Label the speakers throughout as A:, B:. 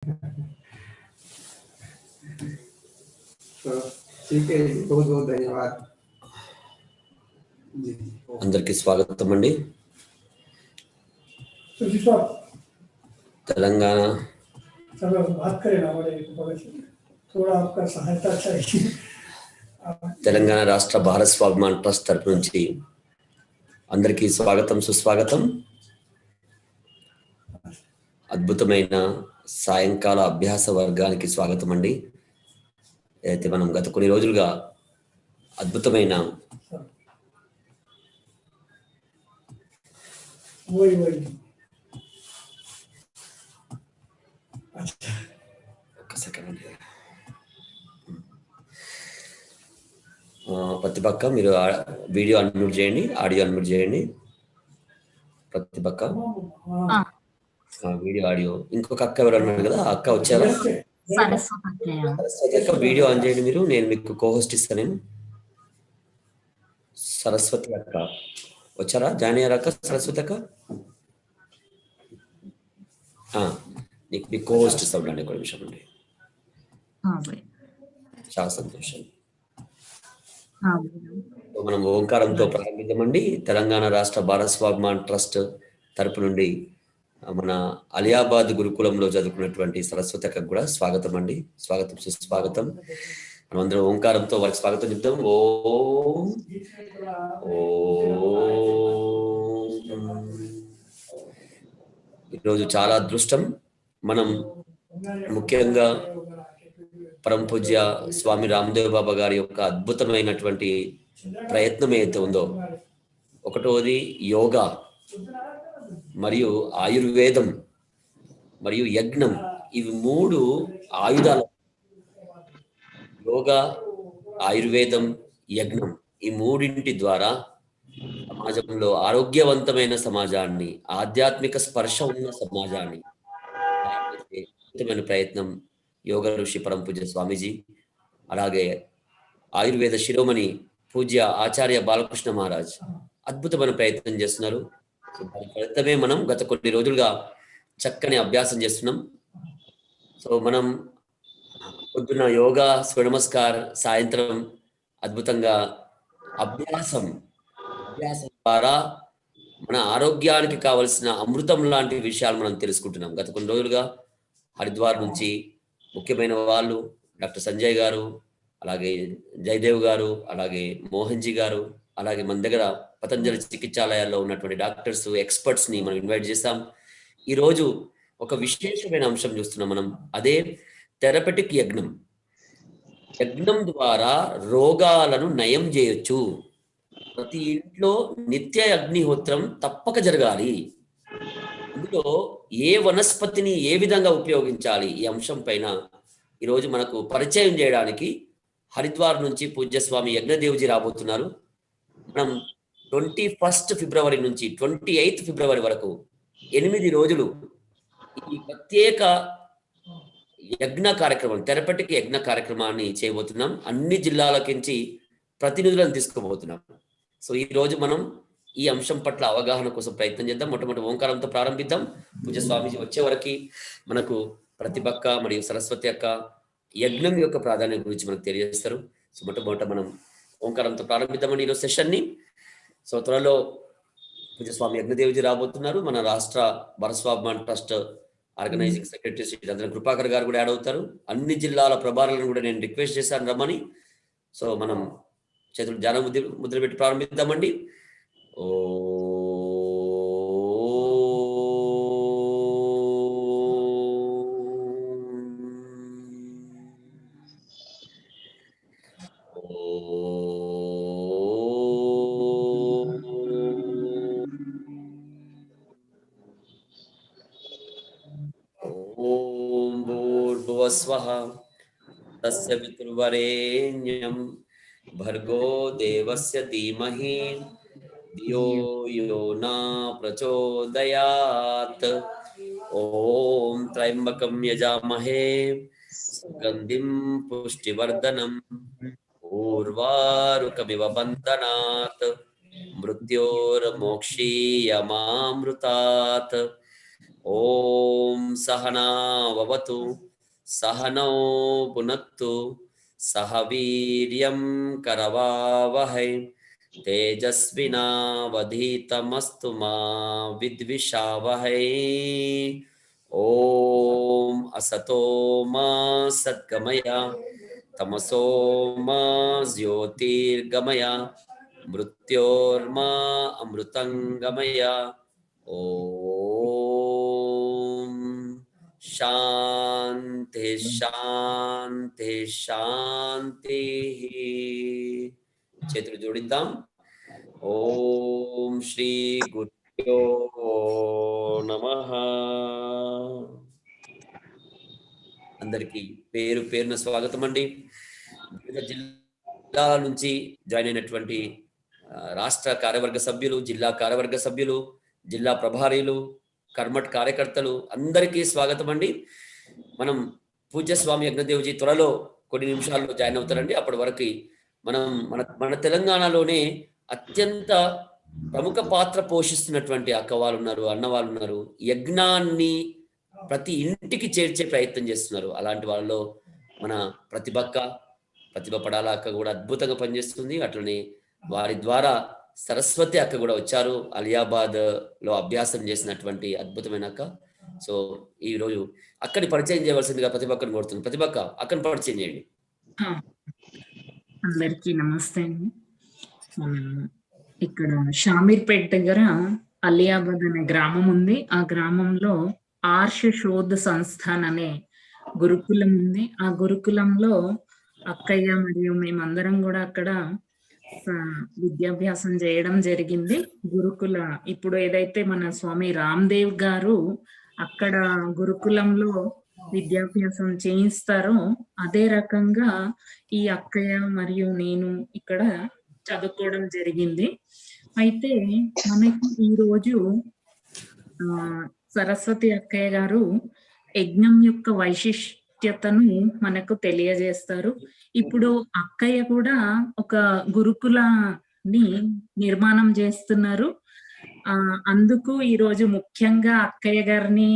A: तो ठीक है, बहुत बहुत धन्यवाद जी।
B: अंदर की स्वागतम अंडी। तेलंगाना
C: सर बात करें ना, थोड़ा आपका सहायता चाहिए।
B: తెలంగాణ రాష్ట్ర భారస్వామ్య ట్రస్ట్ తరపు నుంచి అందరికీ స్వాగతం సుస్వాగతం. అద్భుతమైన సాయంకాల అభ్యాస వర్గానికి స్వాగతం అండి. అయితే మనం గత కొన్ని రోజులుగా అద్భుతమైన ప్రతిపక్క మీరు వీడియో అన్మ్యూట్ చేయండి, ఆడియో అన్మ్యూట్ చేయండి. ప్రతిపక్క వీడియో ఆడియో. ఇంకొక అక్క ఎవరు అన్నారు కదా, అక్క వచ్చారా? సరస్వతి అక్క వీడియో ఆన్ చేయండి మీరు. నేను మీకు కోహోస్ట్ ఇస్తాను. నేను సరస్వతి అక్క వచ్చారా? జాయిన్ అయ్యారా అక్క? సరస్వతి అక్క నీకు మీ కోహోస్ట్ ఇస్తామండి. ఒక నిమిషం అండి. చాలా సంతోషం. మనం ఓంకారంతో ప్రారంభిద్దామండి. తెలంగాణ రాష్ట్ర భారస్వామ్య ట్రస్ట్ తరపు నుండి మన అలియాబాద్ గురుకులంలో చదువుకున్నటువంటి సరస్వతి అక్కకు కూడా స్వాగతం అండి. స్వాగతం సుస్వాగతం. మనమందరం ఓంకారంతో వారికి స్వాగతం చెప్తాం. ఓం ఈరోజు చాలా అదృష్టం. మనం ముఖ్యంగా పరమ పూజ్య స్వామి రామదేవ్ బాబా గారి యొక్క అద్భుతమైనటువంటి ప్రయత్నం ఏదైతే ఉందో, ఒకటోది యోగా మరియు ఆయుర్వేదం మరియు యజ్ఞం, ఇవి మూడు ఆయుధాలు. యోగా, ఆయుర్వేదం, యజ్ఞం, ఈ మూడింటి ద్వారా సమాజంలో ఆరోగ్యవంతమైన సమాజాన్ని, ఆధ్యాత్మిక స్పర్శ ఉన్న సమాజాన్ని అద్భుతమైన ప్రయత్నం యోగ ఋషి పరమ పూజ్య స్వామీజీ, అలాగే ఆయుర్వేద శిరోమణి పూజ్య ఆచార్య బాలకృష్ణ మహారాజ్ అద్భుతమైన ప్రయత్నం చేస్తున్నారు. దాని ఫలితమే మనం గత కొన్ని రోజులుగా చక్కని అభ్యాసం చేస్తున్నాం. సో మనం పొద్దున్న యోగా, సూర్య నమస్కార్, సాయంత్రం అద్భుతంగా అభ్యాసం ద్వారా మన ఆరోగ్యానికి కావలసిన అమృతం లాంటి విషయాలు మనం తెలుసుకుంటున్నాం. గత కొన్ని రోజులుగా హరిద్వార్ నుంచి ముఖ్యమైన వాళ్ళు డాక్టర్ సంజయ్ గారు, అలాగే జయదేవ్ గారు, అలాగే మోహన్జీ గారు, అలాగే మన దగ్గర పతంజలి చికిత్సాలయాల్లో ఉన్నటువంటి డాక్టర్స్, ఎక్స్పర్ట్స్ని మనం ఇన్వైట్ చేస్తాం. ఈరోజు ఒక విశేషమైన అంశం చూస్తున్నాం మనం, అదే థెరపెటిక్ యజ్ఞం. యజ్ఞం ద్వారా రోగాలను నయం చేయొచ్చు. ప్రతి ఇంట్లో నిత్య అగ్నిహోత్రం తప్పక జరగాలి. అందులో ఏ వనస్పతిని ఏ విధంగా ఉపయోగించాలి, ఈ అంశం పైన ఈరోజు మనకు పరిచయం చేయడానికి హరిద్వార్ నుంచి పూజ్యస్వామి యజ్ఞదేవ్జీ రాబోతున్నారు. మనం 21 ఫిబ్రవరి నుంచి 28 ఫిబ్రవరి వరకు 8 రోజులు ఈ ప్రత్యేక యజ్ఞ కార్యక్రమం, థెరపెటిక్ యజ్ఞ కార్యక్రమాన్ని చేయబోతున్నాం. అన్ని జిల్లాలకించి ప్రతినిధులను తీసుకుపోతున్నాం. సో ఈ రోజు మనం ఈ అంశం పట్ల అవగాహన కోసం ప్రయత్నం చేద్దాం. మొట్టమొదటి ఓంకారంతో ప్రారంభిద్దాం. పూజ్య స్వామీజీ వచ్చే వరకు మనకు ప్రతిభక్క మరియు సరస్వతి అక్క యజ్ఞం యొక్క ప్రాధాన్యత గురించి మనకు తెలియజేస్తారు. సో మొట్టమొదట మనం ఓంకారంతో ప్రారంభిద్దామని ఈరోజు సెషన్ని. సో త్వరలో పూజ్యస్వామి యజ్ఞదేవ్జీ రాబోతున్నారు. మన రాష్ట్ర భారస్వామ్య trust organising secretary Shri Chandran Kripakar గారు కూడా యాడ్ అవుతారు. అన్ని జిల్లాల ప్రభారులను కూడా నేను రిక్వెస్ట్ చేశాను రమ్మని. సో మనం చేతులు ధ్యాన ముద్ర పెట్టి ప్రారంభిద్దామండి. ఓం భూర్భువస్వః తస్య పితృవరేణ్యం భర్గో దేవస్య ధీమహి ధియో యో న ప్రచోదయాత్. ఓం త్రయంబకం యజామహే సుగంధిం పుష్టివర్ధనం ఊర్వారుకమివ బంధనాత్ మృత్యోర్మోక్షీయమామృతాత్. ఓం సహనా భవతు సహనౌ పునత్తు సహ వీర్యం కరవావహై తేజస్వినావధీతమస్తు మా విద్విషావహై. ఓం అసతో మా సద్గమయ తమసో మా జ్యోతిర్గమయ మృత్యోర్మా అమృతంగమయ. ఓం శాంతి శాంతి శాంతి. చేతులు జోడిద్దాం. ఓం శ్రీ గురుభ్యో నమః. అందరికీ పేరు పేరున స్వాగతం అండి. వివిధ జిల్లాల నుంచి జాయిన్ అయినటువంటి రాష్ట్ర కార్యవర్గ సభ్యులు, జిల్లా కార్యవర్గ సభ్యులు, జిల్లా ప్రభారీలు, కర్మట్ కార్యకర్తలు అందరికీ స్వాగతం అండి. మనం పూజ్య స్వామి యజ్ఞదేవ్జీ త్వరలో కొన్ని నిమిషాల్లో జాయిన్ అవుతారండి. అప్పటి వరకు మనం మన తెలంగాణలోనే అత్యంత ప్రముఖ పాత్ర పోషిస్తున్నటువంటి అక్క వాళ్ళు ఉన్నారు, అన్న వాళ్ళు ఉన్నారు. యజ్ఞాన్ని ప్రతి ఇంటికి చేర్చే ప్రయత్నం చేస్తున్నారు. అలాంటి వాళ్ళలో మన ప్రతిభ పడాల అక్క కూడా అద్భుతంగా పనిచేస్తుంది. అట్లనే వారి ద్వారా సరస్వతి అక్క కూడా వచ్చారు, అలియాబాద్ లో అభ్యాసం చేసినటువంటి అద్భుతమైన అక్క. సో ఈ రోజు అక్కని పరిచయం చేయవలసిందిగా ప్రతిభక్కను కోరుతుంది. ప్రతిభక్క, అక్కని పరిచయం చేయండి.
D: అందరికీ నమస్తే అండి. మనం ఇక్కడ షామీర్పేట్ దగ్గర అలియాబాద్ అనే గ్రామం ఉంది. ఆ గ్రామంలో ఆర్ష శోధ సంస్థాన్ అనే గురుకులం ఉంది. ఆ గురుకులంలో అక్కయ్య మరియు మేమందరం కూడా అక్కడ విద్యాభ్యాసం చేయడం జరిగింది. గురుకుల ఇప్పుడు ఏదైతే మన స్వామి రామ్దేవ్ గారు అక్కడ గురుకులంలో విద్యాభ్యాసం చేయిస్తారో అదే రకంగా ఈ అక్కయ్య మరియు నేను ఇక్కడ చదువుకోవడం జరిగింది. అయితే మనకి ఈరోజు సరస్వతి అక్కయ్య గారు యజ్ఞం యొక్క వైశిష్ట్యతను మనకు తెలియజేస్తారు. ఇప్పుడు అక్కయ్య కూడా ఒక గురుకులాన్ని నిర్మాణం చేస్తున్నారు. అందుకు ఈరోజు ముఖ్యంగా అక్కయ్య గారిని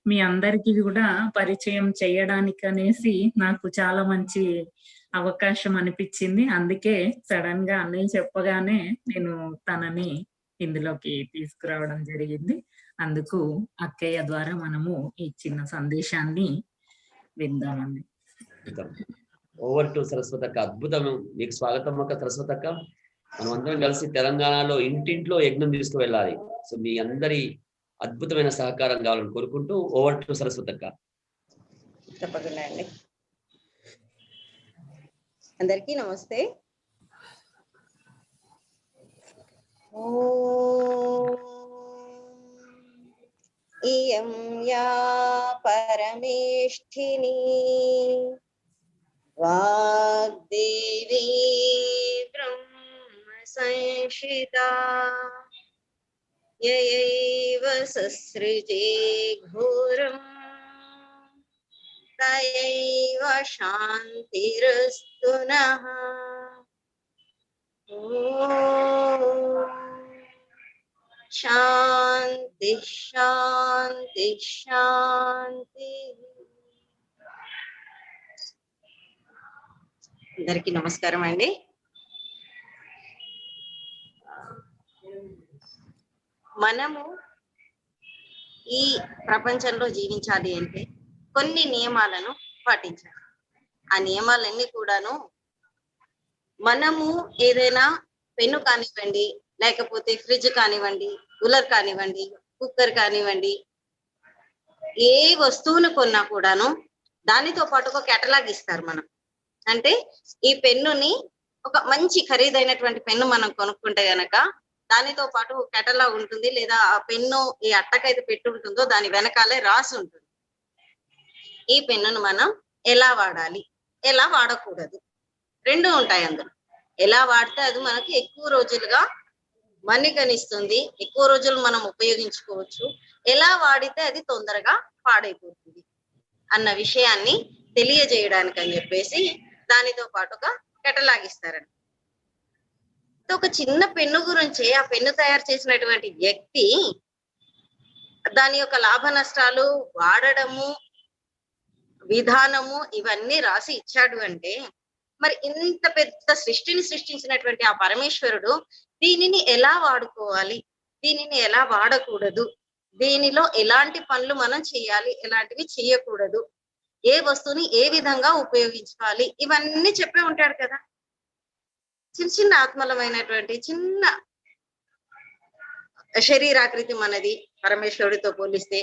D: మీ అందరికీ కూడా పరిచయం చేయడానికి అనేసి నాకు చాలా మంచి అవకాశం అనిపించింది. అందుకే సడన్ గా అన్నయ్య చెప్పగానే నేను తనని ఇందులోకి తీసుకురావడం జరిగింది. అందుకు అక్కయ్య ద్వారా మనము ఈ చిన్న సందేశాన్ని విందామండి.
B: ఓవర్ టు సరస్వతి అక్క. అద్భుతం. మీకు స్వాగతం అక్క సరస్వతి అక్క. మనం అందరం కలిసి తెలంగాణలో ఇంటింట్లో యజ్ఞం తీసుకువెళ్ళాలి. సో మీ అందరి అద్భుతమైన సహకారం కావాలని కోరుకుంటూ ఓవర్ టు సరస్వతి అక్క.
E: తప్పకుండా అండి. అందరికీ నమస్తే. ఇయం యా పరమేష్ఠిని వాగ్దేవీ బ్రహ్మ సంహితా యయైవ ససృజే ఘోరం తయైవ శాంతిరస్తు నః. శాంతి శాంతి శాంతి. అందరికీ నమస్కారం అండి. మనము ఈ ప్రపంచంలో జీవించాలి అంటే కొన్ని నియమాలను పాటించాలి. ఆ నియమాలన్నీ కూడాను మనము ఏదైనా పెన్ను కానివ్వండి, లేకపోతే ఫ్రిడ్జ్ కానివ్వండి, కూలర్ కానివ్వండి, కుక్కర్ కానివ్వండి, ఏ వస్తువును కొన్నా కూడాను దానితో పాటు ఒక కేటలాగ్ ఇస్తారు. మనం అంటే ఈ పెన్నుని ఒక మంచి ఖరీదైనటువంటి పెన్ను మనం కొనుక్కుంటే గనక దానితో పాటు కేటలాగ్ ఉంటుంది, లేదా ఆ పెన్ను ఏ అట్టకైతే పెట్టి ఉంటుందో దాని వెనకాలే రాసి ఉంటుంది. ఈ పెన్నును మనం ఎలా వాడాలి, ఎలా వాడకూడదు, రెండు ఉంటాయి అందులో. ఎలా వాడితే అది మనకి ఎక్కువ రోజులుగా మన్నికనిస్తుంది, ఎక్కువ రోజులు మనం ఉపయోగించుకోవచ్చు, ఎలా వాడితే అది తొందరగా పాడైపోతుంది అన్న విషయాన్ని తెలియజేయడానికి అని చెప్పేసి దానితో పాటుగా కేటలాగ్ ఇస్తారండి. ఒక చిన్న పెన్ను గురించి ఆ పెన్ను తయారు చేసినటువంటి వ్యక్తి దాని యొక్క లాభ నష్టాలు, వాడడము, విధానము ఇవన్నీ రాసి ఇచ్చాడు అంటే మరి ఇంత పెద్ద సృష్టిని సృష్టించినటువంటి ఆ పరమేశ్వరుడు దీనిని ఎలా వాడుకోవాలి, దీనిని ఎలా వాడకూడదు, దీనిలో ఎలాంటి పనులు మనం చేయాలి, ఎలాంటివి చేయకూడదు, ఏ వస్తువుని ఏ విధంగా ఉపయోగించుకోవాలి, ఇవన్నీ చెప్పే ఉంటాడు కదా. చిన్న చిన్న ఆత్మలమైనటువంటి చిన్న శరీరాకృతి మనది పరమేశ్వరుడితో పోలిస్తే.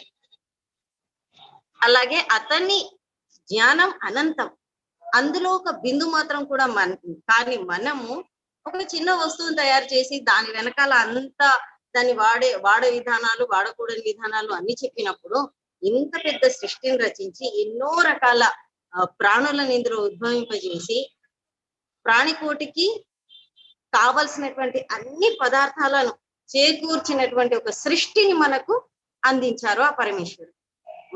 E: అలాగే అతన్ని జ్ఞానం అనంతం, అందులో ఒక బిందు మాత్రం కూడా కానీ మనము ఒక చిన్న వస్తువును తయారు చేసి దాని వెనకాల అంతా దాన్ని వాడే విధానాలు, వాడకూడని విధానాలు అన్ని చెప్పినప్పుడు ఇంత పెద్ద సృష్టిని రచించి ఎన్నో రకాల ప్రాణులను ఇందులో ఉద్భవింపజేసి ప్రాణికోటికి కావలసినటువంటి అన్ని పదార్థాలను చేకూర్చినటువంటి ఒక సృష్టిని మనకు అందించారు ఆ పరమేశ్వరుడు.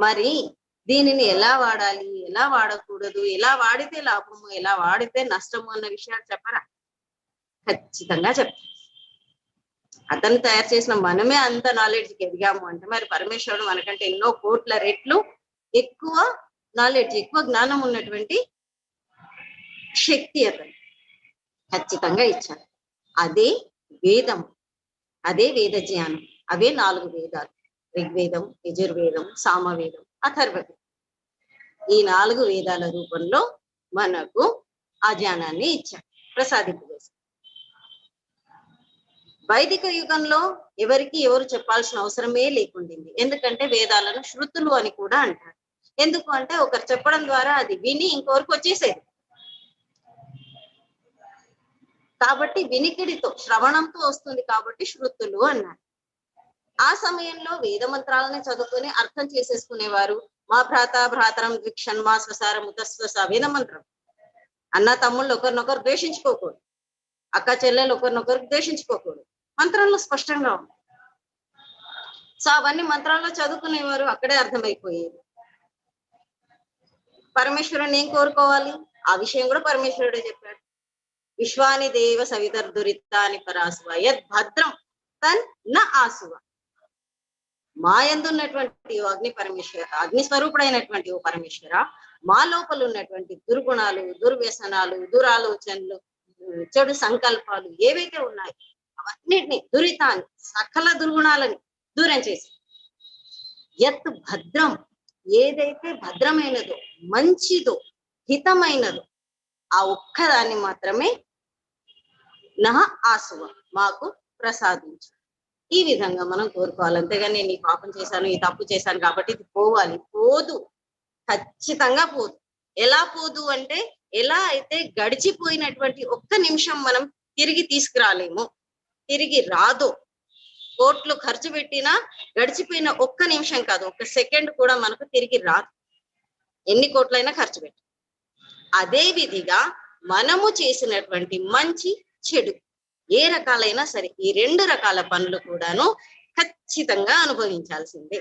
E: మరి దీనిని ఎలా వాడాలి, ఎలా వాడకూడదు, ఎలా వాడితే లాభము, ఎలా వాడితే నష్టము అన్న విషయాలు చెప్పరా? ఖచ్చితంగా చెప్తారు. అతను తయారు చేసిన మనమే అంత నాలెడ్జ్కి ఎదిగాము అంటే మరి పరమేశ్వరుడు మనకంటే ఎన్నో కోట్ల రెట్లు ఎక్కువ నాలెడ్జ్, ఎక్కువ జ్ఞానం ఉన్నటువంటి శక్తి అతను ఖచ్చితంగా ఇచ్చారు. అదే వేదం, అదే వేద జ్ఞానం, అవే 4 వేదాలు: ఋగ్వేదం, యజుర్వేదం, సామవేదం, అథర్వవేదం. ఈ 4 వేదాల రూపంలో మనకు ఆ జ్ఞానాన్ని ఇచ్చారు, ప్రసాదింపజేశారు. వైదిక యుగంలో ఎవరు చెప్పాల్సిన అవసరమే లేకుండింది. ఎందుకంటే వేదాలను శృతులు అని కూడా అంటారు. ఎందుకు అంటే ఒకరు చెప్పడం ద్వారా అది విని ఇంకొకరికి వచ్చేసేది. కాబట్టి వినికిడితో, శ్రవణంతో వస్తుంది కాబట్టి శృతులు అన్నారు. ఆ సమయంలో వేద మంత్రాలని చదువుకొని అర్థం చేసేసుకునేవారు. మా భ్రాతరం ద్విక్షన్మా స్వసారం ఉతస్వస వేద మంత్రం. అన్న తమ్ముళ్ళు ఒకరినొకరు ద్వేషించుకోకూడదు, అక్క చెల్లెలు ఒకరినొకరు ద్వేషించుకోకూడదు, మంత్రంలో స్పష్టంగా ఉంది. సో అవన్నీ మంత్రాల్లో చదువుకునేవారు, అక్కడే అర్థమైపోయేది. పరమేశ్వరుని ఏం కోరుకోవాలి, ఆ విషయం కూడా పరమేశ్వరుడే చెప్పాడు. విశ్వాని దేవ సవితర్దురితాని పరాసువ యద్ భద్రం తన్ న ఆసువ. మా యందున్నటువంటి అగ్ని స్వరూపుడైనటువంటి ఓ పరమేశ్వర, మా లోపల ఉన్నటువంటి దుర్గుణాలు, దుర్వ్యసనాలు, దురాలోచనలు, చెడు సంకల్పాలు ఏవైతే ఉన్నాయో అవన్నిటిని, దురితాన్ని, సకల దుర్గుణాలని దూరం చేసి యత్ భద్రం, ఏదైతే భద్రమైనదో, మంచిదో, హితమైనదో ఆ ఒక్కదాన్ని మాత్రమే నహ ఆసువ, మాకు ప్రసాదించు. ఈ విధంగా మనం కోరుకోవాలి. అంతేగాని నేను ఈ పాపం చేశాను, ఈ తప్పు చేశాను కాబట్టి ఇది పోవాలి, పోదు, ఖచ్చితంగా పోదు. ఎలా పోదు అంటే, ఎలా అయితే గడిచిపోయినటువంటి ఒక్క నిమిషం మనం తిరిగి తీసుకురాలేము, తిరిగి రాదో, కోట్లు ఖర్చు పెట్టినా గడిచిపోయిన ఒక్క నిమిషం కాదు, ఒక్క సెకండ్ కూడా మనకు తిరిగి రాదు, ఎన్ని కోట్లైనా ఖర్చు పెట్టి. అదే విధిగా మనము చేసినటువంటి మంచి చెడు ఏ రకాలైనా సరే, ఈ 2 రకాల పనులు కూడాను ఖచ్చితంగా అనుభవించాల్సిందే.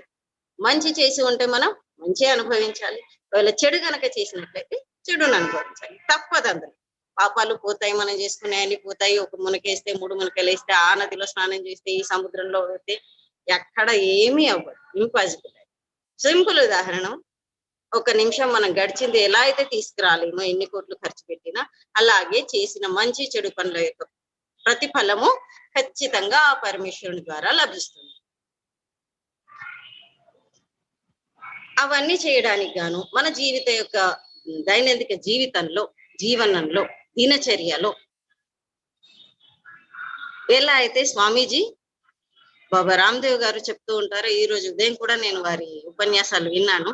E: మంచి చేసి ఉంటే మనం మంచి అనుభవించాలి, ఒకవేళ చెడు గనక చేసినట్లయితే చెడును అనుభవించాలి. తప్పదు, అందులో పాపాలు పోతాయి, మనం చేసుకునేవన్నీ పోతాయి. ఒక మునకేస్తే 3 మునకలు వేస్తే, ఆ నదిలో స్నానం చేస్తే, ఈ సముద్రంలో పోతే ఎక్కడ ఏమీ అవ్వదు, ఇంపాసిబుల్. సింపుల్ ఉదాహరణ, ఒక నిమిషం మనం గడిచింది ఎలా అయితే తీసుకురాలేమో ఎన్ని కోట్లు ఖర్చు పెట్టినా, అలాగే చేసిన మంచి చెడు పనుల యొక్క ప్రతిఫలము ఖచ్చితంగా ఆ పరమేశ్వరుని ద్వారా లభిస్తుంది. అవన్నీ చేయడానికి గాను మన జీవిత యొక్క దైనందిక జీవనంలో దినచర్యలో ఎలా అయితే స్వామీజీ బాబా రామ్దేవ్ గారు చెప్తూ ఉంటారో, ఈ రోజు ఉదయం కూడా నేను వారి ఉపన్యాసాలు విన్నాను.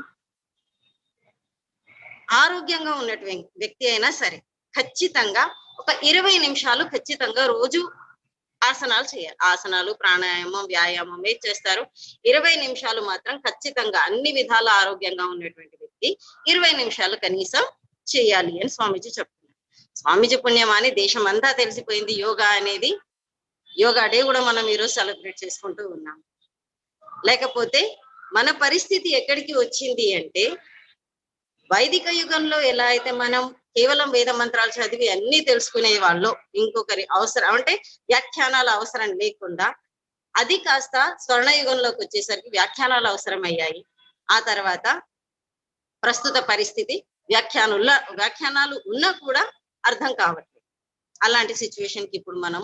E: ఆరోగ్యంగా ఉన్నటువంటి వ్యక్తి అయినా సరే ఖచ్చితంగా ఒక 20 నిమిషాలు ఖచ్చితంగా రోజు ఆసనాలు చేయాలి. ఆసనాలు, ప్రాణాయామం, వ్యాయామం ఏది చేస్తారు, 20 నిమిషాలు మాత్రం ఖచ్చితంగా అన్ని విధాల ఆరోగ్యంగా ఉన్నటువంటి వ్యక్తి 20 నిమిషాలు కనీసం చేయాలి అని స్వామీజీ చెప్తున్నారు. స్వామీజీ పుణ్యమాని దేశం అంతా తెలిసిపోయింది యోగా అనేది. యోగా డే కూడా మనం ఈరోజు సెలబ్రేట్ చేసుకుంటూ ఉన్నాం. లేకపోతే మన పరిస్థితి ఎక్కడికి వచ్చింది అంటే, వైదిక యుగంలో ఎలా అయితే మనం కేవలం వేద మంత్రాలు చదివి అన్ని తెలుసుకునే వాళ్ళు, ఇంకొకరి అవసరం అంటే వ్యాఖ్యానాల అవసరం లేకుండా అది కాస్త స్వర్ణయుగంలోకి వచ్చేసరికి వ్యాఖ్యానాలు అవసరమయ్యాయి. ఆ తర్వాత ప్రస్తుత పరిస్థితి వ్యాఖ్యానాలు ఉన్నా కూడా అర్థం కావట్లేదు. అలాంటి సిచ్యువేషన్ కి ఇప్పుడు మనం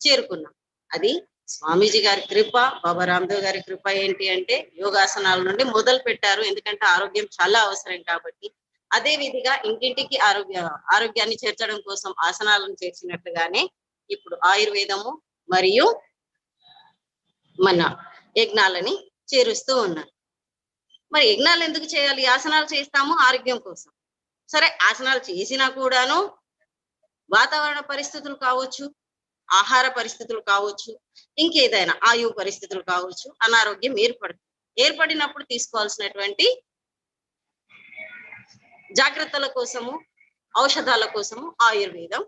E: చేరుకున్నాం. అది స్వామీజీ గారి కృప, బాబా రామ్దేవ్ గారి కృప. ఏంటి అంటే యోగాసనాల నుండి మొదలు పెట్టారు, ఎందుకంటే ఆరోగ్యం చాలా అవసరం కాబట్టి. అదే విధిగా ఇంటింటికి ఆరోగ్యాన్ని చేర్చడం కోసం ఆసనాలను చేర్చినట్లుగానే ఇప్పుడు ఆయుర్వేదము మరియు మన యజ్ఞాలని చేరుస్తూ ఉన్నారు. మరి యజ్ఞాలు ఎందుకు చేయాలి? ఆసనాలు చేస్తాము ఆరోగ్యం కోసం. సరే, ఆసనాలు చేసినా కూడాను వాతావరణ పరిస్థితులు కావచ్చు, ఆహార పరిస్థితులు కావచ్చు, ఇంకేదైనా ఆయువు పరిస్థితులు కావచ్చు, అనారోగ్యం ఏర్పడినప్పుడు తీసుకోవాల్సినటువంటి జాగ్రత్తల కోసము, ఔషధాల కోసము ఆయుర్వేదం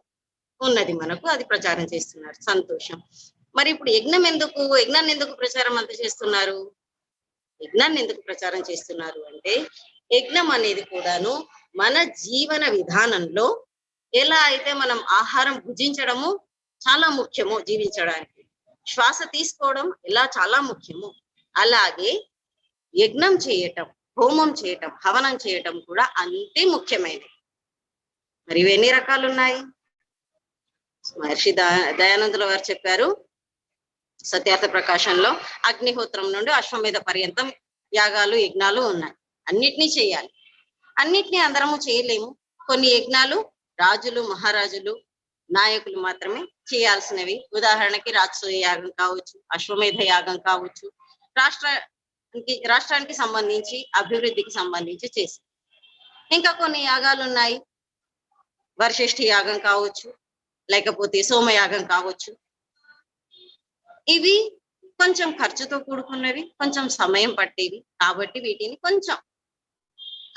E: ఉన్నది మనకు. అది ప్రచారం చేస్తున్నారు, సంతోషం. మరి ఇప్పుడు యజ్ఞాన్ని ఎందుకు ప్రచారం అంత చేస్తున్నారు? యజ్ఞాన్ని ఎందుకు ప్రచారం చేస్తున్నారు అంటే, యజ్ఞం అనేది కూడాను మన జీవన విధానంలో ఎలా అయితే మనం ఆహారం భుజించడము చాలా ముఖ్యము జీవించడానికి, శ్వాస తీసుకోవడం ఎలా చాలా ముఖ్యము, అలాగే యజ్ఞం చేయటం, హోమం చేయటం, హవనం చేయటం కూడా అంతే ముఖ్యమైనది. మరి ఇవి ఎన్ని రకాలు ఉన్నాయి? మహర్షి దయానందుల వారు చెప్పారు సత్యార్థ ప్రకాశంలో, అగ్నిహోత్రం నుండి అశ్వమేధ పర్యంతం యాగాలు యజ్ఞాలు ఉన్నాయి. అన్నిటినీ చేయాలి. అన్నిటినీ అందరము చేయలేము. కొన్ని యజ్ఞాలు రాజులు, మహారాజులు, నాయకులు మాత్రమే చేయాల్సినవి. ఉదాహరణకి రాజసూయ యాగం కావచ్చు, అశ్వమేధ యాగం కావచ్చు, రాష్ట్రానికి సంబంధించి అభివృద్ధికి సంబంధించి చేసి. ఇంకా కొన్ని యాగాలు ఉన్నాయి, వరషష్ఠి యాగం కావచ్చు, లేకపోతే సోమయాగం కావచ్చు. ఇవి కొంచెం ఖర్చుతో కూడుకున్నవి, కొంచెం సమయం పట్టేవి కాబట్టి వీటిని కొంచెం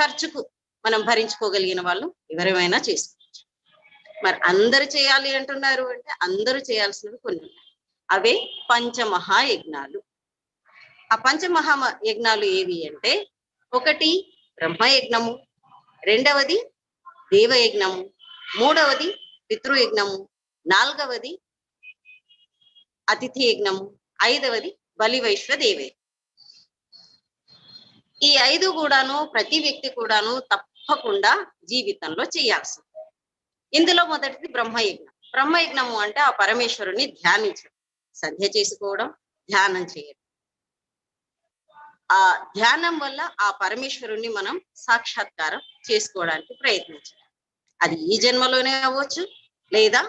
E: ఖర్చుకు మనం భరించుకోగలిగిన వాళ్ళు ఎవరైనా చేసుకోవచ్చు. మరి అందరు చేయాలి అంటున్నారు అంటే అందరూ చేయాల్సినవి కొన్ని ఉన్నాయి. అవే పంచమహాయజ్ఞాలు. ఆ పంచమహా యజ్ఞాలు ఏవి అంటే, ఒకటి బ్రహ్మయజ్ఞము, రెండవది దేవయజ్ఞము, మూడవది పితృయజ్ఞము, నాలుగవది అతిథి యజ్ఞము, ఐదవది బలి వైశ్వ దేవే. ఈ 5 కూడాను ప్రతి వ్యక్తి కూడాను తప్పకుండా జీవితంలో చేయాల్సింది. ఇందులో మొదటిది బ్రహ్మయజ్ఞం. బ్రహ్మయజ్ఞము అంటే ఆ పరమేశ్వరుని ధ్యానించడం, సంధ్య చేసుకోవడం, ధ్యానం చేయడం. ఆ ధ్యానం వల్ల ఆ పరమేశ్వరుణ్ణి మనం సాక్షాత్కారం చేసుకోవడానికి ప్రయత్నించడం. అది ఈ జన్మలోనే అవ్వచ్చు, లేదా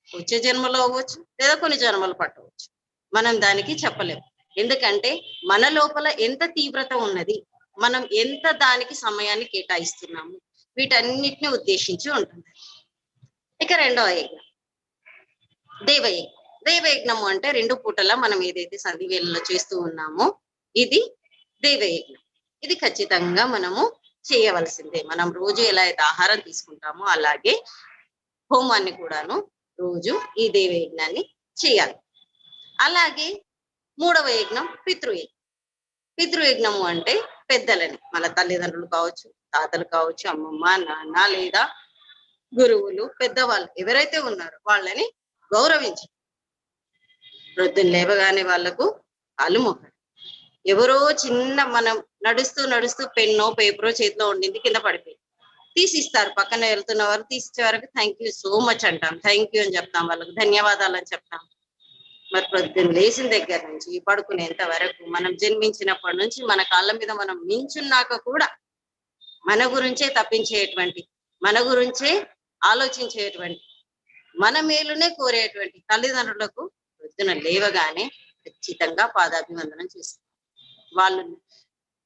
E: వచ్చే జన్మలో అవ్వచ్చు, లేదా కొన్ని జన్మలు పట్టవచ్చు. మనం దానికి చెప్పలేము. ఎందుకంటే మన లోపల ఎంత తీవ్రత ఉన్నది, మనం ఎంత దానికి సమయాన్ని కేటాయిస్తున్నాము, వీటన్నిటిని ఉద్దేశించి ఉంటుంది. ఇక రెండవ యజ్ఞం దేవయజ్ఞం. దేవయజ్ఞము అంటే 2 పూటలా మనం ఏదైతే సంధి వేళలో చేస్తూ ఉన్నామో ఇది దేవయజ్ఞం. ఇది ఖచ్చితంగా మనము చేయవలసిందే. మనం రోజు ఎలా అయితే ఆహారం తీసుకుంటామో అలాగే హోమాన్ని కూడాను రోజు ఈ దేవయజ్ఞాన్ని చేయాలి. అలాగే మూడవ యజ్ఞం పితృయజ్ఞం. పితృయజ్ఞము అంటే పెద్దలని, మన తల్లిదండ్రులు కావచ్చు, తాతలు కావచ్చు, అమ్మమ్మ, నాన్న, లేదా గురువులు, పెద్దవాళ్ళు ఎవరైతే ఉన్నారో వాళ్ళని గౌరవించి ప్రొద్దున లేవగానే వాళ్లకు కాళ్ళు మొక్కడం. ఎవరో చిన్న మనం నడుస్తూ పెన్నో పేపరో చేతిలో ఉండింది కింద పడిపోయింది, తీసిస్తారు. పక్కన వెళ్తున్న వారు తీసిచ్చే వరకు థ్యాంక్ యూ సో మచ్ అంటాం, థ్యాంక్ యూ అని చెప్తాం, వాళ్ళకు ధన్యవాదాలు అని చెప్తాం. మరి ప్రొద్దున లేచిన దగ్గర నుంచి పడుకునేంత వరకు, మనం జన్మించినప్పటి నుంచి మన కాళ్ళ మీద మనం నించున్నాక కూడా మన గురించే తప్పించేటువంటి, మన గురించే ఆలోచించేటువంటి, మన మేలునే కోరేటువంటి తల్లిదండ్రులకు ప్రొద్దున లేవగానే ఖచ్చితంగా పాదాభివందనం చేస్తారు. వాళ్ళు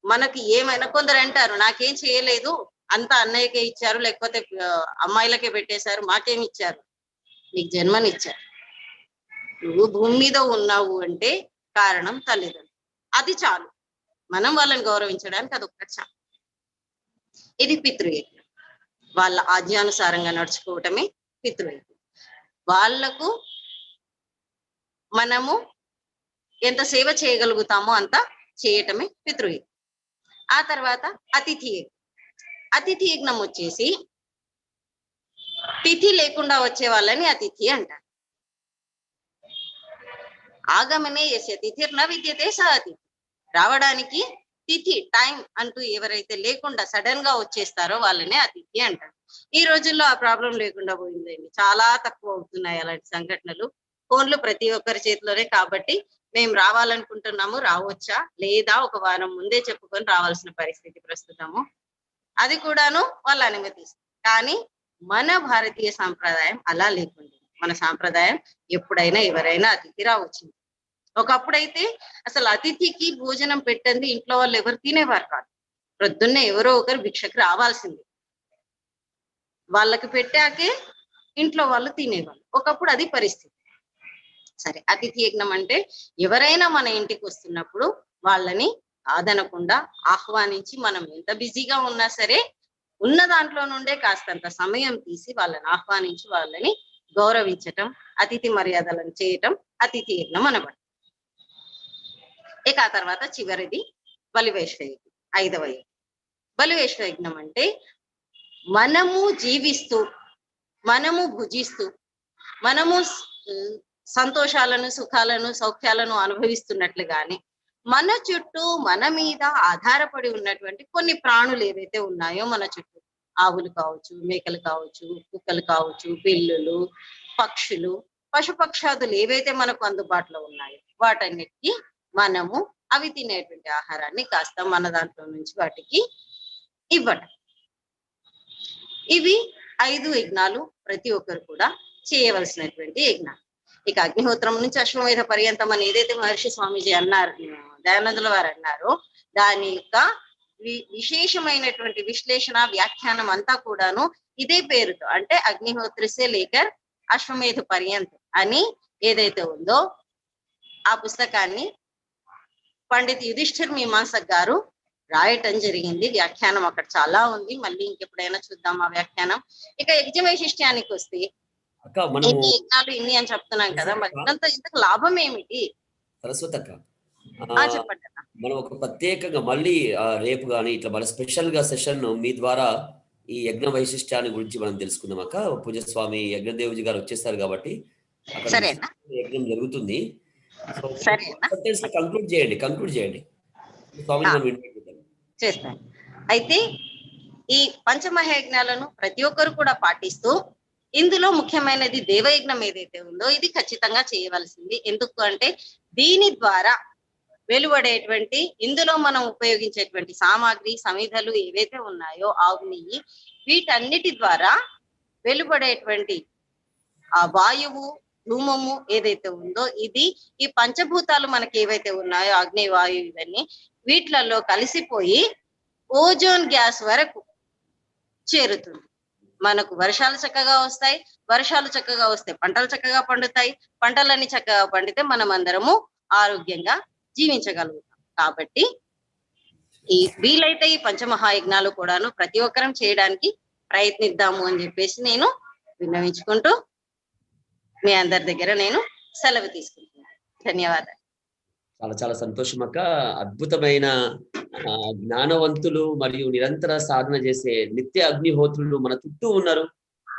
E: మనకి ఏమైనా, కొందరు అంటారు నాకేం చేయలేదు, అంతా అన్నయ్యకే ఇచ్చారు, లేకపోతే అమ్మాయిలకే పెట్టేశారు, మాకేమి ఇచ్చారు? నీకు జన్మనిచ్చారు. నువ్వు భూమి మీద ఉన్నావు అంటే కారణం తల్లిదండ్రులు. అది చాలు, మనం వాళ్ళని గౌరవించడానికి అదొక్కటి చాలు. ఇది పితృయజ్ఞం. వాళ్ళ ఆజ్ఞానుసారంగా నడుచుకోవటమే పితృయజ్ఞం. వాళ్లకు మనము ఎంత సేవ చేయగలుగుతామో అంత చేయటమే పితృయజ్ఞం. ఆ తర్వాత అతిథి యజ్ఞం. అతిథి యజ్ఞం వచ్చేసి తిథి లేకుండా వచ్చే వాళ్ళని అతిథి అంటారు. ఆగమనే యస్య తిథిర్న విద్యతే స అతిథి. రావడానికి తిథి టైం అంటూ ఎవరైతే లేకుండా సడన్ గా వచ్చేస్తారో వాళ్ళనే అతిథి అంటారు. ఈ రోజుల్లో ఆ ప్రాబ్లం లేకుండా పోయిందండి. చాలా తక్కువ అవుతున్నాయి అలాంటి సంఘటనలు. ఫోన్లు ప్రతి ఒక్కరి చేతిలోనే కాబట్టి మేము రావాలనుకుంటున్నాము, రావచ్చా లేదా ఒక వారం ముందే చెప్పుకొని రావాల్సిన పరిస్థితి ప్రస్తుతము. అది కూడాను వాళ్ళు అనుమతిస్తారు. కానీ మన భారతీయ సాంప్రదాయం అలా లేకుండా, మన సాంప్రదాయం ఎప్పుడైనా ఎవరైనా అతిథి రావచ్చు. ఒకప్పుడైతే అసలు అతిథికి భోజనం పెట్టండి ఇంట్లో వాళ్ళు ఎవరు తినేవారు కాదు. ప్రొద్దున్నే ఎవరో ఒకరు భిక్షకు రావాల్సింది, వాళ్ళకి పెట్టాకే ఇంట్లో వాళ్ళు తినేవాళ్ళు. ఒకప్పుడు అది పరిస్థితి. సరే, అతిథి యజ్ఞం అంటే ఎవరైనా మన ఇంటికి వస్తున్నప్పుడు వాళ్ళని కాదనకుండా ఆహ్వానించి, మనం ఎంత బిజీగా ఉన్నా సరే ఉన్న దాంట్లో నుండే కాస్తంత సమయం తీసి వాళ్ళని ఆహ్వానించి వాళ్ళని గౌరవించటం, అతిథి మర్యాదలను చేయటం అతిథి యజ్ఞం అనబడుతుంది. ఇక ఆ తర్వాత చివరిది బలివేశ్వ యజ్ఞం, 5వ యజ్ఞం. బలివేశ్వ యజ్ఞం అంటే మనము జీవిస్తూ, మనము భుజిస్తూ, మనము సంతోషాలను, సుఖాలను, సౌఖ్యాలను అనుభవిస్తున్నట్లుగానే మన చుట్టూ మన మీద ఆధారపడి ఉన్నటువంటి కొన్ని ప్రాణులు ఏవైతే ఉన్నాయో మన చుట్టూ, ఆవులు కావచ్చు, మేకలు కావచ్చు, కుక్కలు కావచ్చు, పిల్లులు, పక్షులు, పశుపక్షాదులు ఏవైతే మనకు అందుబాటులో ఉన్నాయో వాటన్నిటికీ మనము అవి తినేటువంటి ఆహారాన్ని కాస్త మన దాంట్లో నుంచి వాటికి ఇవ్వటం. ఇవి 5 యజ్ఞాలు ప్రతి ఒక్కరు కూడా చేయవలసినటువంటి యజ్ఞాలు. ఇక అగ్నిహోత్రం నుంచి అశ్వమేధ పర్యంతం అని ఏదైతే మహర్షి స్వామీజీ అన్నారు, దయానందుల వారు అన్నారో, దాని యొక్క విశేషమైనటువంటి విశ్లేషణ, వ్యాఖ్యానం అంతా కూడాను ఇదే పేరుతో, అంటే అగ్నిహోత్రిసే లేకర్ అశ్వమేధ పర్యంతం అని ఏదైతే ఉందో ఆ పుస్తకాన్ని పండిత్ యుధిష్ఠిర్ మీమాంసక్ గారు రాయటం జరిగింది. వ్యాఖ్యానం అక్కడ చాలా ఉంది, మళ్ళీ ఇంకెప్పుడైనా చూద్దాం ఆ వ్యాఖ్యానం. ఇక యజ్ఞ వైశిష్ట్యానికి వస్తే ఎన్ని యజ్ఞాలు ఇన్ని అని చెప్తున్నాం కదా, మరి ఇంతకు లాభం ఏమిటి?
B: సరస్వతి అక్క,
E: చెప్పండి.
B: మనం ఒక ప్రత్యేకంగా మళ్ళీ రేపు కానీ ఇట్లా మన స్పెషల్ గా సెషన్ మీ ద్వారా ఈ యజ్ఞ వైశిష్ట్యాన్ని గురించి మనం తెలుసుకుందాం అక్క. పూజస్వామి యజ్ఞదేవుజీ గారు వచ్చేస్తారు కాబట్టి అక్కడ యజ్ఞం జరుగుతుంది. కంక్లూడ్ చేయండి.
E: చేస్తాను. అయితే ఈ పంచమహాయజ్ఞాలను ప్రతి ఒక్కరు కూడా పాటిస్తూ, ఇందులో ముఖ్యమైనది దేవయజ్ఞం ఏదైతే ఉందో ఇది ఖచ్చితంగా చేయవలసింది. ఎందుకు అంటే దీని ద్వారా వెలువడేటువంటి, ఇందులో మనం ఉపయోగించేటువంటి సామాగ్రి, సమిధలు ఏవైతే ఉన్నాయో, ఆవు నెయ్యి, వీటన్నిటి ద్వారా వెలువడేటువంటి ఆ వాయువు, ధూమము ఏదైతే ఉందో ఇది ఈ పంచభూతాలు మనకి ఏవైతే ఉన్నాయో, అగ్ని, వాయువు, ఇవన్నీ వీటిలలో కలిసిపోయి ఓజోన్ గ్యాస్ వరకు చేరుతుంది. మనకు వర్షాలు చక్కగా వస్తాయి, వర్షాలు చక్కగా వస్తే పంటలు చక్కగా పండుతాయి, పంటలన్నీ చక్కగా పండితే మనం అందరము ఆరోగ్యంగా జీవించగలుగుతాం. కాబట్టి ఈ వీలైతే ఈ పంచమహాయజ్ఞాలు కూడాను ప్రతి ఒక్కరం చేయడానికి ప్రయత్నిద్దాము అని చెప్పేసి నేను విన్నవించుకుంటూ మీ అందరి దగ్గర నేను సెలవు తీసుకుంటున్నాను. ధన్యవాదాలు.
B: చాలా చాలా సంతోషం అక్క. అద్భుతమైన జ్ఞానవంతులు మరియు నిరంతర సాధన చేసే నిత్య అగ్నిహోత్రులు మన చుట్టూ ఉన్నారు.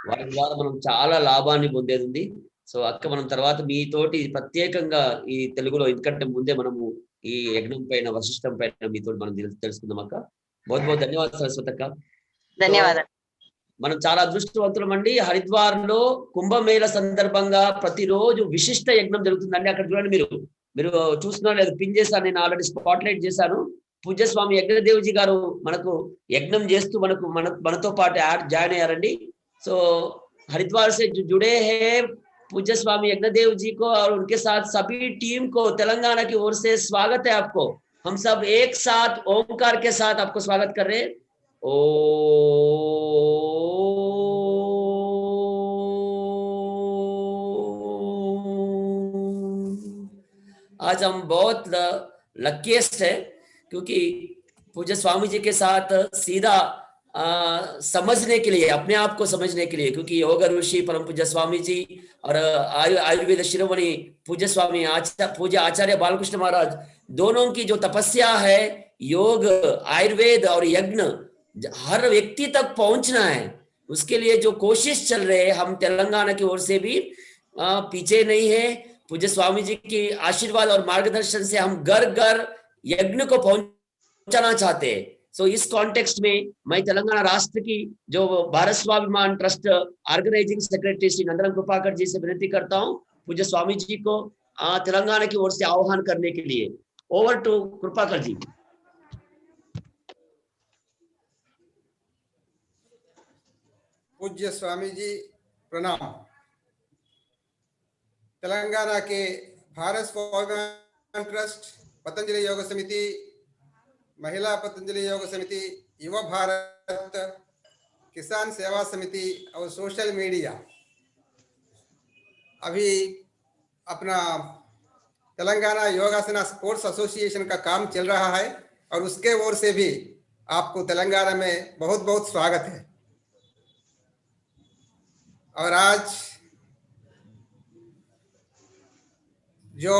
B: వారి ద్వారా మనం చాలా లాభాన్ని పొందేది ఉంది. సో అక్క, మనం తర్వాత మీతోటి ప్రత్యేకంగా ఈ తెలుగులో, ఎందుకంటే ముందే మనము ఈ యజ్ఞం పైన, వశిష్టం పైన మీతో మనం తెలుసుకుందాం అక్క. बहुत ధన్యవాదాలు సరస్వతి అక్క.
E: ధన్యవాదాలు.
B: మనం చాలా అదృష్టవంతులం అండి. హరిద్వార్ లో కుంభమేళ సందర్భంగా ప్రతిరోజు విశిష్ట యజ్ఞం జరుగుతుందండి. అక్కడ చూడండి, మీరు చూస్తున్నారు లేదు, పిన్ చేశాను, నేను ఆల్రెడీ స్పాట్ లైట్ చేశాను. పూజ్యస్వామి యజ్ఞదేవ్జీ గారు మనకు యజ్ఞం చేస్తూ మనతో పాటు జాయిన్ అయ్యారండి. సో हरिद्वार से जुड़े हैं पूज्य स्वामी यज्ञदेव जी को और उनके साथ सभी टीम को तेलंगाना की ओर से स्वागत है आपको। हम सब एक साथ ओमकार के साथ आपको स्वागत कर रहे हैं। ओ आज हम बहुत लकीस्ट है क्योंकि पूज्य स्वामी जी के साथ सीधा समझने के लिए, अपने आप को समझने के लिए, क्योंकि योग ऋषि परम पूज्य स्वामी जी और आयुर्वेद शिरोमणि पूज्य स्वामी पूज्य आचार्य बालकृष्ण महाराज, दोनों की जो तपस्या है, योग, आयुर्वेद और यज्ञ हर व्यक्ति तक पहुंचना है, उसके लिए जो कोशिश चल रहे हैं, हम तेलंगाना की ओर से भी पीछे नहीं है। पूज्य स्वामी जी की आशीर्वाद और मार्गदर्शन से हम घर घर यज्ञ को पहुंचाना चाहते हैं। सो इस कॉन्टेक्स्ट में मैं तेलंगाना राष्ट्र की जो Bharat Swabhiman trust organising secretary Shri नंदन कृपाकर जी से विनती करता हूं पूज्य स्वामी जी को तेलंगाना की ओर से आह्वान करने के लिए। ओवर टू कृपाकर जी।
A: पूज्य स्वामी जी प्रणाम। तेलंगाना के भारत स्वाभिमान ट्रस्ट, पतंजलि योग समिति, महिला पतंजलि योग समिति, युवा भारत, किसान सेवा समिति और सोशल मीडिया अभी अपना तेलंगाना योगासना स्पोर्ट्स एसोसिएशन का काम चल रहा है और उसके ओर से भी आपको तेलंगाना में बहुत बहुत स्वागत है। और आज जो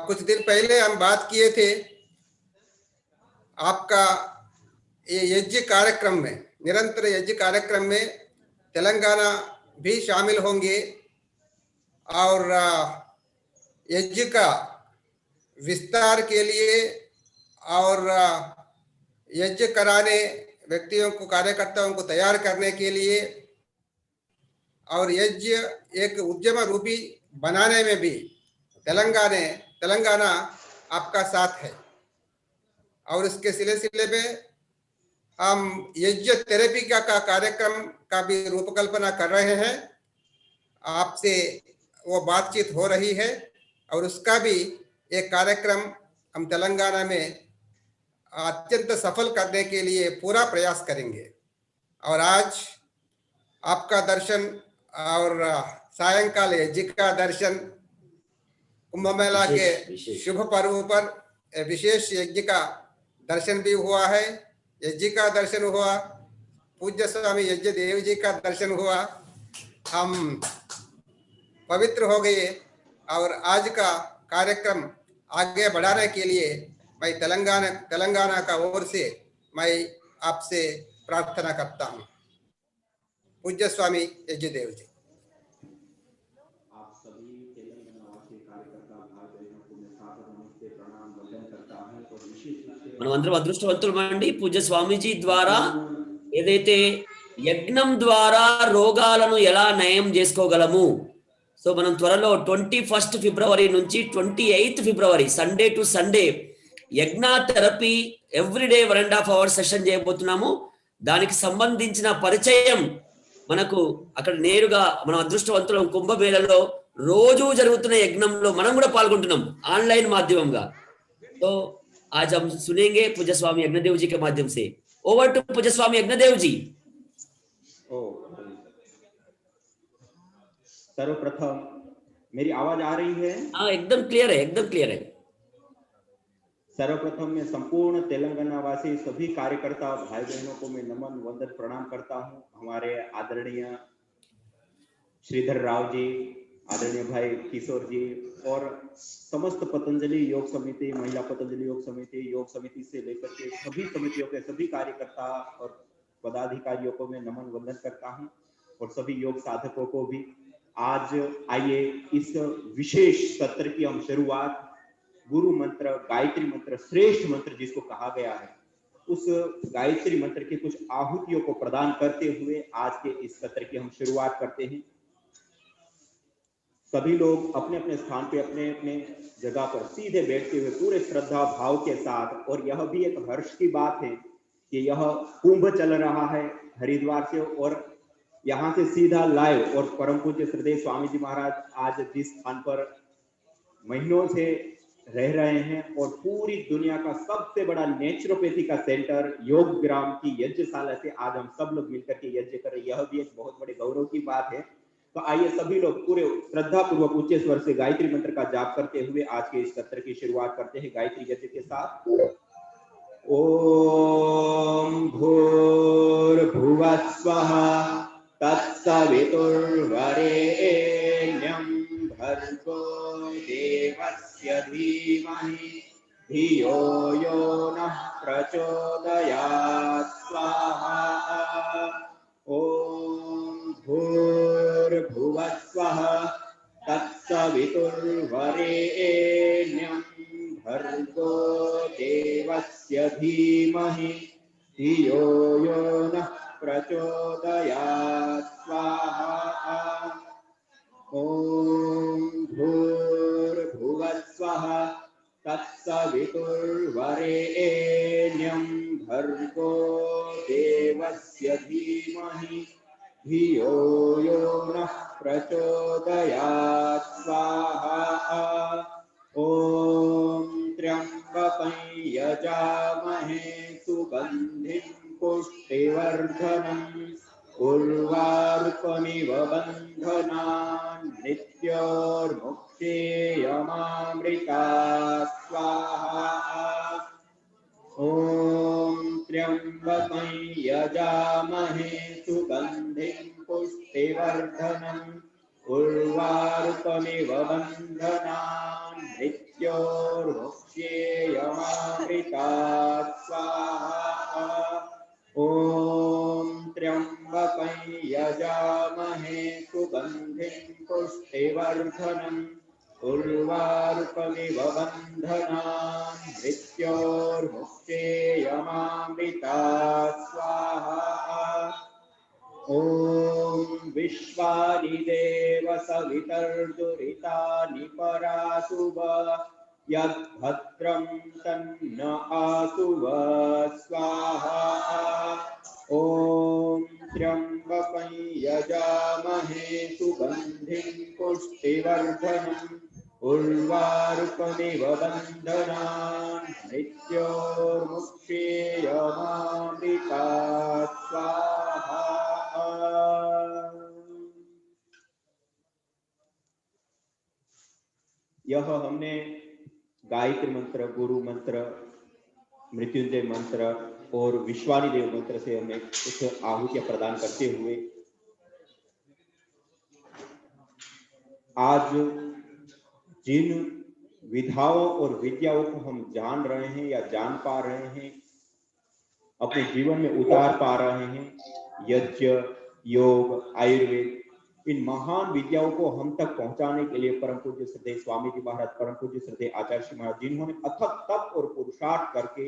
A: कुछ दिन पहले हम बात किए थे, आपका ये यज्ञ कार्यक्रम में, निरंतर यज्ञ कार्यक्रम में तेलंगाना भी शामिल होंगे और यज्ञ का विस्तार के लिए और यज्ञ कराने व्यक्तियों को, कार्यकर्ताओं को तैयार करने के लिए और यज्ञ एक उद्यम रूपी बनाने में भी तेलंगाना आपका साथ है। और इसके सिलसिले में हम यज्ञ थेरेपी का कार्यक्रम का भी रूपकल्पना कर रहे हैं। आपसे वो बातचीत हो रही है और उसका भी एक कार्यक्रम हम तेलंगाना में अत्यंत सफल करने के लिए पूरा प्रयास करेंगे। और आज आपका दर्शन और सायंकाल यज्ञ का दर्शन, कुंभ मेला के शुभ पर्व पर विशेष यज्ञ का दर्शन भी हुआ है। यज्ञ का दर्शन हुआ, पूज्य स्वामी यज्ञ देव जी का दर्शन हुआ, हम पवित्र हो गए। और आज का कार्यक्रम आगे बढ़ाने के लिए मैं तेलंगाना का ओर से मैं आपसे प्रार्थना करता हूँ। पूज्य स्वामी यज्ञ देव जी।
F: आप सभी तेलंगाना के कार्यकर्ता भाई बहनों को मैं सादर नमस्ते प्रणाम वंदन करता हूं। और विशेष
B: మనమందరం అదృష్టవంతులమండి పూజ్య స్వామీజీ ద్వారా ఏదైతే యజ్ఞం ద్వారా రోగాలను ఎలా నయం చేసుకోగలము. సో మనం త్వరలో 21 ఫిబ్రవరి నుంచి 28 ఫిబ్రవరి సండే టు సండే యజ్ఞ థెరపీ ఎవ్రీడే 1.5 hours సెషన్ చేయబోతున్నాము. దానికి సంబంధించిన పరిచయం మనకు అక్కడ నేరుగా మనం అదృష్టవంతులం కుంభమేళలో రోజు జరుగుతున్న యజ్ఞంలో మనం కూడా పాల్గొంటున్నాం ఆన్లైన్ మాధ్యమంగా. तो आज हम सुनेंगे पूज्य स्वामी यज्ञदेव जी के माध्यम से। ओवर टू पूज्य स्वामी यज्ञदेव जी।
F: सर्वप्रथम मेरी आवाज आ रही है?
B: हाँ, एकदम क्लियर है, एकदम क्लियर है।
F: सर्वप्रथम मैं संपूर्ण तेलंगाना वासी सभी कार्यकर्ता भाई बहनों को मैं नमन वंदन प्रणाम करता हूं। हमारे आदरणीय श्रीधर राव जी, आदरणीय भाई किशोर जी और समस्त पतंजलि योग समिति, महिला पतंजलि योग समिति से लेकर के सभी समितियों के सभी कार्यकर्ता और पदाधिकारियों को मैं नमन वंदन करता हूं और सभी योग साधकों को भी। आज आइए इस विशेष सत्र की हम शुरुआत गुरु मंत्र, गायत्री मंत्र, श्रेष्ठ मंत्र जिसको कहा गया है, उस गायत्री मंत्र के कुछ आहुतियों को प्रदान करते हुए आज के इस सत्र की हम शुरुआत करते हैं। सभी लोग अपने अपने स्थान पे, अपने अपने जगह पर सीधे बैठते हुए पूरे श्रद्धा भाव के साथ, और यह भी एक हर्ष की बात है कि यह कुंभ चल रहा है हरिद्वार से और यहाँ से सीधा लाइव, और परम पूज्य श्रद्धेय स्वामी जी महाराज आज जिस स्थान पर महीनों से रह रहे हैं और पूरी दुनिया का सबसे बड़ा नेचुरोपैथी का सेंटर योग ग्राम की यज्ञशाला से आज हम सब लोग मिलकर के यज्ञ कर रहे हैं, यह भी एक बहुत बड़े गौरव की बात है। तो आइए सभी लोग पूरे श्रद्धा पूर्वक उच्च स्वर से गायत्री मंत्र का जाप करते हुए आज के इस सत्र की शुरुआत करते हैं गायत्री यज्ञ के साथ। ओम भूर्भुवः स्वः तत्सवितुर्वरेण्यं भर्गो देवस्य धीमहि धियो यो नः प्रचोदयात् स्वाहा। ओम भूर्भुवः स्वः तत्सवितुर्वरेण्यं तत्सवितुर्वरेण्यं भर्गो देवस्य धीमहि धियो यो नः प्रचोदयात् स्वाहा। ॐ भूर्भुवस्वः तत्सवितुर्वरेण्यं भर्गो देवस्य धीमहि धियो यो नः प्रचोदयात् स्वाहा। ॐ त्र्यम्बकं यजामहे सुगन्धिं पुष्टिवर्धनम् उर्वारुकमिव बन्धनान् मृत्योर्मुक्षेयमामृतात् स्वाहा। ॐ त्र्यम्बकं यजामहे सुगन्धिं पुष्टिवर्धनम् उर्वारुकमिव बन्धनान् मृत्योर्मुक्षेयमामृतात् स्वाहा। ॐ त्र्यम्बकं यजामहे सुगन्धिं पुष्टिवर्धनम् उर्वारुकमिव बन्धनान् मृत्योर्मुक्षेयमामृतात् स्वाहा। ॐ विश्वादिदेव सवितर्दुरितानि परासुव यद्भद्रं तन्न आसुव स्वाहा। ॐ त्र्यम्बकं यजामहे सुगन्धिं पुष्टिवर्धनम् उर्वारुकमिव बन्धनान् मृत्योर्मुक्षेयमामृतात् स्वाहा। यह हमने गायत्री मंत्र, गुरु मंत्र, मृत्युंजय मंत्र और विश्वानी देव मंत्र से हमें कुछ आहुतियां प्रदान करते हुए आज जिन विधाओं और विद्याओं को हम जान रहे हैं या जान पा रहे हैं, अपने जीवन में उतार पा रहे हैं, यज्ञ, योग, आयुर्वेद, इन महान विद्याओं को हम तक पहुंचाने के लिए परम पूज्य श्रद्धेय स्वामी जी महाराज, परम पूज्य श्रद्धेय आचार्य श्री महाराज, जिन्होंने अथक तप और पुरुषार्थ करके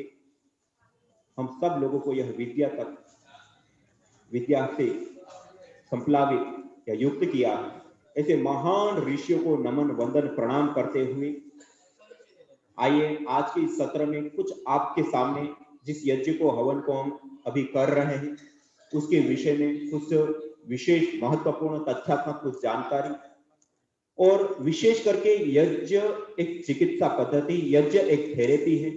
F: हम सब लोगों को यह विद्या तक, विद्या से संप्लावित या युक्त किया है, ऐसे महान ऋषियों को नमन वंदन प्रणाम करते हुए आइए आज के इस सत्र में कुछ आपके सामने जिस यज्ञ को, हवन को हम अभी कर रहे हैं उसके विषय में कुछ विशेष महत्वपूर्ण तथ्यात्मक कुछ जानकारी, और विशेष करके यज्ञ एक चिकित्सा पद्धति, यज्ञ एक थेरेपी है,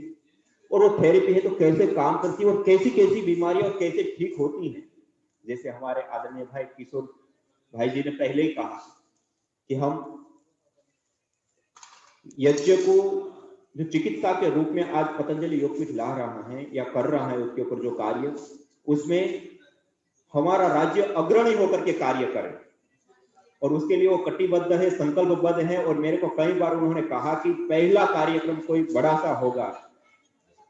F: और वो थेरेपी है तो कैसे काम करती है और कैसी कैसी बीमारियां और कैसे ठीक होती हैं। जैसे हमारे आदरणीय भाई किशोर भाई जी ने पहले ही कहा कि हम यज्ञ को जो चिकित्सा के रूप में आज पतंजलि योगपीठ ला रहा है या कर रहा है, उसके ऊपर जो कार्य, उसमें हमारा राज्य अग्रणी होकर के कार्य करे, और उसके लिए वो कटिबद्ध है, संकल्पबद्ध है। और मेरे को कई बार उन्होंने कहा कि पहला कार्यक्रम कोई बड़ा सा होगा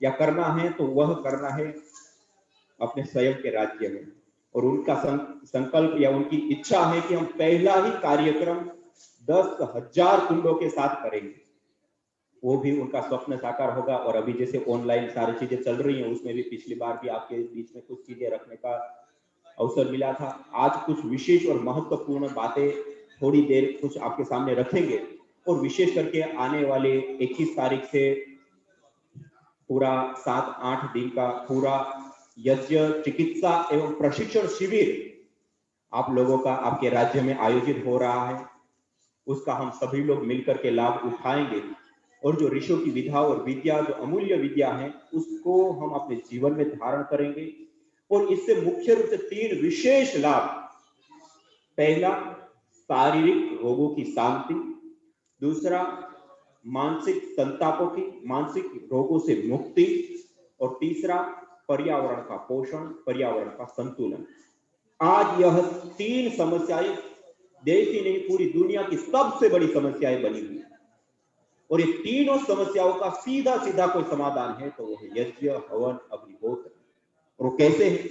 F: या करना है तो वह करना है अपने स्वयं के राज्य में, और उनका संकल्प या उनकी इच्छा है कि हम पहला ही कार्यक्रम 10,000 कुंडों के साथ करेंगे। वो भी उनका स्वप्न साकार होगा। और अभी जैसे ऑनलाइन सारी चीजें चल रही हैं, उसमें भी पिछली बार भी आपके बीच में कुछ चीजें रखने का अवसर मिला था। आज कुछ विशेष और महत्वपूर्ण बातें थोड़ी देर कुछ आपके सामने रखेंगे, और विशेष करके आने वाले 21 तारीख से पूरा 7-8 दिन का पूरा यज्ञ चिकित्सा एवं प्रशिक्षण शिविर आप लोगों का आपके राज्य में आयोजित हो रहा है। उसका हम सभी लोग मिलकर के लाभ उठाएंगे, और जो ऋषियों की विधा और विद्या, जो अमूल्य विद्या है, उसको हम अपने जीवन में धारण करेंगे। और इससे मुख्य रूप से 3 विशेष लाभ। पहला, शारीरिक रोगों की शांति। दूसरा, मानसिक संतापों की, मानसिक रोगों से मुक्ति। और तीसरा, पर्यावरण का पोषण, पर्यावरण का संतुलन। आज यह 3 समस्याएं देश ही नहीं पूरी दुनिया की सबसे बड़ी समस्याएं बनी हुई, और ये तीनों समस्याओं का सीधा सीधा कोई समाधान है तो वो है यज्ञ, हवन, अग्निहोत्र। और वो कैसे है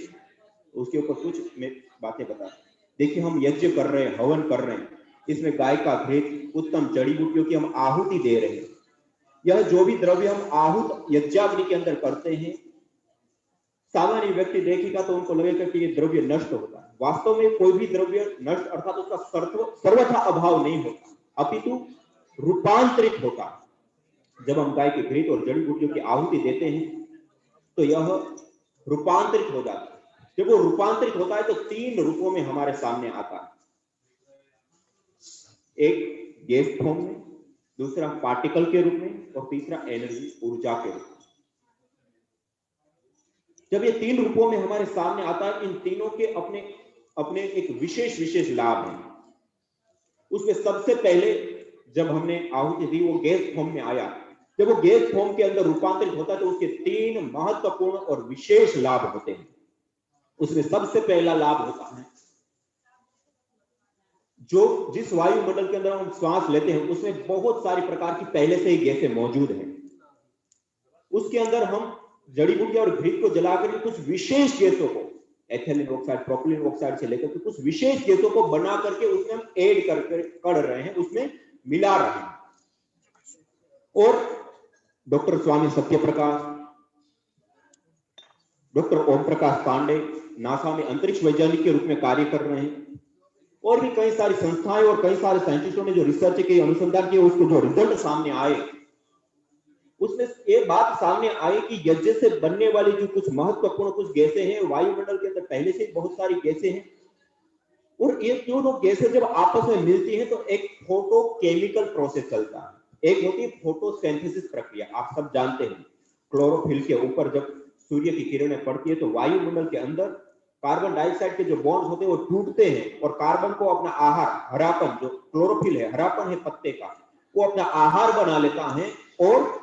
F: उसके ऊपर कुछ मैं बातें बता। देखिए, हम यज्ञ कर रहे हैं, हवन कर रहे हैं, इसमें गाय का घृत, उत्तम जड़ी बूटियों की हम आहुति दे रहे हैं। यह जो भी द्रव्य हम आहूत यज्ञाग्नि के अंदर करते हैं, सामान्य व्यक्ति देखेगा तो उनको लगेगा कि ये द्रव्य नष्ट होता है। वास्तव में कोई भी द्रव्य नष्ट अर्थात उसका सर्वथा अभाव नहीं होता, अपितु रूपांतरित होता है। जब हम गाय के घृत और जड़ी बूटियों की आहुति देते हैं तो यह रूपांतरित हो जाता है। जब वो रूपांतरित होता है तो 3 रूपों में हमारे सामने आता है, एक गैस फॉर्म में, दूसरा पार्टिकल के रूप में और तीसरा एनर्जी ऊर्जा के रूप में। जब ये 3 रूपों में हमारे सामने आता है, इन तीनों के अपने अपने एक विशेष लाभ हैं। उसमें सबसे पहले जब हमने आहुति दी वो गैस फॉर्म में आया, जब वो गैस फॉर्म के अंदर रूपांतरित होता है तो उसके 3 महत्वपूर्ण और विशेष लाभ होते हैं। उसमें सबसे पहला लाभ होता है, जो जिस वायुमंडल के अंदर हम श्वास लेते हैं उसमें बहुत सारी प्रकार की पहले से ही गैसें मौजूद हैं। उसके अंदर हम जड़ी बूटी और घृत को जलाकर कुछ विशेष गैसों को, एथिलीन ऑक्साइड, प्रोपिलीन ऑक्साइड से लेकर कुछ विशेष गैसों को बना करके उसमें हम ऐड कर रहे हैं, उसमें मिला रहे हैं। और डॉक्टर स्वामी सत्यप्रकाश, डॉक्टर ओम प्रकाश पांडे नासा में अंतरिक्ष वैज्ञानिक के रूप में कार्य कर रहे हैं, और भी कई सारी संस्थाएं और कई सारे साइंटिस्टों ने जो रिसर्च की, अनुसंधान किए, उसको जो रिजल्ट सामने आए, उसमें एक बात सामने आई कि यज्ञ से बनने वाली जो कुछ महत्वपूर्ण कुछ गैसें हैं, वायुमंडल के अंदर पहले से बहुत सारी गैसें हैं, और ये दोनों गैसें जब आपस में मिलती हैं तो एक फोटोकेमिकल प्रोसेस चलता है। एक होती है फोटोसिंथेसिस प्रक्रिया, आप सब जानते हैं। क्लोरोफिल के ऊपर जब सूर्य की किरणें पड़ती है तो वायुमंडल के अंदर कार्बन डाइऑक्साइड के जो बॉन्ड होते हैं वो टूटते हैं और कार्बन को अपना आहार, हरापन, जो क्लोरोफिल है, हरापन है पत्ते का, वो अपना आहार बना लेता है और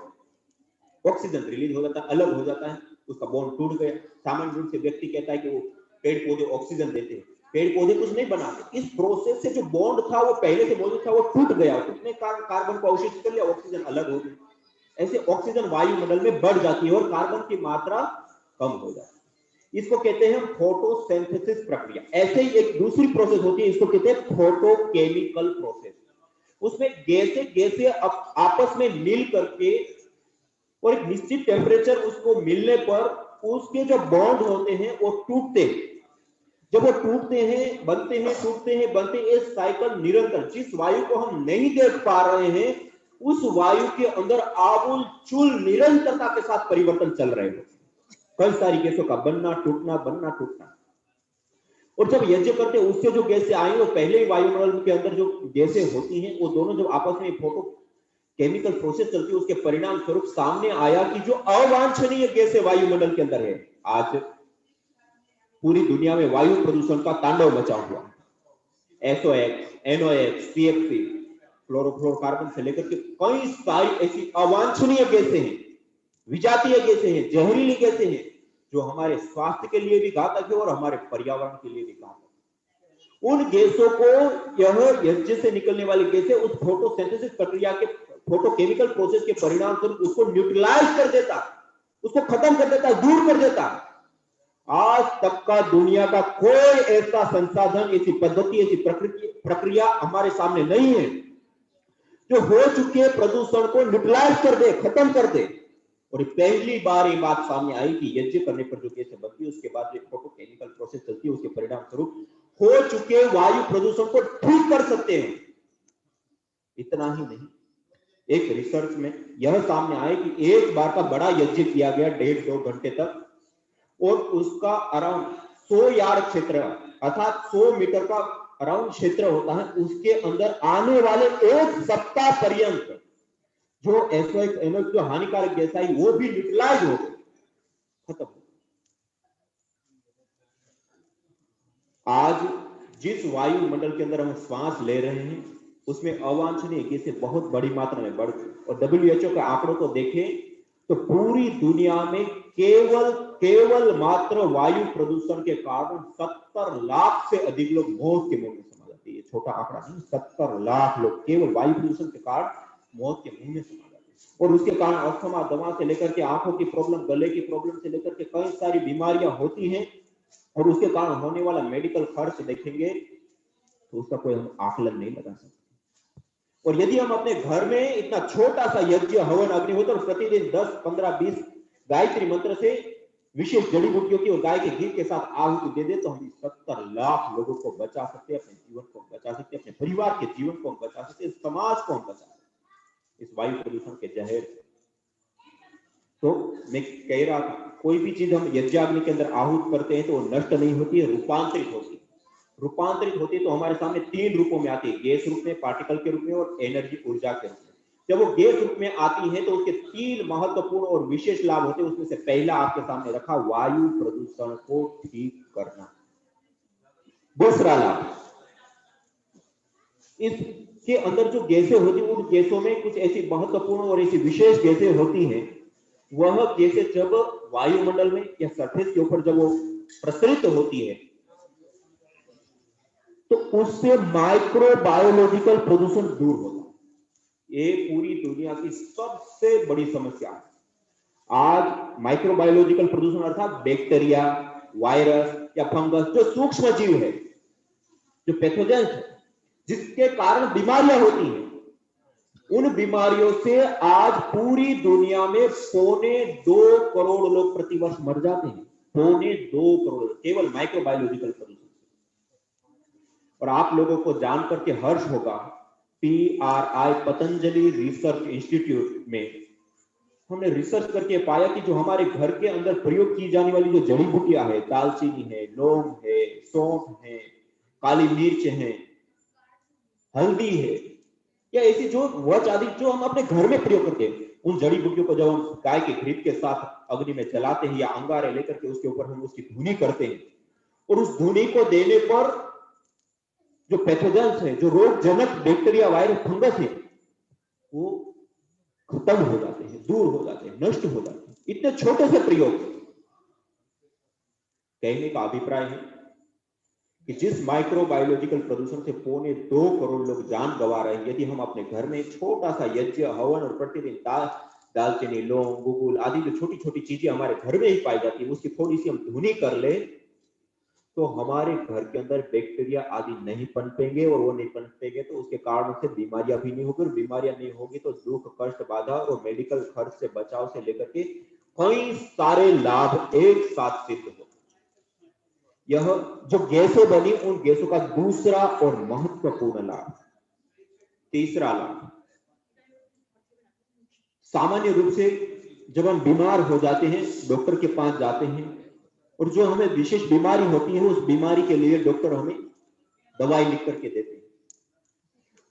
F: ऑक्सीजन रिलीज हो जाता है, अलग हो जाता है, उसका बॉन्ड टूट गया। सामान्य रूप से व्यक्ति कहता है कि वो पेड़ पौधे ऑक्सीजन देते हैं, पेड़ पौधे कुछ नहीं बनाते। इस प्रोसेस से जो बॉन्ड था वो पहले से मौजूद था, वो टूट गया, टूटने का कार्बन को अवशोषित कर लिया, ऑक्सीजन अलग हो गई। ऐसे ऑक्सीजन वायुमंडल में बढ़ जाती है और कार्बन की मात्रा कम हो जाती है। इसको कहते हैं फोटोसिंथेसिस प्रक्रिया। ऐसे ही एक दूसरी प्रोसेस होती है, इसको कहते हैं फोटोकेमिकल प्रोसेस। उसमें गैसें आपस में मिल करके और एक निश्चित टेम्परेचर उसको मिलने पर उसके जो बॉन्ड होते हैं वो टूटते हैं। जब वो टूटते हैं, बनते हैं, टूटते हैं, बनते हैं, इस साइकिल निरंतर, जिस वायु को हम नहीं देख पा रहे हैं उस वायु के अंदर आबुल चुल निरंतरता के साथ परिवर्तन चल रहे हैं। कई सारी गैसों का बनना टूटना, बनना टूटना। और जब यज्ञ करते हैं उससे जो गैसें आई वो पहले ही वायुमंडल के अंदर जो गैसें होती हैं वो दोनों जब आपस में फोटो केमिकल प्रोसेस चलती है, उसके परिणाम स्वरूप सामने आया कि जो अवांछनीय गैसें वायुमंडल के अंदर है, आज पूरी दुनिया में वायु प्रदूषण का तांडव मचा हुआ। SOx, NOx, CFC, क्लोरोफ्लोरोकार्बन से लेकर के कई सारी ऐसी अवांछनीय गैसें हैं, विजातीय गैसें हैं, जहरीली गैसें हैं, जो हमारे स्वास्थ्य के लिए भी घातक है और हमारे पर्यावरण के लिए भी घातक है। उन गैसों को यह यज्ञ से निकलने वाली गैसें उस फोटोसिंथेसिस प्रक्रिया के, फोटोकेमिकल प्रोसेस के परिणाम स्वरूप उसको न्यूट्रलाइज कर देता, उसको खत्म कर देता, दूर कर देता। आज तक का दुनिया का कोई ऐसा संसाधन, ऐसी पद्धति, ऐसी प्रक्रिया हमारे सामने नहीं है जो हो चुके प्रदूषण को न्यूट्रलाइज कर दे, खत्म कर दे। और पहली बार ये बात सामने आई कि यज्ञ करने पर जो गैसें बनती है उसके बाद एक फोटोकेमिकल प्रोसेस चलती है, उसके परिणाम स्वरूप हो चुके वायु प्रदूषण को ठीक कर सकते हैं। इतना ही नहीं, एक रिसर्च में यह सामने आया कि एक बार का बड़ा यज्ञ किया गया 1.5-2 घंटे तक, और उसका अराउंड 100 यार्ड क्षेत्र अर्थात 100 मीटर का अराउंड क्षेत्र होता है, उसके अंदर आने वाले 1 सप्ताह पर्यंत जो SOx, NOx जो हानिकारक गैस आई वो भी न्यूट्रलाइज हो गई, खत्म। आज जिस वायुमंडल के अंदर हम श्वास ले रहे हैं उसमें अवांछनीय गैसें बहुत बड़ी मात्रा में बढ़ गई। और WHO के आंकड़ों को देखें तो पूरी दुनिया में केवल मात्र वायु प्रदूषण के कारण 70 लाख से अधिक लोग मौत के मुंह में समा जाते हैं। ये छोटा आंकड़ा नहीं, 70 लाख लोग केवल वायु प्रदूषण के कारण मौत के मुंह में समा जाते हैं। और उसके कारण अस्थमा, दमा से लेकर के आंखों की प्रॉब्लम, गले की प्रॉब्लम से लेकर के कई सारी बीमारियां होती हैं। और उसके कारण होने वाला मेडिकल खर्च देखेंगे तो उसका कोई हम आकलन नहीं लगा सकते। और यदि हम अपने घर में इतना छोटा सा यज्ञ हवन अग्निहोत्र और प्रतिदिन 10, 15, 20 गायत्री मंत्र से विशेष जड़ी बूटियों की और गाय के घी के साथ आहुति दे दे तो हम 70 लाख लोगों को बचा सकते हैं, अपने जीवन को बचा सकते हैं, अपने परिवार के जीवन को हम बचा सकते हैं, समाज को हम बचा सकते हैं इस वायु प्रदूषण के जहर। तो मैं कह रहा था कोई भी चीज हम यज्ञाग्नि के अंदर आहूत करते हैं तो वो नष्ट नहीं होती है, रूपांतरित होती है। रूपांतरित होती है तो हमारे सामने 3 रूपों में आती है, गैस रूप में, पार्टिकल के रूप में और एनर्जी ऊर्जा के रूप में। जब वो गैस रूप में आती है तो उसके 3 महत्वपूर्ण और विशेष लाभ होते हैं। उसमें से पहला आपके सामने रखा, वायु प्रदूषण को ठीक करना। दूसरा लाभ, इसके अंदर जो गैसें होती है उन गैसों में कुछ ऐसी महत्वपूर्ण और ऐसी विशेष गैसें होती हैं, वह गैसें जब वायुमंडल में या सरफेस के ऊपर जब वो प्रसरित होती है तो उससे माइक्रोबायोलॉजिकल प्रदूषण दूर होता है। ये पूरी दुनिया की सबसे बड़ी समस्या है आज। माइक्रोबायोलॉजिकल प्रदूषण अर्थात बैक्टीरिया, वायरस या फंगस जो सूक्ष्म जीव है, जो पैथोजेंस है, जिसके कारण बीमारियां होती हैं, उन बीमारियों से आज पूरी दुनिया में 2.25 करोड़ लोग प्रतिवर्ष मर जाते हैं। 2.25 करोड़ केवल माइक्रोबायोलॉजिकल प्रदूषण। और आप लोगों को जान करके हर्ष होगा, PRI पतंजलि रिसर्च इंस्टीट्यूट में हमने रिसर्च करके पाया कि जो हमारे घर के अंदर प्रयोग की जाने वाली जो जड़ी बूटियां है, दालचीनी है, लौंग है, सौंफ है, काली मिर्च है, हल्दी है, या ऐसी जो वच आदि जो हम अपने घर में प्रयोग करते हैं, उन जड़ी बूटियों को जब हम गाय के घृत के साथ अग्नि में जलाते हैं या अंगारे लेकर के उसके ऊपर हम उसकी धुनी करते हैं, और उस धुनी को देने पर जो पैथोजेंस है, जो रोगजनक बैक्टीरिया, वायरस, फंगस है, वो खत्म हो जाते हैं, दूर हो जाते हैं, नष्ट हो जाते हैं इतने छोटे से प्रयोग। कहने का अभिप्राय है कि जिस माइक्रोबायोलॉजिकल प्रदूषण से 2.25 करोड़ लोग जान गंवा रहे हैं, यदि हम अपने घर में छोटा सा यज्ञ हवन और प्रतिदिन दालचीनी, लौंग, गुगुल आदि जो छोटी छोटी चीजें हमारे घर में ही पाई जाती है उसकी थोड़ी सी हम धुनी कर ले तो हमारे घर के अंदर बैक्टीरिया आदि नहीं पनपेंगे, और वो नहीं पनपेंगे तो उसके कारण से बीमारियां भी नहीं होगी, और बीमारियां नहीं होगी तो दुख, कष्ट, बाधा और मेडिकल खर्च से बचाव से लेकर के कई सारे लाभ एक साथ सिद्ध हो। यह जो गैसें बनी उन गैसों का दूसरा और महत्वपूर्ण लाभ। तीसरा लाभ, सामान्य रूप से जब हम बीमार हो जाते हैं, डॉक्टर के पास जाते हैं, और जो हमें विशेष बीमारी होती है उस बीमारी के लिए डॉक्टर हमें दवाई लिख करके देते हैं।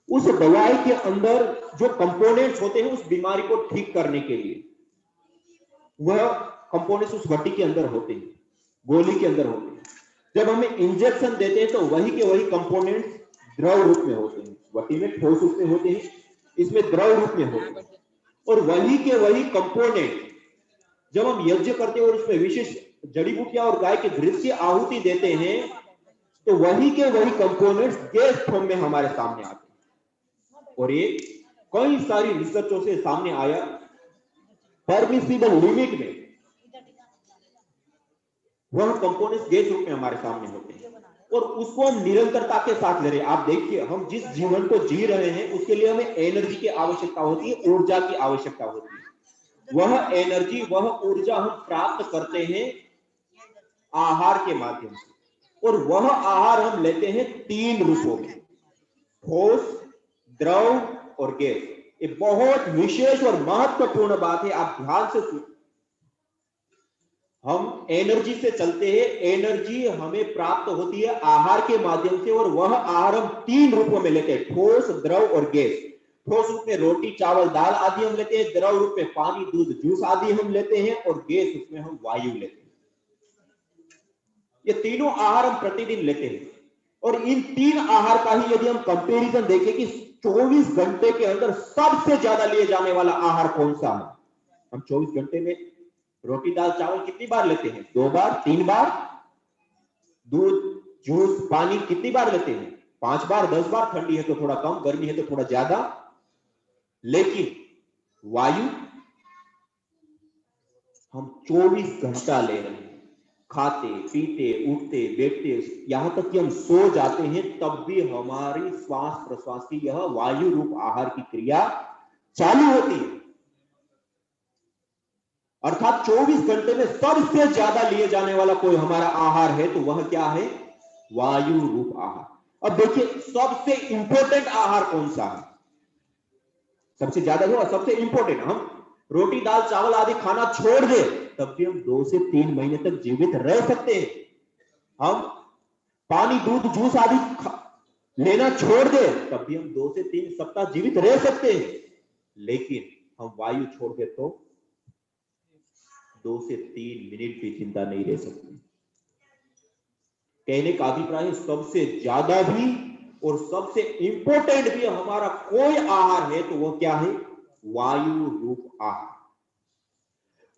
F: उस दवाई के अंदर जो कंपोनेंट्स होते हैं उस बीमारी को ठीक करने के लिए, वह कंपोनेंट्स उस वटी के अंदर होते हैं, गोली के अंदर होते हैं। जब हमें इंजेक्शन देते हैं तो वही के वही कंपोनेंट्स द्रव रूप में होते हैं। वटी में ठोस रूप में होते हैं, इसमें द्रव रूप में होते हैं, और वही के वही कंपोनेंट जब हम यज्ञ करते हैं और उसमें विशेष जड़ी बूटियां और गाय के घृत की आहुति देते हैं तो वही के वही कंपोनेंट्स गैस फॉर्म में हमारे सामने आते हैं। और ये कई सारी रिसर्चों से सामने आया, परमिसिबल लिमिट में वह कंपोनेंट्स गैस रूप में हमारे सामने होते हैं, और उसको हम निरंतरता के साथ ले रहे हैं। आप देखिए, हम जिस जीवन को जी रहे हैं उसके लिए हमें एनर्जी की आवश्यकता होती है, ऊर्जा की आवश्यकता होती है। वह एनर्जी, वह ऊर्जा हम प्राप्त करते हैं आहार के माध्यम से, और वह आहार हम लेते हैं 3 रूपों में, ठोस, द्रव और गैस। ये बहुत विशेष और महत्वपूर्ण बात है, आप ध्यान से सुनिए। हम एनर्जी से चलते हैं, एनर्जी हमें प्राप्त होती है आहार के माध्यम से, और वह आहार हम 3 रूपों में लेते हैं, ठोस, द्रव और गैस। ठोस रूप में रोटी, चावल, दाल आदि हम लेते हैं, द्रव रूप में पानी, दूध, जूस आदि हम लेते हैं, और गैस रूप में हम वायु लेते हैं। ये तीनों आहार हम प्रतिदिन लेते हैं, और इन 3 आहार का ही यदि हम कंपैरिजन देखें कि 24 घंटे के अंदर सबसे ज्यादा लिए जाने वाला आहार कौन सा है, हम 24 घंटे में रोटी, दाल, चावल कितनी बार लेते हैं? 2 बार, 3 बार। दूध, जूस, पानी कितनी बार लेते हैं? 5 बार, 10 बार। ठंडी है तो थोड़ा कम, गर्मी है तो थोड़ा ज्यादा। लेकिन वायु हम 24 घंटा ले रहे हैं, खाते पीते उठते बैठते यहां तक कि हम सो जाते हैं, तब भी हमारी श्वास प्रश्वास की यह वायु रूप आहार की क्रिया चालू होती है। अर्थात 24 घंटे में सबसे ज्यादा लिए जाने वाला कोई हमारा आहार है तो वह क्या है? वायु रूप आहार। अब देखिए सबसे इंपॉर्टेंट आहार कौन सा है? सबसे ज्यादा जो सबसे इंपॉर्टेंट, हम रोटी दाल चावल आदि खाना छोड़ दे तब भी हम 2 से 3 महीने तक जीवित रह सकते हैं। हम पानी दूध जूस आदि लेना छोड़ दे तब भी हम 2 से 3 सप्ताह जीवित रह सकते हैं। लेकिन हम वायु छोड़ दे तो 2 से 3 मिनट भी जिंदा नहीं रह सकते। कहने का अभिप्राय है सबसे ज्यादा भी और सबसे इंपॉर्टेंट भी हमारा कोई आहार है तो वह क्या है? वायु रूप आहार।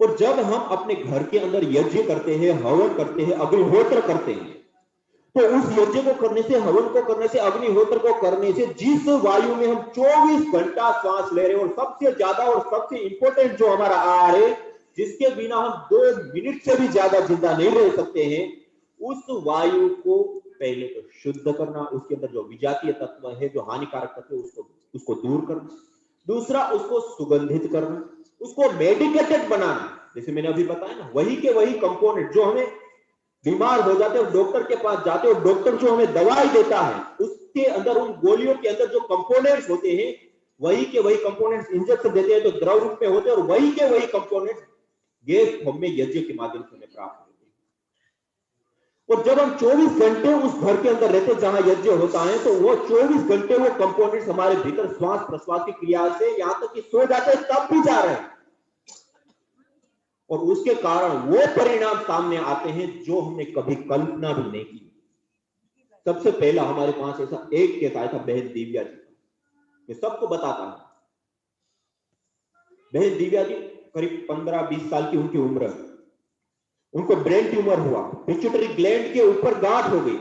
F: और जब हम अपने घर के अंदर यज्ञ करते हैं, हवन करते हैं, अग्निहोत्र करते हैं, तो उस यज्ञ को करने से, हवन को करने से, अग्निहोत्र को करने से जिस वायु में हम 24 घंटा श्वास ले रहे हैं, और सबसे ज्यादा और सबसे इंपॉर्टेंट जो हमारा आहार है जिसके बिना हम 2 मिनट से भी ज्यादा जिंदा नहीं रह सकते हैं, उस वायु को पहले तो शुद्ध करना, उसके अंदर जो विजातीय तत्व है, जो हानिकारक तत्व है, उसको दूर करना। दूसरा, उसको सुगंधित करना, उसको मेडिकेटेड बनाना। जैसे मैंने अभी बताया ना, वही के वही कंपोनेंट जो हमें बीमार हो जाते हैं, डॉक्टर के पास जाते हैं, डॉक्टर जो हमें दवाई देता है उसके अंदर, उन गोलियों के अंदर जो कंपोनेंट्स होते हैं, वही के वही कंपोनेंट्स इंजेक्शन देते हैं तो द्रव रूप में होते हैं, और वही के वही कंपोनेंट्स गैस फॉर्म में यज्ञ के माध्यम से हमें प्राप्त होते हैं। और जब हम 24 घंटे उस घर के अंदर रहते जहां यज्ञ होता है, तो वो 24 घंटे वो कंपोनेंट्स हमारे भीतर श्वास प्रश्वास की क्रिया से यहां तक कि सो जाते हैं तब भी जा रहे हैं, और उसके कारण वो परिणाम सामने आते हैं जो हमने कभी कल्पना भी नहीं की। सबसे पहला हमारे पास ऐसा एक केस आया था बहन दिव्या जी का, मैं सबको बताता हूं। बहन दिव्या जी करीब 15-20 साल की उनकी उम्र है। उनको ब्रेन ट्यूमर हुआ, पिट्यूटरी ग्लैंड के ऊपर गांठ हो गई।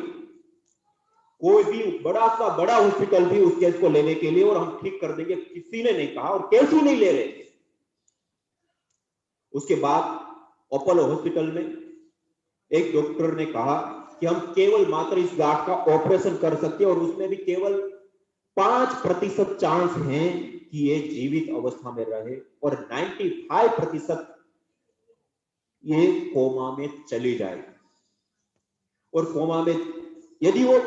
F: कोई भी बड़ा हॉस्पिटल भी उस केस को लेने के लिए और हम ठीक कर देंगे किसी ने नहीं कहा, और केस ही नहीं ले रहे थे। उसके बाद अपोलो हॉस्पिटल में एक डॉक्टर ने कहा कि हम केवल मात्र इस गांठ का ऑपरेशन कर सकते हैं, और उसमें भी केवल 5% चांस है कि ये जीवित अवस्था में रहे, और 95% ये कोमा में चली जाएगी। और कोमा में, यदि वो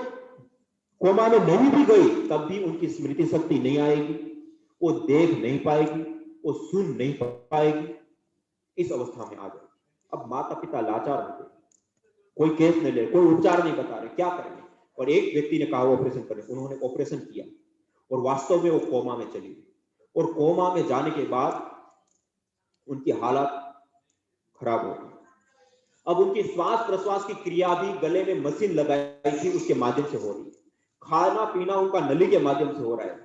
F: कोमा में नहीं भी गई तब भी उनकी स्मृति शक्ति नहीं आएगी, वो देख नहीं पाएगी, वो सुन नहीं पाएगी, इस अवस्था में आ जाएगी। अब माता पिता लाचार हो गए, कोई केस नहीं ले, कोई उपचार नहीं बता रहे, क्या करेंगे? और एक व्यक्ति ने कहा ऑपरेशन करें। उन्होंने ऑपरेशन किया और वास्तव में वो कोमा में चली गई, और कोमा में जाने के बाद उनकी हालत खराब हो गई। अब उनकी श्वास प्रश्वास की क्रिया भी गले में मशीन लगाई थी उसके माध्यम से हो रही है, खाना पीना उनका नली के माध्यम से हो रहा है,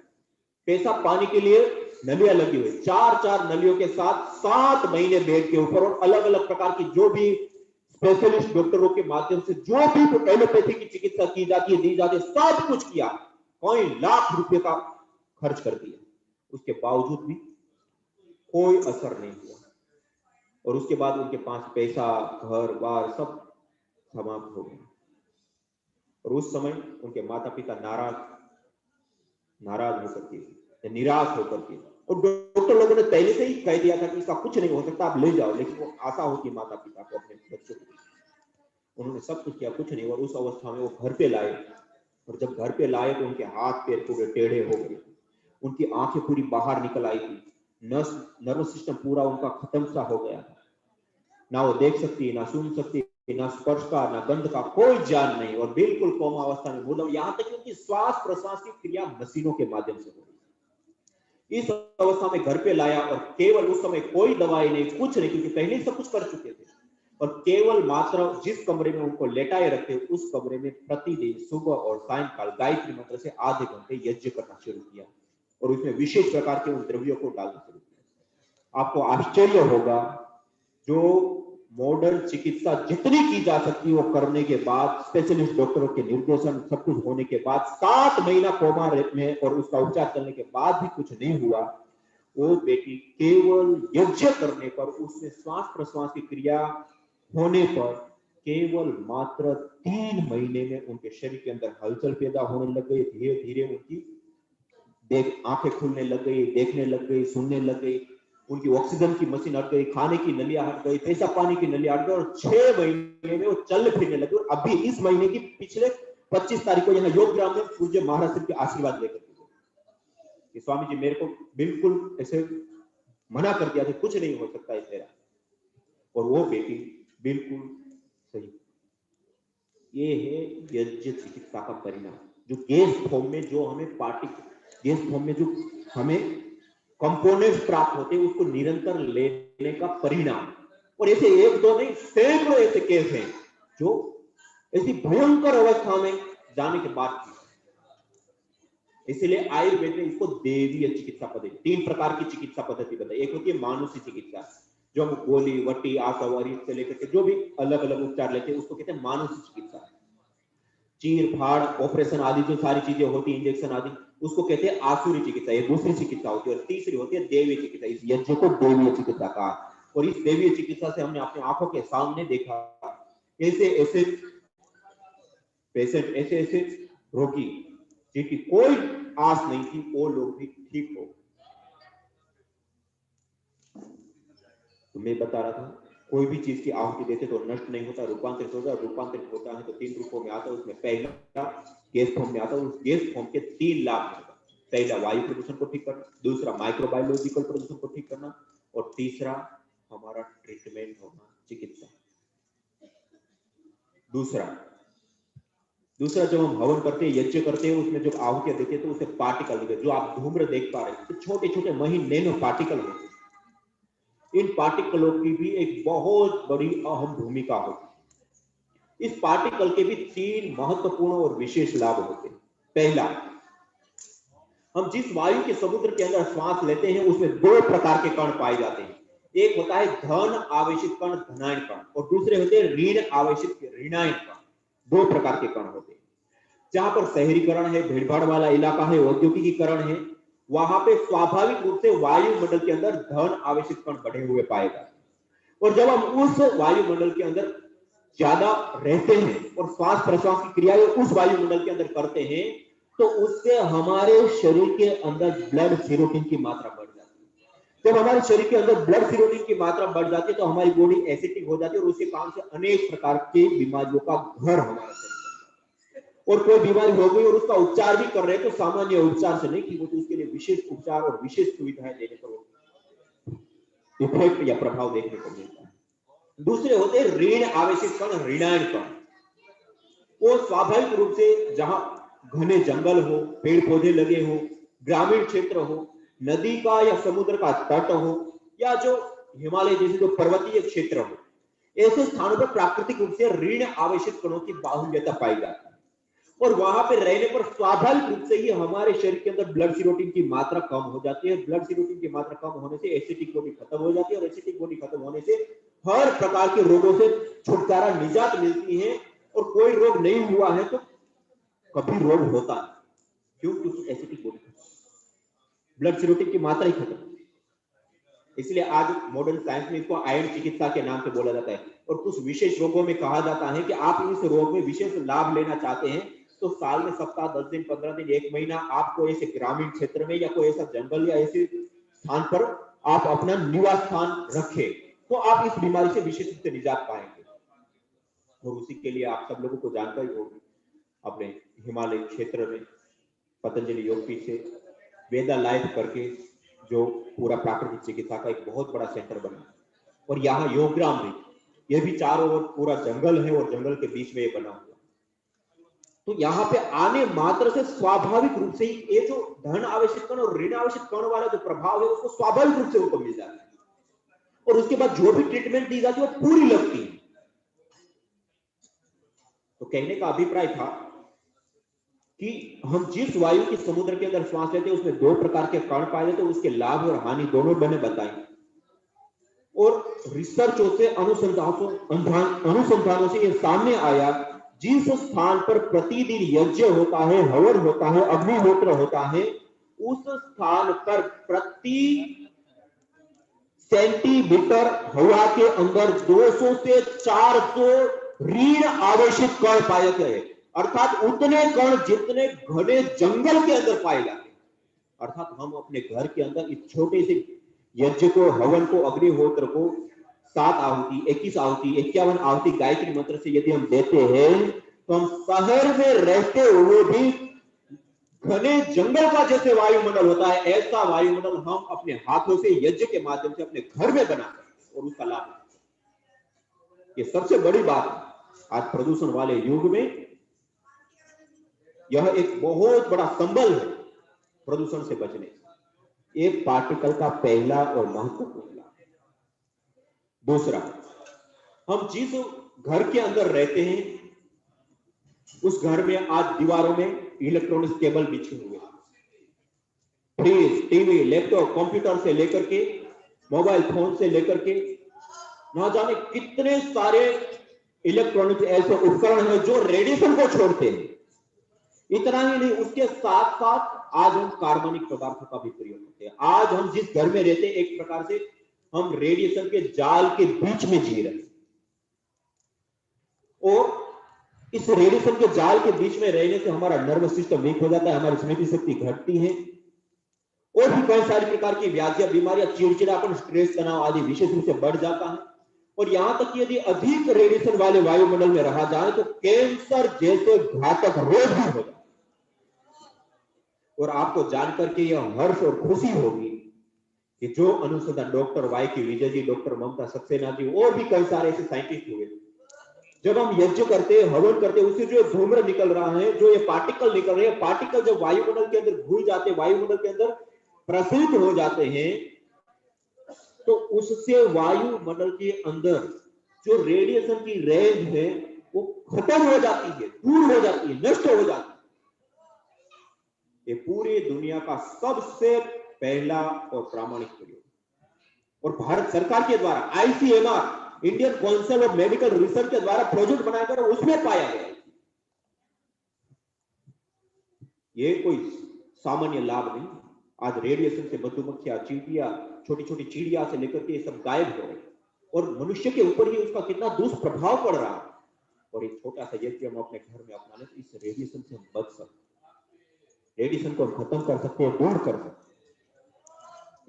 F: पेशाब पानी के लिए नलियां लगी हुई, 4 नलियों के साथ 7 महीने बेड के ऊपर, और अलग अलग प्रकार की जो भी स्पेशलिस्ट डॉक्टरों के माध्यम से जो भी एलोपैथी की चिकित्सा की जाती है, दी जाती है, सब कुछ किया, कई लाख रुपए का खर्च कर दिया, उसके बावजूद भी कोई असर नहीं हुआ। और उसके बाद उनके पास पैसा, घर बार सब समाप्त हो गया, और उस समय उनके माता पिता नाराज होकर के, निराश होकर के, और डॉक्टर लोगों ने पहले से ही कह दिया था कि इसका कुछ नहीं हो सकता, आप ले जाओ, लेकिन वो आशा होती है माता पिता को अपने बच्चों को। उन्होंने सब कुछ किया, कुछ नहीं, और उस अवस्था में वो घर पे लाए, और जब घर पे लाए तो उनके हाथ पैर पूरे टेढ़े हो गए, उनकी आंखें पूरी बाहर निकल आई थी, नर्वस सिस्टम पूरा उनका खत्म सा हो गया था, ना वो देख सकती है, ना सुन सकती है, ना स्पर्श का, ना गंध का कोई ज्ञान नहीं, और बिल्कुल कोमा अवस्था में, मतलब यहां तक कि उनकी श्वास प्रश्वास की क्रिया मशीनों के माध्यम से हो रही। इस अवस्था में घर पे लाया, और केवल उस समय कोई दवाई नहीं, कुछ नहीं, क्योंकि पहले ही सब कुछ कर चुके थे, और केवल मात्र जिस कमरे में उनको लेटाए रखे उस कमरे में प्रतिदिन सुबह और सायंकाल गायत्री मंत्र से आधे घंटे यज्ञ करना शुरू किया, और उसमें विशेष प्रकार के उन द्रव्यों को डालना शुरू किया। आपको आश्चर्य होगा, जो मॉडर्न चिकित्सा जितनी की जा सकती है वो करने के बाद, स्पेशलिस्ट डॉक्टरों के निर्देशन सब कुछ होने के बाद, 7 महीना कोमा में और उसका उपचार करने के बाद भी कुछ नहीं हुआ, वो बेटी केवल यज्ञ करने पर, उसमें श्वास प्रश्वास की क्रिया होने पर केवल मात्र 3 महीने में उनके शरीर के अंदर हलचल पैदा होने लग गई, धीरे धीरे उनकी आंखें खुलने लग गई, देखने लग गई, सुनने लग गई, उनकी ऑक्सीजन की मशीन हट गई, खाने की नलियां हट गई, पेशाब पानी की नलियां हट गई और 6 महीने में वो चल फिरने लगे। और अभी इस महीने की पिछले 25 तारीख को यहाँ योग ग्राम में पूज्य महाराज के आशीर्वाद लेकर कि स्वामी जी मेरे को बिल्कुल ऐसे मना कर दिया था, कुछ नहीं हो सकता है तेरा, और वो बेटी बिल्कुल सही। ये है यज्ञ चिकित्सा का परिणाम, जो गैस फॉर्म में जो हमें गैस फॉर्म में जो हमें कंपोनेंट्स प्राप्त होते हैं उसको निरंतर लेने का परिणाम। और ऐसे एक दो नहीं, सैकड़ों ऐसे केस हैं जो ऐसी भयंकर अवस्था में जाने के बाद, इसलिए आयुर्वेद ने इसको देवीय चिकित्सा पद्धति, 3 प्रकार की चिकित्सा पद्धति बताई। एक होती है मानुषी चिकित्सा, जो हम गोली वटी आसवारी से लेकर के जो भी अलग अलग उपचार लेते हैं उसको कहते हैं मानुषी चिकित्सा। चीर फाड़ ऑपरेशन आदि जो सारी चीजें होती है, इंजेक्शन आदि, उसको कहते हैं आसुरी चिकित्सा। ये दूसरी चिकित्सा होती है। और तीसरी होती है देवीय चिकित्सा। इस यज्ञ को देवीय चिकित्सा कहा। और इस देवीय चिकित्सा से हमने अपनी आंखों के सामने देखा ऐसे ऐसे पेशेंट, ऐसे ऐसे रोगी जिनकी कोई आस नहीं थी, वो लोग भी ठीक हो। तो मैं बता रहा था, कोई भी चीज की आहुति देते तो नष्ट नहीं होता, रूपांतरित होता। रूपांतरित होता है तो 3 रूपों में आता है। उसमें पहला गैस फॉर्म में आता है। उस गैस फॉर्म के 3 लाभ होगा। पहला वायु प्रदूषण को ठीक करना, दूसरा माइक्रोबायोलॉजिकल प्रदूषण को ठीक करना, और तीसरा हमारा ट्रीटमेंट होना, चिकित्सा। दूसरा जब हम हवन करते हैं, यज्ञ करते हैं, उसमें जब आहुतियां देते हैं तो उसे पार्टिकल होते हैं, जो आप धूम्र देख पा रहे हैं, तो छोटे छोटे महीन नैनो पार्टिकल होते हैं। इन पार्टिकलों की भी एक बहुत बड़ी अहम भूमिका होती है। इस पार्टिकल के भी 3 महत्वपूर्ण और विशेष लाभ होते हैं। पहला, हम जिस वायु के समुद्र के अंदर श्वास लेते हैं उसमें 2 प्रकार के कण पाए जाते हैं। एक होता है धन आवेशित कण, धनायन कण, और दूसरे होते हैं ऋण आवेशित ऋणायन कण। 2 प्रकार के कण होते हैं। जहां पर शहरीकरण है, भीड़भाड़ वाला इलाका है, औद्योगिकीकरण है, वहां पे स्वाभाविक रूप से वायुमंडल के अंदर धन आवेशित कण बढ़े हुए पाए जाते हैं। और जब हम उस वायुमंडल के अंदर ज्यादा रहते हैं और श्वास प्रश्वास की क्रियाएं उस वायुमंडल के अंदर करते हैं, तो उससे हमारे शरीर के अंदर ब्लड सीरोटिन की मात्रा बढ़ जाती है। जब हमारे शरीर के अंदर ब्लड सीरोटिन की मात्रा बढ़ जाती है तो हमारी बॉडी एसिडिक हो जाती है, और उसके कारण से अनेक प्रकार की बीमारियों का घर हमारा शरीर। और कोई बीमारी हो गई और उसका उपचार भी कर रहे हैं तो सामान्य उपचार से नहीं ठीक होती, उसके लिए विशेष उपचार और विशेष सुविधाएं देने पर इफेक्ट या प्रभाव देखने को मिलता है। दूसरे होते हैं ऋण आवेशित कण, ऋणायन कण। वो स्वाभाविक रूप से जहां घने जंगल हो, पेड़ पौधे लगे हो, ग्रामीण क्षेत्र हो, नदी का या समुद्र का तट हो, या जो हिमालय जैसे जो पर्वतीय क्षेत्र हो, ऐसे स्थानों पर प्राकृतिक रूप से ऋण आवेशित कणों की बाहुल्यता पाई जाती है। और वहां पे रहने पर स्वाभाविक रूप से ही हमारे शरीर के अंदर ब्लड सीरोटिन की मात्रा कम हो जाती है। ब्लड सीरोटिन की मात्रा कम होने से एसिडिक बॉडी खत्म हो जाती है, और एसिडिक बॉडी खत्म होने से हर प्रकार के रोगों से छुटकारा, निजात मिलती है। और कोई रोग नहीं हुआ है तो कभी रोग होता है, क्योंकि एसिडिक बॉडी, ब्लड सीरोटिन की मात्रा ही खत्म। इसलिए आज मॉडर्न साइंस में इसको आयन चिकित्सा के नाम से बोला जाता है। और कुछ विशेष रोगों में कहा जाता है कि आप इस रोग में विशेष लाभ लेना चाहते हैं तो साल में सप्ताह 10 दिन, 15 दिन, 1 महीना आपको ऐसे ग्रामीण क्षेत्र में या कोई ऐसा जंगल या ऐसे स्थान पर आप अपना निवास स्थान रखें, तो आप इस बीमारी से विशेष रूप से निजात पाएंगे। और उसी के लिए आप सब लोगों को जानकारी होगी, अपने हिमालय क्षेत्र में पतंजलि योगपीठ से वेदा लाइफ करके जो पूरा प्राकृतिक चिकित्सा का एक बहुत बड़ा सेंटर बना, और यहाँ योगग्राम भी, ये भी चारों ओर पूरा जंगल है और जंगल के बीच में ये बना हुआ। तो यहाँ पे आने मात्र से स्वाभाविक रूप से ही ये जो धन आवेशित कण और ऋण आवेशित कण वाला जो प्रभाव है उसको स्वाभाविक रूप से उनको मिल जाता है। और उसके बाद जो भी ट्रीटमेंट दी जाती है वो पूरी लगती है। तो कहने का अभिप्राय था कि हम जिस वायु की समुद्र के अंदर श्वास लेते हैं उसमें 2 प्रकार के कण पाए जाते हैं, उसके लाभ और हानि दोनों बने बताए। और रिसर्चों से अनुसंधानों से ये सामने आया, जिस स्थान पर प्रतिदिन यज्ञ होता है, हवन होता है, अग्निहोत्र होता है, उस स्थान पर प्रति सेंटीमीटर हवा के अंदर 200 से 400 ऋण आवेशित कण पाए गए, अर्थात उतने कण जितने घने जंगल के अंदर पाए जाते हैं। अर्थात हम अपने घर के अंदर इस छोटे से यज्ञ को, हवन को, अग्निहोत्र को 7 आहुति, 21 आहुति, 51 आहुति गायत्री मंत्र से यदि हम देते हैं तो हम शहर में रहते हुए भी घने जंगल का जैसे वायुमंडल होता है, ऐसा वायुमंडल हम अपने हाथों से यज्ञ के माध्यम से अपने घर में बनाते और उसका लाभ लेते। ये सबसे बड़ी बात है। आज प्रदूषण वाले युग में यह एक बहुत बड़ा संबल है प्रदूषण से बचने से। एक पार्टिकल का पहला और महत्वपूर्ण लाभ। दूसरा, हम जिस घर के अंदर रहते हैं उस घर में आज दीवारों में इलेक्ट्रॉनिक केबल बिछे हुए हैं। फ्रिज, टीवी, लैपटॉप, कंप्यूटर से लेकर के मोबाइल फोन से लेकर के ना जाने कितने सारे इलेक्ट्रॉनिक ऐसे उपकरण हैं जो रेडिएशन को छोड़ते हैं। इतना ही नहीं, उसके साथ साथ आज हम कार्बनिक पदार्थों का भी प्रयोग करते हैं। आज हम जिस घर में रहते हैं एक प्रकार से हम रेडिएशन के जाल के बीच में जी रहे हैं और इस रेडिएशन के जाल के बीच में रहने से हमारा नर्वस सिस्टम वीक हो जाता है, हमारी स्मृति शक्ति घटती है और भी कई सारी प्रकार की व्याधियां, बीमारियां, चिड़चिड़ापन, स्ट्रेस, तनाव आदि विशेष रूप से बढ़ जाता है। और यहां तक कि यदि अधिक रेडिएशन वाले वायुमंडल में रहा जाए तो कैंसर जैसे घातक रोग भी हो जाए। और आपको जानकर के यह हर्ष और खुशी होगी कि जो अनुसंधान डॉक्टर वाई के विजय जी, डॉक्टर ममता सक्सेना जी और भी कई सारे ऐसे साइंटिस्ट हुए, जब हम यज्ञ करते, हवन करते, उससे जो धूम्र निकल रहा है, जो ये पार्टिकल निकल रहे हैं, पार्टिकल जब वायुमंडल के अंदर घुल जाते, वायुमंडल के अंदर प्रसरित हो जाते हैं तो उससे वायुमंडल के अंदर जो रेडिएशन की रेंज है वो खत्म हो जाती है, दूर हो जाती है, नष्ट हो जाती है। ये पूरी दुनिया का सबसे पहला और प्रामाणिक प्रयोग और भारत सरकार के द्वारा ICMR, Indian council of medical research के द्वारा प्रोजेक्ट बनाकर उसमें पाया गया है। ये कोई सामान्य लाभ नहीं। आज रेडिएशन से मधुमक्खियां, चींटियां, छोटी छोटी चिड़िया से लेकर के ये सब गायब हो रहे और मनुष्य के ऊपर ही उसका कितना दुष्प्रभाव पड़ रहा है। और एक छोटा सा यज्ञ हम अपने घर में अपना लें तो इस रेडिएशन से हम बच सकते हैं, रेडिएशन को खत्म कर सकते हैं, दूर कर सकते हैं।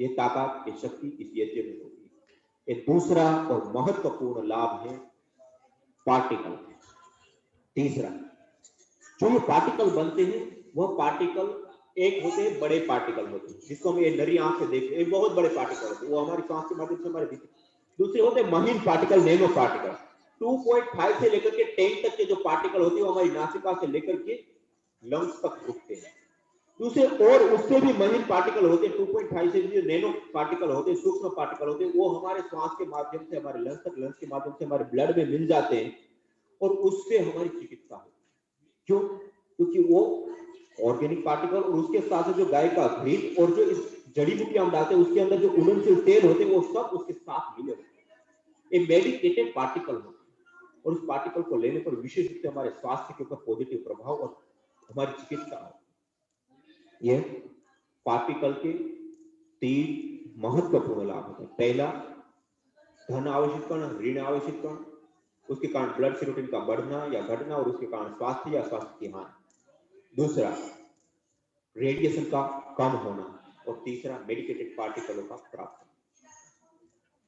F: ये ताकत, ये शक्ति इस यज्ञ में होगी। एक दूसरा और महत्वपूर्ण लाभ है पार्टिकल। तीसरा, जो ये पार्टिकल बनते हैं वह पार्टिकल एक होते हैं बड़े पार्टिकल होते हैं जिसको हम ये नरी आंख से देखते हैं, बहुत बड़े पार्टिकल होते हैं, वो हमारी सांस के माध्यम से हमारे भीतर। दूसरे होते हैं महीन पार्टिकल, नैनो पार्टिकल। 2.5 से लेकर के 10 तक के जो पार्टिकल होते हैं वो हमारी नासिका से लेकर के लंग्स तक रुकते हैं। दूसरे और उससे भी महीन पार्टिकल होते हैं, 2.5 से भी नैनो पार्टिकल होते हैं, सूक्ष्म पार्टिकल होते हैं, वो हमारे श्वास के माध्यम से हमारे लंग्स तक, लंग्स के माध्यम से हमारे ब्लड में मिल जाते हैं और उससे हमारी चिकित्सा होती है। क्यों? क्योंकि वो ऑर्गेनिक पार्टिकल और उसके साथ जो गाय का घी और जो इस जड़ी बूटियां हम डालते हैं उसके अंदर जो उड़नशील तेल होते हैं वो सब उसके साथ मिले होते हैं। ये मेडिकेटेड पार्टिकल होते हैं और उस पार्टिकल को लेने पर विशेष रूप से हमारे स्वास्थ्य के ऊपर पॉजिटिव प्रभाव और हमारी चिकित्सा होती है। यह पार्टिकल के 3 महत्वपूर्ण लाभ होते हैं। पहला, धन आवेशित कण, ऋण आवेशित कण, उसके कारण ब्लड सेरोटोनिन का बढ़ना या घटना और उसके कारण स्वास्थ्य या स्वास्थ्य की हानि। दूसरा, रेडिएशन का कम होना और तीसरा, मेडिकेटेड पार्टिकलों का प्राप्त।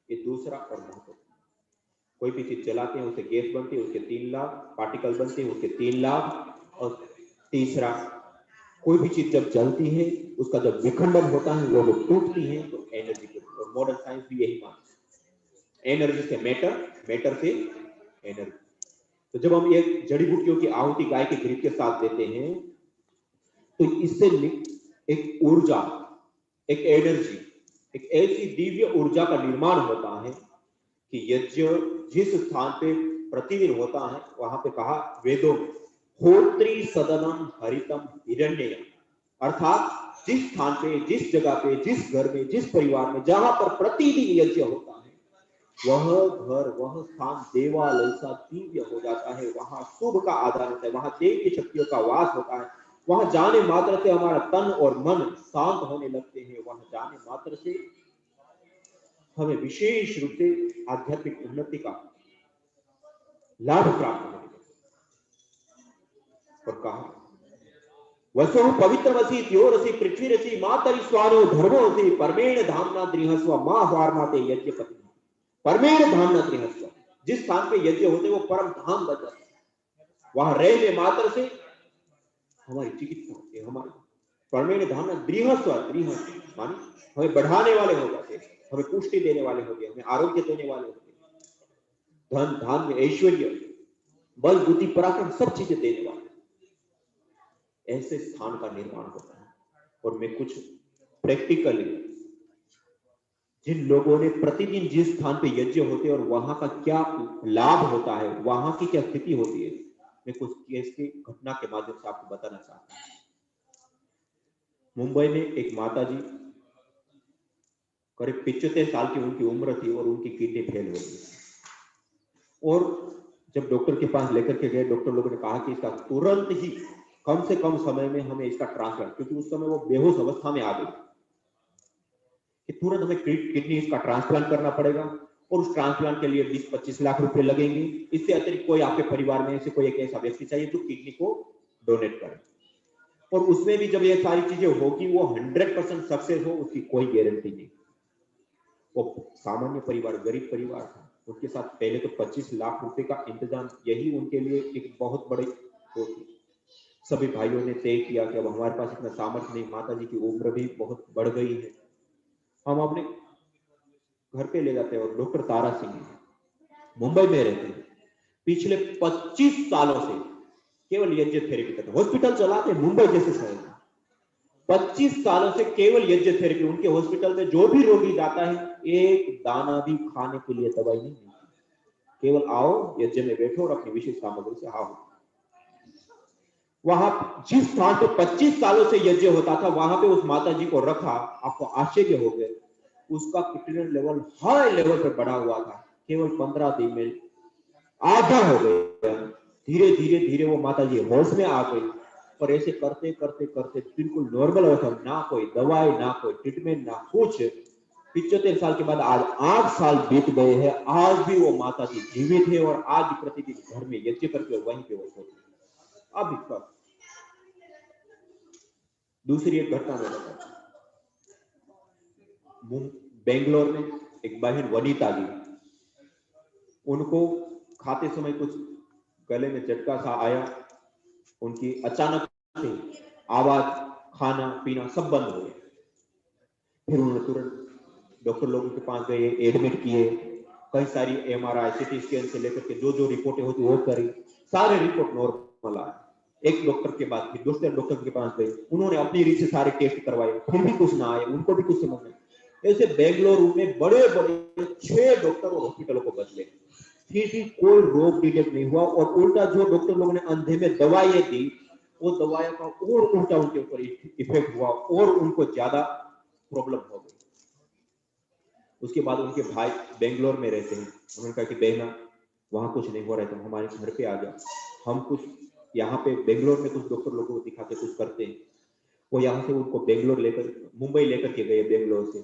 F: ये दूसरा और महत्वपूर्ण। कोई भी चीज जलाते हैं उससे गैस बनती है, उसके 3 लाभ, पार्टिकल बनते हैं उसके 3 लाभ और तीसरा, कोई भी चीज जब जलती है उसका जब विखंडन होता है वो टूटती है तो एनर्जी की। और मॉडर्न साइंस भी यही मानती है, एनर्जी से मैटर, मैटर से एनर्जी। तो जब हम ये जड़ी बूटियों की आहुति गाय के घृत के साथ देते हैं तो इससे एक ऊर्जा, एक एनर्जी, एक ऐसी दिव्य ऊर्जा का निर्माण होता है कि यज्ञ जिस स्थान पे प्रतिदिन होता है वहां पे कहा वेदों में, होत्री सदनम हरितम हिरण्यम, अर्थात जिस स्थान पे, जिस जगह पे, जिस घर में, जिस परिवार में जहां पर प्रतिदिन यज्ञ होता है वह घर, वह स्थान देवालय सा दिव्य हो जाता है। वहां शुभ का आधार होता है, वहां देव की शक्तियों का वास होता है। वहां जाने मात्र से हमारा तन और मन शांत होने लगते हैं। वहां जाने मात्र से हमें विशेष रूप से आध्यात्मिक उन्नति का लाभ प्राप्त होने और कहा वसु पवित्रमसि त्योरसि पृथ्वीरसि मातरि स्वानो धर्मोसि परमेण धामना द्रिहस्व मां वारनाते यज्ञपति। परमेण धामना द्रिहस्व, जिस स्थान पे यज्ञ होते वो परम धाम बन जाता है। वहां रहने मात्र से हमारी चिकित्सा होती है। हमारी परमेण धामना द्रिहस्व, द्रिहस्व मानी हमें बढ़ाने वाले हो जाते, हमें पुष्टि देने वाले हो गए, हमें आरोग्य देने वाले हो गए, धन धान्य ऐश्वर्य बल बुद्धि पराक्रम सब चीजें देने वाले, ऐसे स्थान का निर्माण होता है। और मैं कुछ प्रैक्टिकली जिन लोगों ने प्रतिदिन जिस स्थान पे यज्ञ होते हैं और वहां का क्या लाभ होता है, वहां की क्या स्थिति होती है, मैं कुछ केस की घटना के माध्यम से आपको बताना चाहता हूं। मुंबई में एक माता जी करीब 75 साल की उनकी उम्र थी और उनकी किडनी फेल हो गई। और जब डॉक्टर के पास लेकर के गए, डॉक्टर लोगों ने कहा कि इसका तुरंत ही कम से कम समय में हमें इसका ट्रांसप्लांट, क्योंकि उस समय वो बेहोश अवस्था में आ गई, कि तुरंत हमें किडनी इसका ट्रांसप्लांट करना पड़ेगा और उस ट्रांसप्लांट के लिए 20-25 लाख रुपए लगेंगे। इससे अतिरिक्त कोई आपके परिवार में ऐसे कोई एक ऐसा व्यक्ति चाहिए जो किडनी को डोनेट करे। और उसमें भी जब ये सारी चीजें होगी वो 100% सक्सेस हो, उसकी कोई गारंटी नहीं। वो सामान्य परिवार, गरीब परिवार था, उनके साथ पहले तो 25 लाख रुपए का इंतजाम, यही उनके लिए एक बहुत बड़ी तो थी। सभी भाइयों ने तय किया कि अब हमारे पास इतना सामर्थ्य नहीं, माता जी की उम्र भी बहुत बढ़ गई है, हम अपने घर पे ले जाते हैं। और डॉक्टर तारा सिंह मुंबई में रहते हैं, पिछले 25 सालों से केवल यज्ञ थेरेपी करते, हॉस्पिटल चलाते मुंबई जैसे शहर में। 25 सालों से केवल यज्ञ थेरेपी, उनके हॉस्पिटल में जो भी रोगी जाता है एक दाना भी खाने के लिए दवाई नहीं मिलती, केवल आओ यज्ञ में बैठो और अपनी विशेष सामग्री से आओ। वहां जिस स्थान पे 25 सालों से यज्ञ होता था, वहां पे उस माता जी को रखा, आपको आश्चर्य हो गया, उसका किडनी लेवल हाई लेवल पर बढ़ा हुआ था, केवल 15 दिन में आधा हो गया। धीरे धीरे धीरे वो माता जी होश में आ गई। और ऐसे करते करते करते बिल्कुल नॉर्मल अवस्था, ना कोई दवाई, ना कोई ट्रीटमेंट, ना कुछ। 75 साल के बाद आज 8 साल बीत गए हैं, आज भी वो माता जी जीवित है और आज भी प्रतिदिन घर में यज्ञ करके वहीं पे वो सोते। अब इसका दूसरी एक घटना में बताता हूं। बेंगलोर में एक बहन वनीता जी, उनको खाते समय कुछ गले में झटका सा आया, उनकी अचानक से आवाज, खाना पीना सब बंद हो गया। फिर उन्होंने तुरंत डॉक्टर लोगों के पास गए, एडमिट किए, कई सारी MRI CT स्कैन से लेकर के जो जो रिपोर्टें होती वो करी, सारे रिपोर्ट नॉर्मल आए। एक डॉक्टर के बाद फिर दूसरे डॉक्टर के पास गए, उन्होंने अपनी रीत से सारे टेस्ट करवाए, फिर भी कुछ ना आए, उनको भी कुछ समझ नहीं। ऐसे बेंगलुरु में बड़े बड़े 6 डॉक्टर और हॉस्पिटलों को बदले, फिर भी कोई रोग डिटेक्ट नहीं हुआ। और उल्टा जो डॉक्टर लोगों ने अंधे में दवाइयां दी, वो दवाइयों का और उल्टा उनके ऊपर इफेक्ट हुआ और उनको ज्यादा प्रॉब्लम हो गई। उसके बाद उनके भाई बेंगलोर में रहते हैं, उन्होंने कहा कि बहना वहां कुछ नहीं हो रहा है, तुम हमारे घर पे आ जाओ, हम कुछ यहाँ पे बेंगलोर में कुछ डॉक्टर लोगों को दिखा के कुछ करते हैं। वो यहाँ से उनको मुंबई लेकर के गए। बेंगलोर से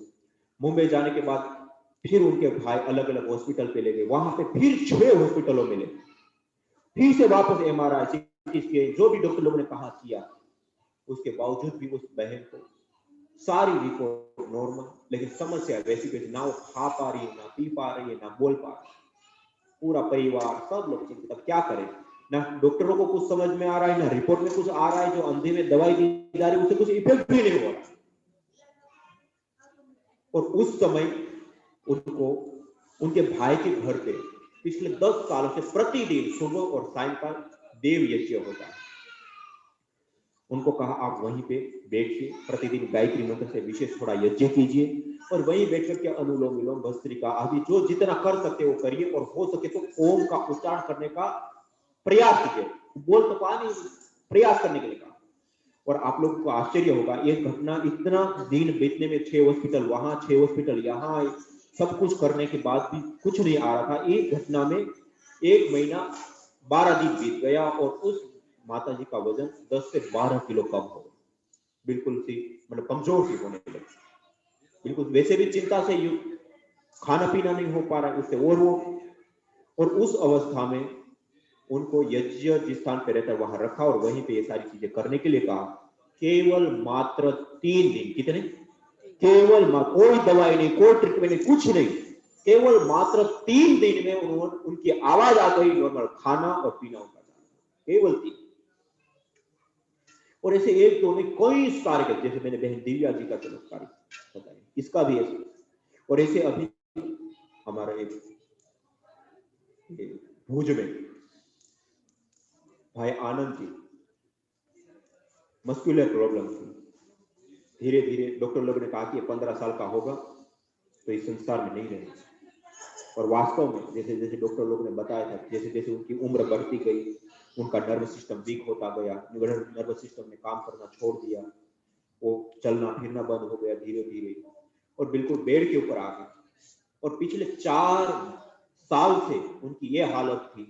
F: मुंबई जाने के बाद फिर उनके भाई अलग अलग हॉस्पिटल पे ले गए, वहां पे फिर 6 हॉस्पिटलों में ले, फिर से वापस MRI CT स्कैन जो भी डॉक्टर लोगों ने कहा किया। उसके बावजूद भी उस बहन को सारी रिपोर्ट नॉर्मल, लेकिन समस्या वैसी ना वो खा पा रही है, ना पी पा रही है, ना बोल पा रही है। पूरा परिवार सब लोग चिंतित, क्या करें, ना डॉक्टरों को कुछ समझ में आ रहा है, ना रिपोर्ट में कुछ आ रहा है, जो अंधे में दवाई दी जा रही है उससे कुछ इफेक्ट भी नहीं हो रहा। और उस समय उनको उनके भाई के घर पे पिछले 10 सालों से प्रतिदिन सुबह और सायंकाल देव यज्ञ होता है। उनको कहा आप वहीं पे बैठिए, प्रतिदिन गायत्री मंत्र से विशेष थोड़ा यज्ञ कीजिए और वहीं बैठ करके अनुलोम विलोम भस्त्रिका आदि जो जितना कर सकते वो करिए, और हो सके तो ओम का उच्चारण करने का प्रयास कीजिए। बोल तो पा नहीं, प्रयास करने के लिए कहा। और आप लोगों को आश्चर्य होगा, ये घटना इतना दिन बीतने में 6 हॉस्पिटल वहां, 6 हॉस्पिटल यहाँ, सब कुछ करने के बाद भी कुछ नहीं आ रहा था। एक घटना में 1 महीना 12 दिन बीत गया और उस माता जी का वजन 10 से 12 किलो कम हो गया, बिल्कुल सी मतलब कमजोर सी होने लगी, बिल्कुल वैसे भी चिंता से युक्त, खाना पीना नहीं हो पा रहा है उससे, और उस अवस्था में उनको यज्ञ जिस स्थान पे रहता है वहां रखा और वहीं पे ये सारी चीजें करने के लिए कहा। केवल मात्र 3 दिन, कितने? केवल कोई दवाई नहीं, कोई ट्रीटमेंट नहीं, कुछ नहीं, केवल मात्र 3 दिन में उन्होंने उनकी आवाज आ गई, नॉर्मल खाना और पीना उनका, केवल 3। और ऐसे एक दो में कई सारे, जैसे मैंने बहन दिव्या जी का चमत्कार बताया, इसका भी ऐसे। और ऐसे अभी हमारा एक भुज में भाई आनंद जी, मस्कुलर प्रॉब्लम थी, धीरे धीरे डॉक्टर लोगों ने कहा कि 15 साल का होगा तो इस संसार में नहीं रहेगा। और वास्तव में जैसे जैसे डॉक्टर लोगों ने बताया था, जैसे जैसे उनकी उम्र बढ़ती गई, उनका नर्वस सिस्टम वीक होता गया, नर्वस सिस्टम ने काम करना छोड़ दिया, वो चलना फिरना बंद हो गया धीरे धीरे, और बिल्कुल बेड के ऊपर आ गए। और पिछले 4 साल से उनकी ये हालत थी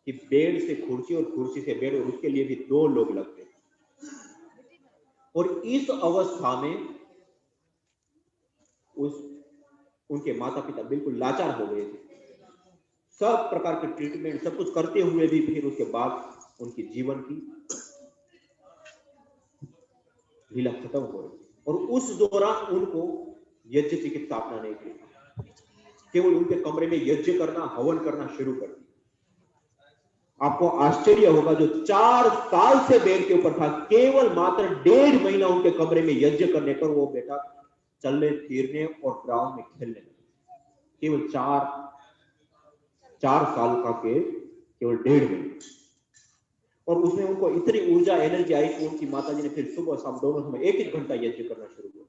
F: कि बेड से कुर्सी और कुर्सी से बेड, और उसके लिए भी 2 लोग लगते। और इस अवस्था में उनके माता पिता बिल्कुल लाचार हो गए थे। सब प्रकार के ट्रीटमेंट सब कुछ करते हुए भी फिर उसके बाद उनके जीवन की लीला खत्म हो गई। और उस दौरान उनको यज्ञ चिकित्सा अपनाने के लिए केवल उनके कमरे में यज्ञ करना, हवन करना शुरू कर दिया। आपको आश्चर्य होगा, जो 4 साल से बेड के ऊपर था, केवल मात्र 1.5 महीना उनके कमरे में यज्ञ करने पर वो बेटा चलने फिरने और ग्राउंड में खेलने लगे। केवल 4 साल का के केवल 1.5 महीने। और उसमें उनको इतनी ऊर्जा एनर्जी आई कि उनकी माताजी ने फिर सुबह शाम दोनों समय 1-1 घंटा यज्ञ करना शुरू किया।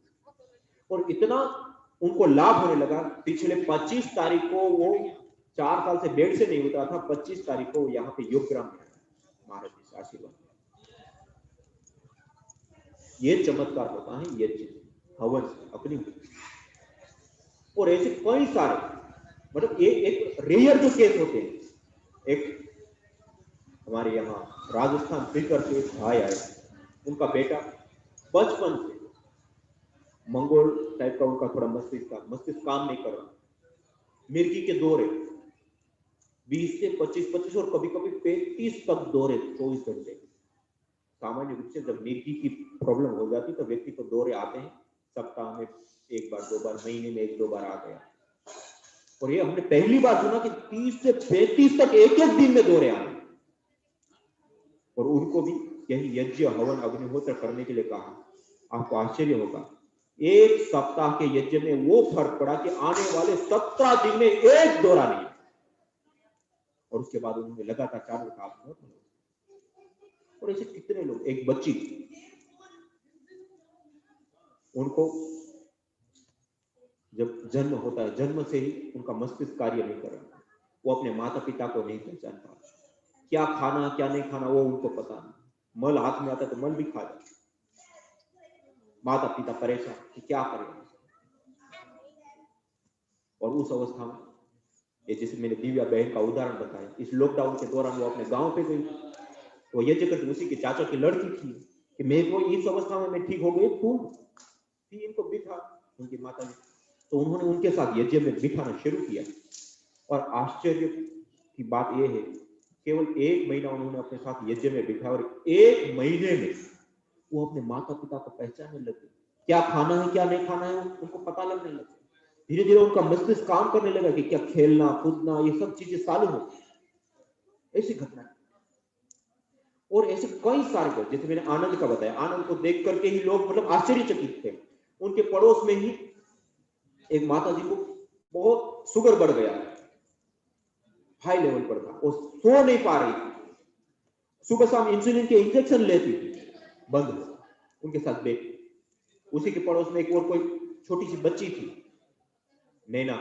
F: और इतना उनको लाभ होने लगा, पिछले 25 तारीख को वो 4 साल से बेड से नहीं उतरा था, 25 तारीख को यहाँ पे योगग्राम में महाराज जी से आशीर्वाद। ये चमत्कार होता है यज्ञ हवन अपनी। और ऐसे कई सारे, मतलब एक रेयर जो केस होते हैं, एक हमारे यहाँ राजस्थान सीकर से एक भाई आए, उनका बेटा बचपन से मंगोल टाइप का उनका थोड़ा मस्तिष्क काम नहीं कर रहा, मिर्गी के दौरे 20 से 25 और कभी कभी 35 तक दौरे 24 घंटे। सामान्य रूप से जब मिर्गी की प्रॉब्लम हो जाती तो व्यक्ति को दौरे आते हैं, सप्ताह में 1 बार 2 बार, महीने में 1-2 बार आ गया। और ये हमने पहली बार सुना कि 30 से 35 तक एक दिन में दौरे आए। और उनको भी यही यज्ञ हवन अग्निहोत्र करने के लिए कहा। आपको आश्चर्य होगा, 1 सप्ताह के यज्ञ में वो फर्क पड़ा कि आने वाले 17 दिन में 1 दौरा नहीं। और उसके बाद उन्होंने लगातार 4 काम। और ऐसे कितने लोग, एक बच्ची, उनको जब जन्म होता है, जन्म से ही उनका मस्तिष्क कार्य नहीं कर रहा, वो अपने माता पिता को नहीं पहचान पा, क्या खाना क्या नहीं खाना वो उनको पता नहीं, मल हाथ में आता तो मल भी खा जाए, माता पिता परेशान कि क्या करें। और उस अवस्था में ये जैसे मैंने दिव्या बहन का उदाहरण बताया, इस लॉकडाउन के दौरान वो अपने गांव पे गई, वो यज्ञ करती, उसी के चाचा की लड़की थी कि मैं को इस अवस्था में मैं ठीक हो गई, तू भी इनको बिठा, उनकी माता ने, तो उन्होंने उनके साथ यज्ञ में बिठाना शुरू किया। और आश्चर्य की बात यह है, केवल 1 महीना उन्होंने अपने साथ यज्ञ में बिठाया और 1 महीने में वो अपने माता पिता को पहचानने लगे, क्या खाना है क्या नहीं खाना है उनको पता लगने लगा। धीरे धीरे उनका मस्तिष्क काम करने लगा कि क्या खेलना कूदना ये सब चीजें चालू हो। ऐसी घटना। और ऐसे कई सारे लोग, जैसे मैंने आनंद का बताया, आनंद को देख करके ही लोग मतलब आश्चर्यचकित थे। उनके पड़ोस में ही एक माता जी को बहुत शुगर बढ़ गया, हाई लेवल पर था, वो सो नहीं पा रही थी, सुबह शाम इंसुलिन के इंजेक्शन लेती थी, बंद, उनके साथ बैठ। उसी के पड़ोस में एक और कोई छोटी सी बच्ची थी, नैना,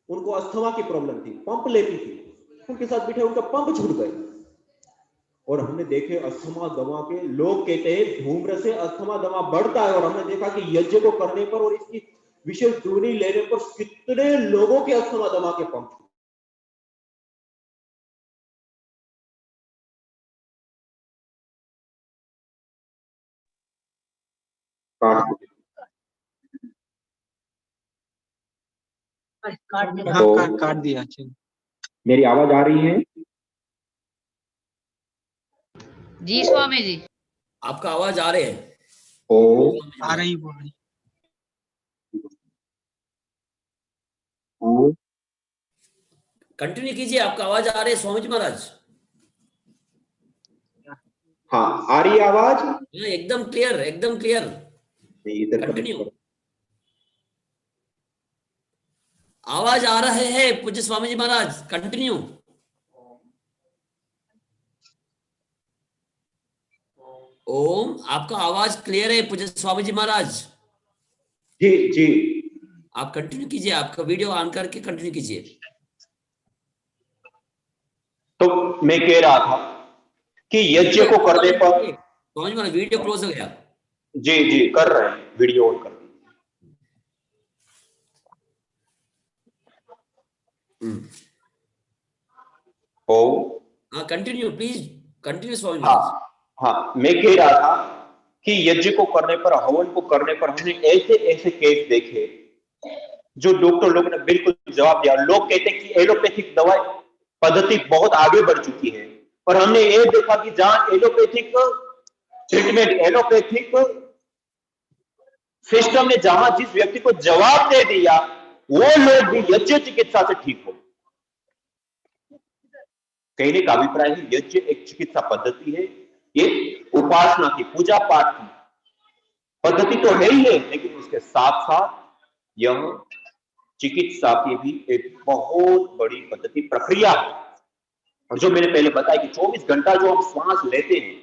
F: उनको अस्थमा की प्रॉब्लम थी, पंप लेती थी, उनके साथ बैठे, उनका पंप छूट गए। और हमने देखे अस्थमा दवा के, लोग कहते हैं धूम्र से अस्थमा दवा बढ़ता है, और हमने देखा कि यज्ञ को करने पर और इसकी विशेष दूरी लेने पर कितने लोगों के अस्थमा दवा के पंप।
G: काट दिया।
F: मेरी आवाज आ रही है?
G: जी स्वामी जी।
B: आपका आवाज आ रहे हैं?
H: ओम
I: आ रही बोल रही।
B: कंटिन्यू कीजिए, आपका आवाज आ रही है स्वामी जी महाराज।
F: हाँ, आ रही है आवाज?
B: हाँ, एकदम क्लियर, एकदम क्लियर।
F: इधर
B: कंटिन्यू। आवाज आ रहे हैं पूज्य स्वामी जी महाराज, कंटिन्यू। ओम, आपका आवाज क्लियर है पूज्य स्वामी जी महाराज।
F: जी जी,
B: आप कंटिन्यू कीजिए, आपका वीडियो ऑन करके कंटिन्यू कीजिए।
F: तो मैं कह रहा था कि यज्ञ को करने पर,
B: स्वामी जी महाराज वीडियो क्लोज हो गया।
F: जी जी कर रहे हैं, वीडियो ऑन कर दीजिए।
B: हाँ कंटिन्यू प्लीज, कंटिन्यू स्वामी
F: हाँ
B: महाराज।
F: हाँ, मैं कह रहा था कि यज्ञ को करने पर, हवन को करने पर हमने ऐसे ऐसे केस देखे जो डॉक्टर लोग ने बिल्कुल जवाब दिया। लोग कहते हैं कि एलोपैथिक दवाई पद्धति बहुत आगे बढ़ चुकी है, पर हमने ये देखा कि जहां एलोपैथिक ट्रीटमेंट, एलोपैथिक सिस्टम ने जहां जिस व्यक्ति को जवाब दे दिया, वो लोग भी यज्ञ चिकित्सा से ठीक हो। कहने का अभिप्राय है यज्ञ एक चिकित्सा पद्धति है, ये उपासना की, पूजा पाठ की पद्धति तो है ही है, लेकिन उसके साथ साथ यह चिकित्सा की भी एक बहुत बड़ी पद्धति, प्रक्रिया है। और जो मैंने पहले बताया कि 24 घंटा जो हम श्वास लेते हैं,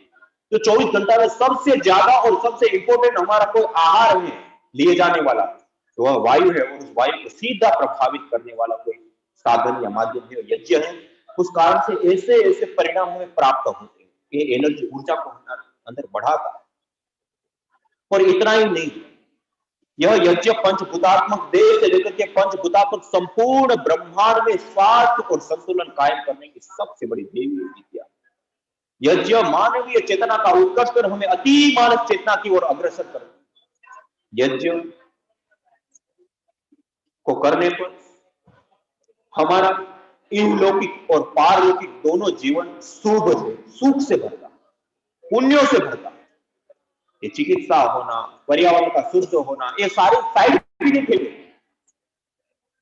F: तो 24 घंटा में सबसे ज्यादा और सबसे इंपॉर्टेंट हमारा कोई आहार है लिए जाने वाला, तो वह वायु है, और उस वायु को सीधा प्रभावित करने वाला कोई साधन या माध्यम है, यज्ञ है। उस कारण से ऐसे ऐसे परिणाम हमें प्राप्त होते हैं, ये एनर्जी, ऊर्जा को अंदर बढ़ाता है। और इतना ही नहीं, यह यज्ञ पंचभूतात्मक देह से लेकर के पंचभूतात्मक संपूर्ण ब्रह्मांड में स्वास्थ्य और संतुलन कायम करने की सबसे बड़ी देवी विद्या। यज्ञ मानवीय चेतना का उत्कर्ष कर हमें अति मानव चेतना की ओर अग्रसर कर। यज्ञ को करने पर हमारा इहलौकिक और पारलौकिक दोनों जीवन शुभ से, सुख से भरता, पुण्यों से भरता। ये चिकित्सा होना, पर्यावरण का शुद्ध होना, ये सारे साइड बेनिफिट।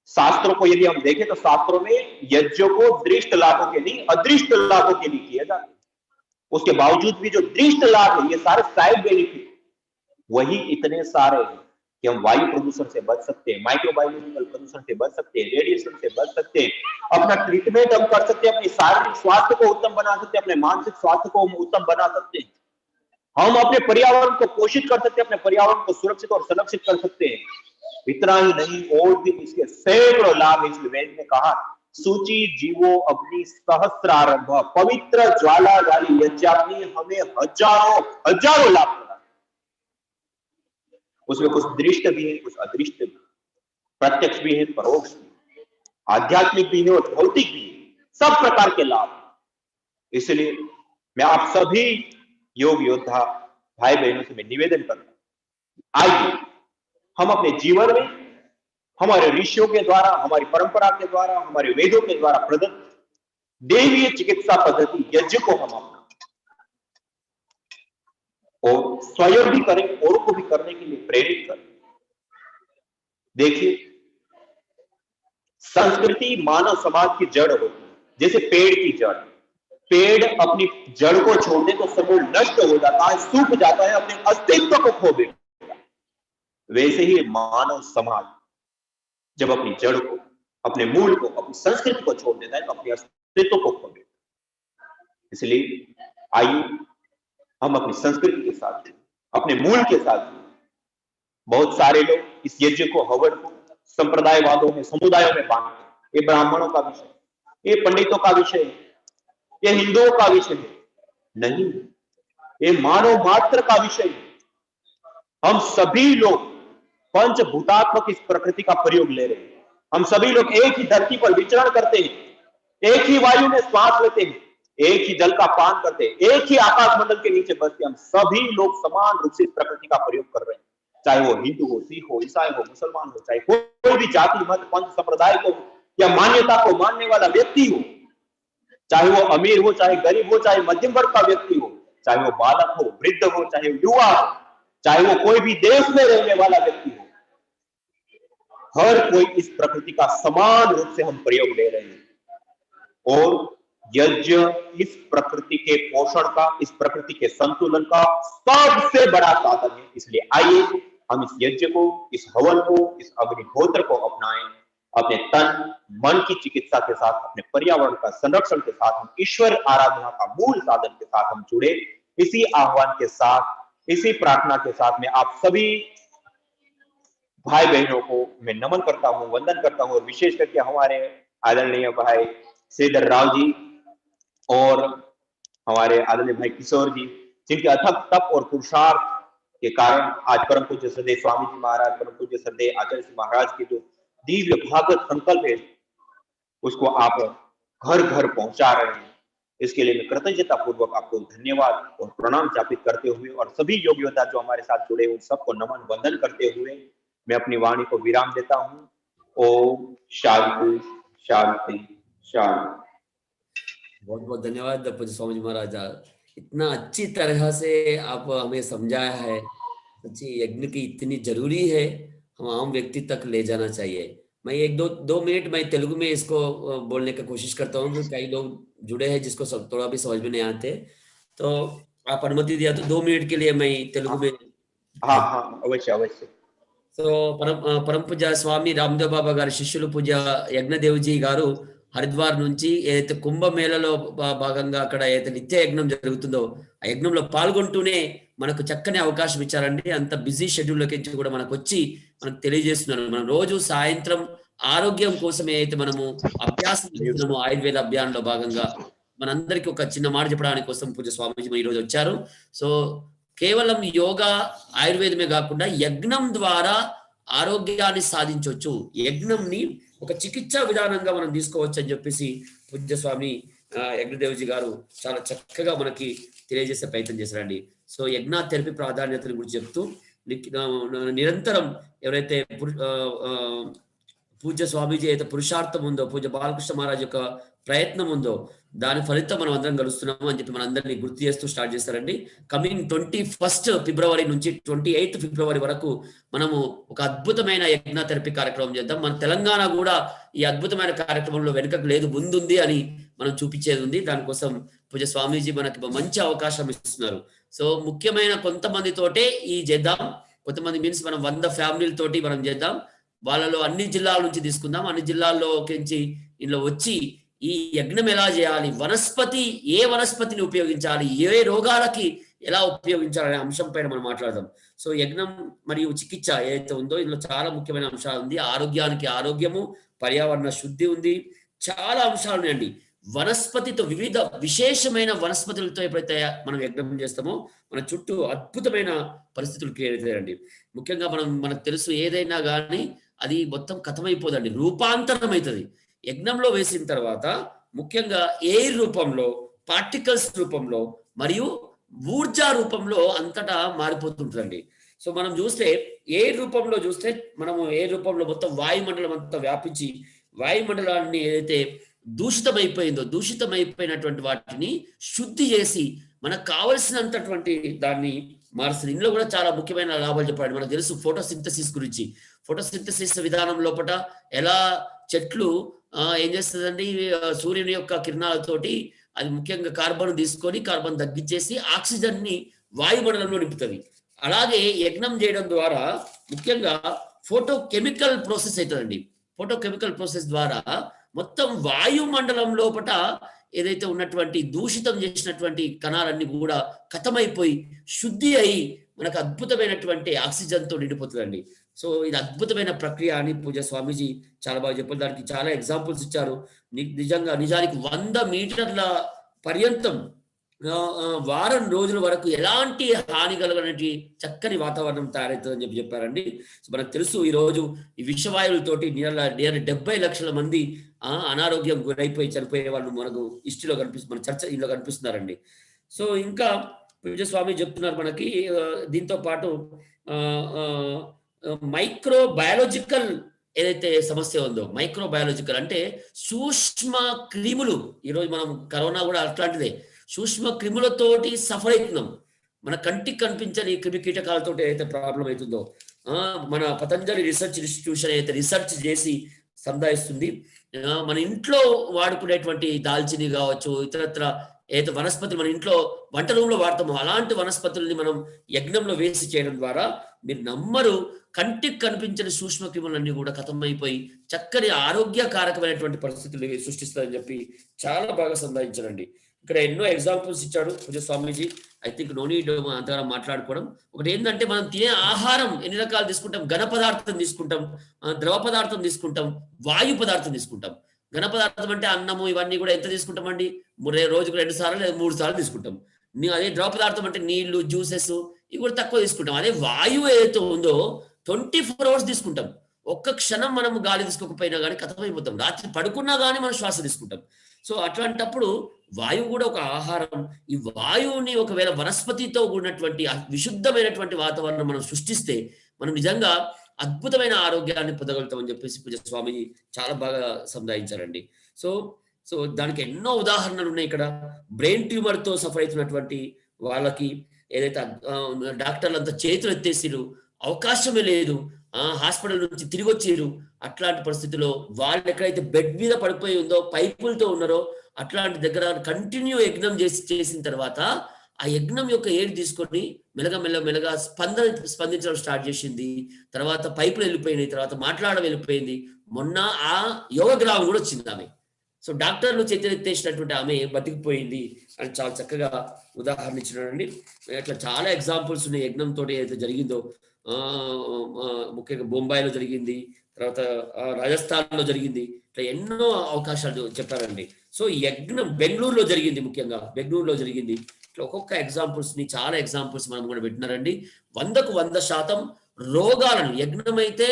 F: शास्त्रों को यदि हम देखें तो शास्त्रों में यज्ञ को दृष्ट लाभों के लिए, अदृष्ट लाभों के लिए किया जाता है। उसके बावजूद भी जो दृष्ट लाभ है, ये सारे साइड बेनिफिट वही इतने सारे हैं कि हम वायु प्रदूषण से बच सकते हैं, माइक्रोबायोलॉजिकल प्रदूषण से बच सकते हैं, रेडिएशन से बच सकते हैं, अपना ट्रीटमेंट हम कर सकते हैं, अपनी शारीरिक स्वास्थ्य को उत्तम बना सकते हैं, अपने मानसिक स्वास्थ्य को हम उत्तम बना सकते हैं, हम अपने पर्यावरण को पोषित कर सकते हैं, अपने पर्यावरण को सुरक्षित और संरक्षित कर सकते हैं। इतना ही नहीं, और भी इसके सैकड़ों लाभ इसलिए वेद ने कहा, सूची जीवो अग्नि सहस्रारंभ, पवित्र ज्वाला वाली यज्ञाग्नि हमें हजारों हजारों लाभ प्रदान। उसमें कुछ दृष्ट भी है, कुछ अदृष्ट भी, प्रत्यक्ष भी है, परोक्ष भी, आध्यात्मिक भी है और भौतिक भी है, सब प्रकार के लाभ। इसलिए मैं आप सभी योग योद्धा भाई बहनों से मैं निवेदन करता हूं, आइए हम अपने जीवन में हमारे ऋषियों के द्वारा, हमारी परंपरा के द्वारा, हमारे वेदों के द्वारा प्रदत्त देवीय चिकित्सा पद्धति यज्ञ को हम अपना और स्वयं भी करें, औरों को भी करने के लिए प्रेरित करें। देखिए, संस्कृति मानव समाज की जड़ होती है, जैसे पेड़ की जड़। पेड़ अपनी जड़ को छोड़ दे तो समूल नष्ट हो जाता है, सूख जाता है, अपने अस्तित्व को खो देता है। वैसे ही मानव समाज जब अपनी जड़ को, अपने मूल को, अपनी संस्कृति को छोड़ देता है तो अपने अस्तित्व को खो देता है। इसलिए आइए हम अपनी संस्कृति के साथ, अपने मूल के साथ। बहुत सारे लोग इस यज्ञ को, हवन को संप्रदायवादों में, समुदायों में बांटते हैं। ये ब्राह्मणों का विषय, ये पंडितों का विषय है, ये हिंदुओं का विषय है। नहीं, ये मानव मात्र का विषय है। हम सभी लोग पंचभूतात्मक इस प्रकृति का प्रयोग ले रहे हैं। हम सभी लोग एक ही धरती पर विचरण करते हैं, एक ही वायु में श्वास लेते हैं, एक ही जल का पान करते हैं, एक ही आकाश मंडल के नीचे बसते हैं। हम सभी लोग समान रूप से प्रकृति का प्रयोग कर रहे हैं, चाहे वो हिंदू हो, सिख हो, ईसाई हो, मुसलमान हो, चाहे कोई भी जाति, मत, पंथ, संप्रदाय को या मान्यता को मानने वाला व्यक्ति हो, चाहे वो अमीर हो, चाहे गरीब हो, चाहे मध्यम वर्ग का व्यक्ति हो, चाहे वो बालक हो, वृद्ध हो, चाहे युवा हो, चाहे वो कोई भी देश में रहने वाला व्यक्ति हो, हर कोई इस प्रकृति का समान रूप से हम प्रयोग ले रहे हैं। और यज्ञ इस प्रकृति के पोषण का, इस प्रकृति के संतुलन का सबसे बड़ा साधन है। इसलिए आइए हम इस यज्ञ को, इस हवन को, इस अग्निहोत्र को अपनाएं। अपने तन मन की चिकित्सा के साथ, अपने पर्यावरण का संरक्षण के साथ, हम ईश्वर आराधना का मूल साधन के साथ हम जुड़े। इसी आह्वान के साथ, इसी प्रार्थना के साथ में आप सभी भाई बहनों को मैं नमन करता हूं, वंदन करता हूं। और विशेष करके हमारे आदरणीय भाई श्रीधर राव जी और हमारे आदरणीय भाई किशोर जी, जिनके अथक तप और पुरुषार्थ के कारण आज परम पूज्य श्रद्धेय स्वामी जी महाराज, परम पूज्य श्रद्धेय आचार्य जी महाराज के जो दिव्य भागवत संकल्प है उसको आप घर घर पहुंचा रहे हैं। इसके लिए मैं कृतज्ञता पूर्वक आपको धन्यवाद और प्रणाम ज्ञापित करते हुए और सभी योग योद्धा जो हमारे साथ जुड़े उन सबको नमन वंदन करते हुए मैं अपनी वाणी को विराम देता हूं। ओम शांति शांति शांति।
B: बहुत बहुत धन्यवाद पूज्य स्वामी जी महाराज, इतना अच्छी तरह से आप हमें समझाया है। सच्ची यज्ञ की इतनी जरूरी है, हम आम व्यक्ति तक ले जाना चाहिए। मैं एक दो मिनट मैं तेलुगु में इसको बोलने की कोशिश करता हूँ, क्योंकि कई लोग जुड़े हैं जिसको थोड़ा भी समझ में नहीं आते, तो आप अनुमति दिया तो 2 मिनट के लिए मैं तेलुगु में।
F: हाँ हाँ अवश्य अवश्य।
B: సో పరమ పూజ స్వామి రామదేవ్ బాబా గారి శిష్యులు పూజ యజ్ఞదేవ్జీ గారు హరిద్వార్ నుంచి ఏదైతే కుంభమేళలో భాగంగా అక్కడ ఏదైతే నిత్య యజ్ఞం జరుగుతుందో ఆ యజ్ఞంలో పాల్గొంటూనే మనకు చక్కని అవకాశం ఇచ్చారండి. అంత బిజీ షెడ్యూల్ లోకి కూడా మనకు వచ్చి మనకు తెలియజేస్తున్నారు. మనం రోజు సాయంత్రం ఆరోగ్యం కోసం ఏదైతే మనము అభ్యాసం చేస్తున్నామో ఆయుర్వేద అభ్యానంలో భాగంగా మనందరికీ ఒక చిన్న మాట చెప్పడానికి కోసం పూజ స్వామీజీ ఈ రోజు వచ్చారు. సో కేవలం యోగా ఆయుర్వేదమే కాకుండా యజ్ఞం ద్వారా ఆరోగ్యాన్ని సాధించవచ్చు, యజ్ఞంని ఒక చికిత్సా విధానంగా మనం తీసుకోవచ్చు అని చెప్పేసి పూజ్య స్వామి యజ్ఞదేవ్జీ గారు చాలా చక్కగా మనకి తెలియజేసే ప్రయత్నం చేశారండి. సో యజ్ఞ థెరపీ ప్రాధాన్యతల గురించి చెప్తూ నిరంతరం ఎవరైతే పూజ్య స్వామీజీ అయితే పురుషార్థం ఉందో, పూజ్య బాలకృష్ణ మహారాజ్ యొక్క ప్రయత్నం ఉందో దాని ఫలితం మనం అందరం కలుస్తున్నాము అని చెప్పి మన అందరినీ గుర్తు చేస్తూ స్టార్ట్ చేస్తారండి. కమింగ్ 21 ఫిబ్రవరి నుంచి 28 ఫిబ్రవరి వరకు మనము ఒక అద్భుతమైన యజ్ఞ థెరపీ కార్యక్రమం చేద్దాం. మన తెలంగాణ కూడా ఈ అద్భుతమైన కార్యక్రమంలో వెనుకకు లేదు, ముందుంది అని మనం చూపించేది ఉంది. దానికోసం పూజ్య స్వామీజీ మనకి మంచి అవకాశం ఇస్తున్నారు. సో ముఖ్యమైన కొంతమందితోటే ఈ చేద్దాం, కొంతమంది మీన్స్ మనం 100 ఫ్యామిలీలతోటి మనం చేద్దాం. వాళ్ళలో అన్ని జిల్లాల నుంచి తీసుకుందాం, అన్ని జిల్లాల్లోకించి ఇందులో వచ్చి ఈ యజ్ఞం ఎలా చేయాలి, ఏ వనస్పతిని ఉపయోగించాలి, ఏ రోగాలకి ఎలా ఉపయోగించాలనే అంశం పైన మనం మాట్లాడదాం. సో యజ్ఞం మరియు చికిత్స ఏదైతే ఉందో ఇందులో చాలా ముఖ్యమైన అంశాలు ఉంది. ఆరోగ్యానికి ఆరోగ్యము, పర్యావరణ శుద్ధి ఉంది, చాలా అంశాలు ఉన్నాయండి. వనస్పతితో వివిధ విశేషమైన వనస్పతులతో ఎప్పుడైతే మనం యజ్ఞం చేస్తామో మన చుట్టూ అద్భుతమైన పరిస్థితులు క్రియేట్ అవుతాయండి. ముఖ్యంగా మనకు తెలుసు ఏదైనా కానీ అది మొత్తం కథమైపోదండి, రూపాంతరం అవుతుంది. యజ్ఞంలో వేసిన తర్వాత ముఖ్యంగా ఎయిర్ రూపంలో, పార్టికల్స్ రూపంలో మరియు ఊర్జా రూపంలో అంతటా మారిపోతుంటుందండి. సో మనం చూస్తే ఎయిర్ రూపంలో చూస్తే మనము ఎయిర్ రూపంలో మొత్తం వాయుమండలం అంతా వ్యాపించి వాయుమండలాన్ని ఏదైతే దూషితమైపోయినటువంటి వాటిని శుద్ధి చేసి మనకు కావలసినంతటువంటి దాన్ని మారుస్తుంది. ఇందులో కూడా చాలా ముఖ్యమైన లాభాలు చెప్పాడు. మనకు తెలుసు ఫోటోసింథసిస్ గురించి. ఫోటోసింథసిస్ విధానం లోపల ఎలా చెట్లు ఏం చేస్తుందండి, సూర్యుని యొక్క కిరణాలతోటి అది ముఖ్యంగా కార్బన్ తీసుకొని కార్బన్ తగ్గించేసి ఆక్సిజన్ ని వాయుమండలంలో నింపుతుంది. అలాగే యజ్ఞం చేయడం ద్వారా ముఖ్యంగా ఫోటోకెమికల్ ప్రాసెస్ అవుతుందండి. ఫోటోకెమికల్ ప్రాసెస్ ద్వారా మొత్తం వాయుమండలం లోపల ఏదైతే ఉన్నటువంటి దూషితం చేసినటువంటి కణాలన్నీ కూడా కథమైపోయి శుద్ధి అయి మనకు అద్భుతమైనటువంటి ఆక్సిజన్ తో నిండిపోతుందండి. సో ఇది అద్భుతమైన ప్రక్రియ అని పూజ స్వామీజీ చాలా బాగా చెప్పారు. దానికి చాలా ఎగ్జాంపుల్స్ ఇచ్చారు. నిజానికి 100 మీటర్ల పర్యంతం వారం రోజుల వరకు ఎలాంటి హాని కలగనటి చక్కని వాతావరణం తయారవుతుందని చెప్పారండి. సో మనకు తెలుసు ఈరోజు ఈ విషవాయువులతోటి నియర్ 70 లక్షల మంది అనారోగ్యం గురైపోయి చనిపోయే వాళ్ళు మనకు హిస్టరీలో మన చర్చలో కనిపిస్తున్నారండి. సో ఇంకా పూజ స్వామి చెప్తున్నారు మనకి దీంతో పాటు మైక్రోబయాలజికల్ ఏదైతే సమస్య ఉందో, మైక్రోబయాలజికల్ అంటే సూక్ష్మ క్రిములు. ఈరోజు మనం కరోనా కూడా అట్లాంటిదే, సూక్ష్మ క్రిములతోటి సఫర్ అవుతున్నాం. మన కంటికి కనిపించని క్రిమి కీటకాలతో ఏదైతే ప్రాబ్లం అవుతుందో మన పతంజలి రీసెర్చ్ ఇన్స్టిట్యూషన్ అయితే రీసెర్చ్ చేసి సంధాయిస్తుంది. మన ఇంట్లో వాడుకునేటువంటి దాల్చిని కావచ్చు, ఇతరత్ర ఏదైతే వనస్పతులు మన ఇంట్లో వంట రూమ్లో వాడతామో అలాంటి వనస్పతుల్ని మనం యజ్ఞంలో వేసి చేయడం ద్వారా మీరు నమ్మరు, కంటికి కనిపించిన సూక్ష్మ క్రిములన్నీ కూడా ఖతమైపోయి చక్కని ఆరోగ్యకారకమైనటువంటి పరిస్థితులు సృష్టిస్తారని చెప్పి చాలా బాగా సంధాయించారండి. ఇక్కడ ఎన్నో ఎగ్జాంపుల్స్ ఇచ్చాడు పూజ్య స్వామీజీ. ఐ థింక్ నో నీడ్ అంతగా మాట్లాడుకోవడం. ఒకటి ఏంటంటే మనం తినే ఆహారం ఎన్ని రకాలు తీసుకుంటాం, ఘన పదార్థం తీసుకుంటాం, ద్రవ పదార్థం తీసుకుంటాం, వాయు పదార్థం తీసుకుంటాం. ఘన పదార్థం అంటే అన్నము ఇవన్నీ కూడా ఎంత తీసుకుంటామండి, రోజుకు 2 సార్లు లేదా 3 సార్లు తీసుకుంటాం. అదే ద్రవ పదార్థం అంటే నీళ్లు, జ్యూసెస్ ఇవి కూడా తక్కువ తీసుకుంటాం. అదే వాయువు ఏదైతే ఉందో 24 hours తీసుకుంటాం. ఒక్క క్షణం మనం గాలి తీసుకోకపోయినా కానీ కథమైపోతాం. రాత్రి పడుకున్నా కానీ మనం శ్వాస తీసుకుంటాం. సో అట్లాంటప్పుడు వాయువు కూడా ఒక ఆహారం. ఈ వాయువుని ఒకవేళ వనస్పతితో కూడినటువంటి విశుద్ధమైనటువంటి వాతావరణం మనం సృష్టిస్తే మనం నిజంగా అద్భుతమైన ఆరోగ్యాన్ని పొందగలుగుతామని చెప్పేసి పూజ్య స్వామి చాలా బాగా సంధాయించారండి. సో దానికి ఎన్నో ఉదాహరణలు ఉన్నాయి. ఇక్కడ బ్రెయిన్ ట్యూమర్ తో సఫర్ అవుతున్నటువంటి వాళ్ళకి ఏదైతే డాక్టర్లు అంతా చేతులు ఎత్తేసిరు, అవకాశమే లేదు, హాస్పిటల్ నుంచి తిరిగి వచ్చిరు. అట్లాంటి పరిస్థితుల్లో వాళ్ళు ఎక్కడైతే బెడ్ మీద పడిపోయి ఉందో, పైపులతో ఉన్నారో అట్లాంటి దగ్గర కంటిన్యూ యజ్ఞం చేసిన తర్వాత ఆ యజ్ఞం యొక్క ఏడు తీసుకొని మెల్లగా స్పందించడం స్టార్ట్ చేసింది. తర్వాత పైపులు వెళ్ళిపోయినాయి, తర్వాత మాట్లాడడం వెళ్ళిపోయింది. మొన్న ఆ యోగ గ్రామం కూడా వచ్చింది ఆమె. సో డాక్టర్లు చేతులెత్తేసినటువంటి ఆమె బతికిపోయింది అని చాలా చక్కగా ఉదాహరణ ఇచ్చినాడండి. అట్లా చాలా ఎగ్జాంపుల్స్ ఉన్నాయి. యజ్ఞంతో ఏదైతే జరిగిందో ముఖ్యంగా బొంబాయిలో జరిగింది, తర్వాత రాజస్థాన్లో జరిగింది, ఇట్లా ఎన్నో అవకాశాలు చెప్పారండి. సో యజ్ఞం బెంగళూరులో జరిగింది, ముఖ్యంగా బెంగళూరులో జరిగింది. ఇట్లా ఒక్కొక్క ఎగ్జాంపుల్స్ ని చాలా ఎగ్జాంపుల్స్ మనం కూడా పెట్టినారండి. 100% రోగాలను యజ్ఞం అయితే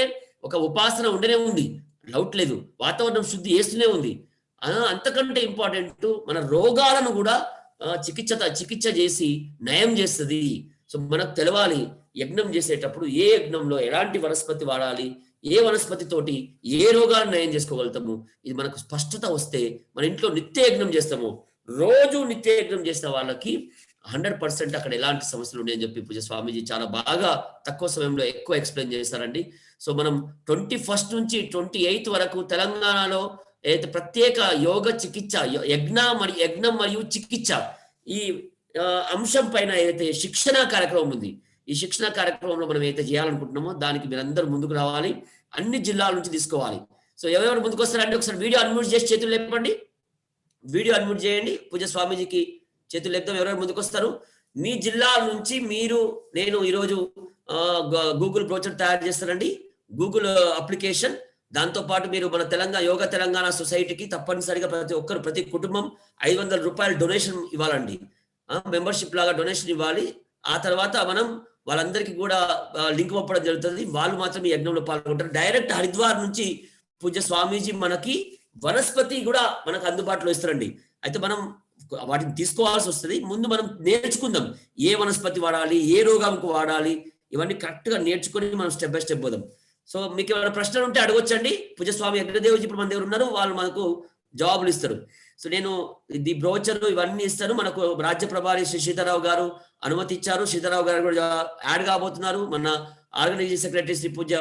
B: ఒక ఉపాసన ఉండనే ఉంది, డౌట్ లేదు. వాతావరణం శుద్ధి చేస్తూనే ఉంది. అంతకంటే ఇంపార్టెంట్ మన రోగాలను కూడా చికిత్స చేసి నయం చేస్తుంది. సో మనకు తెలవాలి యజ్ఞం చేసేటప్పుడు ఏ యజ్ఞంలో ఎలాంటి వనస్పతి వాడాలి, ఏ వనస్పతి తోటి ఏ రోగాలను నయం చేసుకోగలుగుతాము. ఇది మనకు స్పష్టత వస్తే మన ఇంట్లో నిత్య యజ్ఞం చేస్తాము. రోజు నిత్య యజ్ఞం చేసిన వాళ్ళకి 100% అక్కడ ఎలాంటి సమస్యలు ఉన్నాయని చెప్పి పూజ్య స్వామీజీ చాలా బాగా తక్కువ సమయంలో ఎక్కువ ఎక్స్ప్లెయిన్ చేస్తారండి. సో మనం 21st నుంచి 28th వరకు తెలంగాణలో ఏదైతే ప్రత్యేక యోగ చికిత్స యజ్ఞం మరియు చికిత్స ఈ అంశం పైన ఏదైతే శిక్షణ కార్యక్రమం ఉంది, ఈ శిక్షణ కార్యక్రమంలో మనం ఏదైతే చేయాలనుకుంటున్నామో దానికి మీరందరూ ముందుకు రావాలి, అన్ని జిల్లాల నుంచి తీసుకోవాలి. సో ఎవరెవరు ముందుకు వస్తారంటే ఒకసారి వీడియో అన్మ్యూట్ చేసి చేతులు లేపండి. వీడియో అన్మ్యూట్ చేయండి, పూజ్య స్వామీజీకి చేతులు లేపుదాం. ఎవరెవరు ముందుకు వస్తారు? మీ జిల్లా నుంచి నేను ఈరోజు గూగుల్ బ్రోచర్ తయారు చేస్తానండి, గూగుల్ అప్లికేషన్. దాంతో పాటు మీరు మన యోగ తెలంగాణ సొసైటీకి తప్పనిసరిగా ప్రతి కుటుంబం 500 రూపాయలు డొనేషన్ ఇవ్వాలండి. మెంబర్షిప్ లాగా డొనేషన్ ఇవ్వాలి. ఆ తర్వాత మనం వాళ్ళందరికీ కూడా లింక్ పంపడం జరుగుతుంది. వాళ్ళు మాత్రం ఈ యజ్ఞంలో పాల్గొంటారు. డైరెక్ట్ హరిద్వార్ నుంచి పూజ్య స్వామీజీ మనకి వనస్పతి కూడా మనకు అందుబాటులో ఇస్తారండి. అయితే మనం వాటిని తీసుకోవాల్సి వస్తుంది. ముందు మనం నేర్చుకుందాం ఏ వనస్పతి వాడాలి, ఏ రోగంకు వాడాలి, ఇవన్నీ కరెక్ట్ గా నేర్చుకొని మనం స్టెప్ బై స్టెప్ పోదాం. సో మీకు ఏమైనా ప్రశ్నలు ఉంటే అడగొచ్చండి. పూజ్య స్వామి యజ్ఞదేవజీ ఇప్పుడు మన దగ్గర ఉన్నారు, వాళ్ళు మనకు జవాబులు ఇస్తారు. సో నేను ఇది బ్రోచర్ ఇవన్నీ ఇస్తాను. మనకు రాజ్య ప్రభారి శ్రీ సీతారావు గారు అనుమతి ఇచ్చారు. సీతారావు గారు కూడా యాడ్ కాబోతున్నారు. మన ఆర్గనైజింగ్ సెక్రటరీ శ్రీ పూజ్య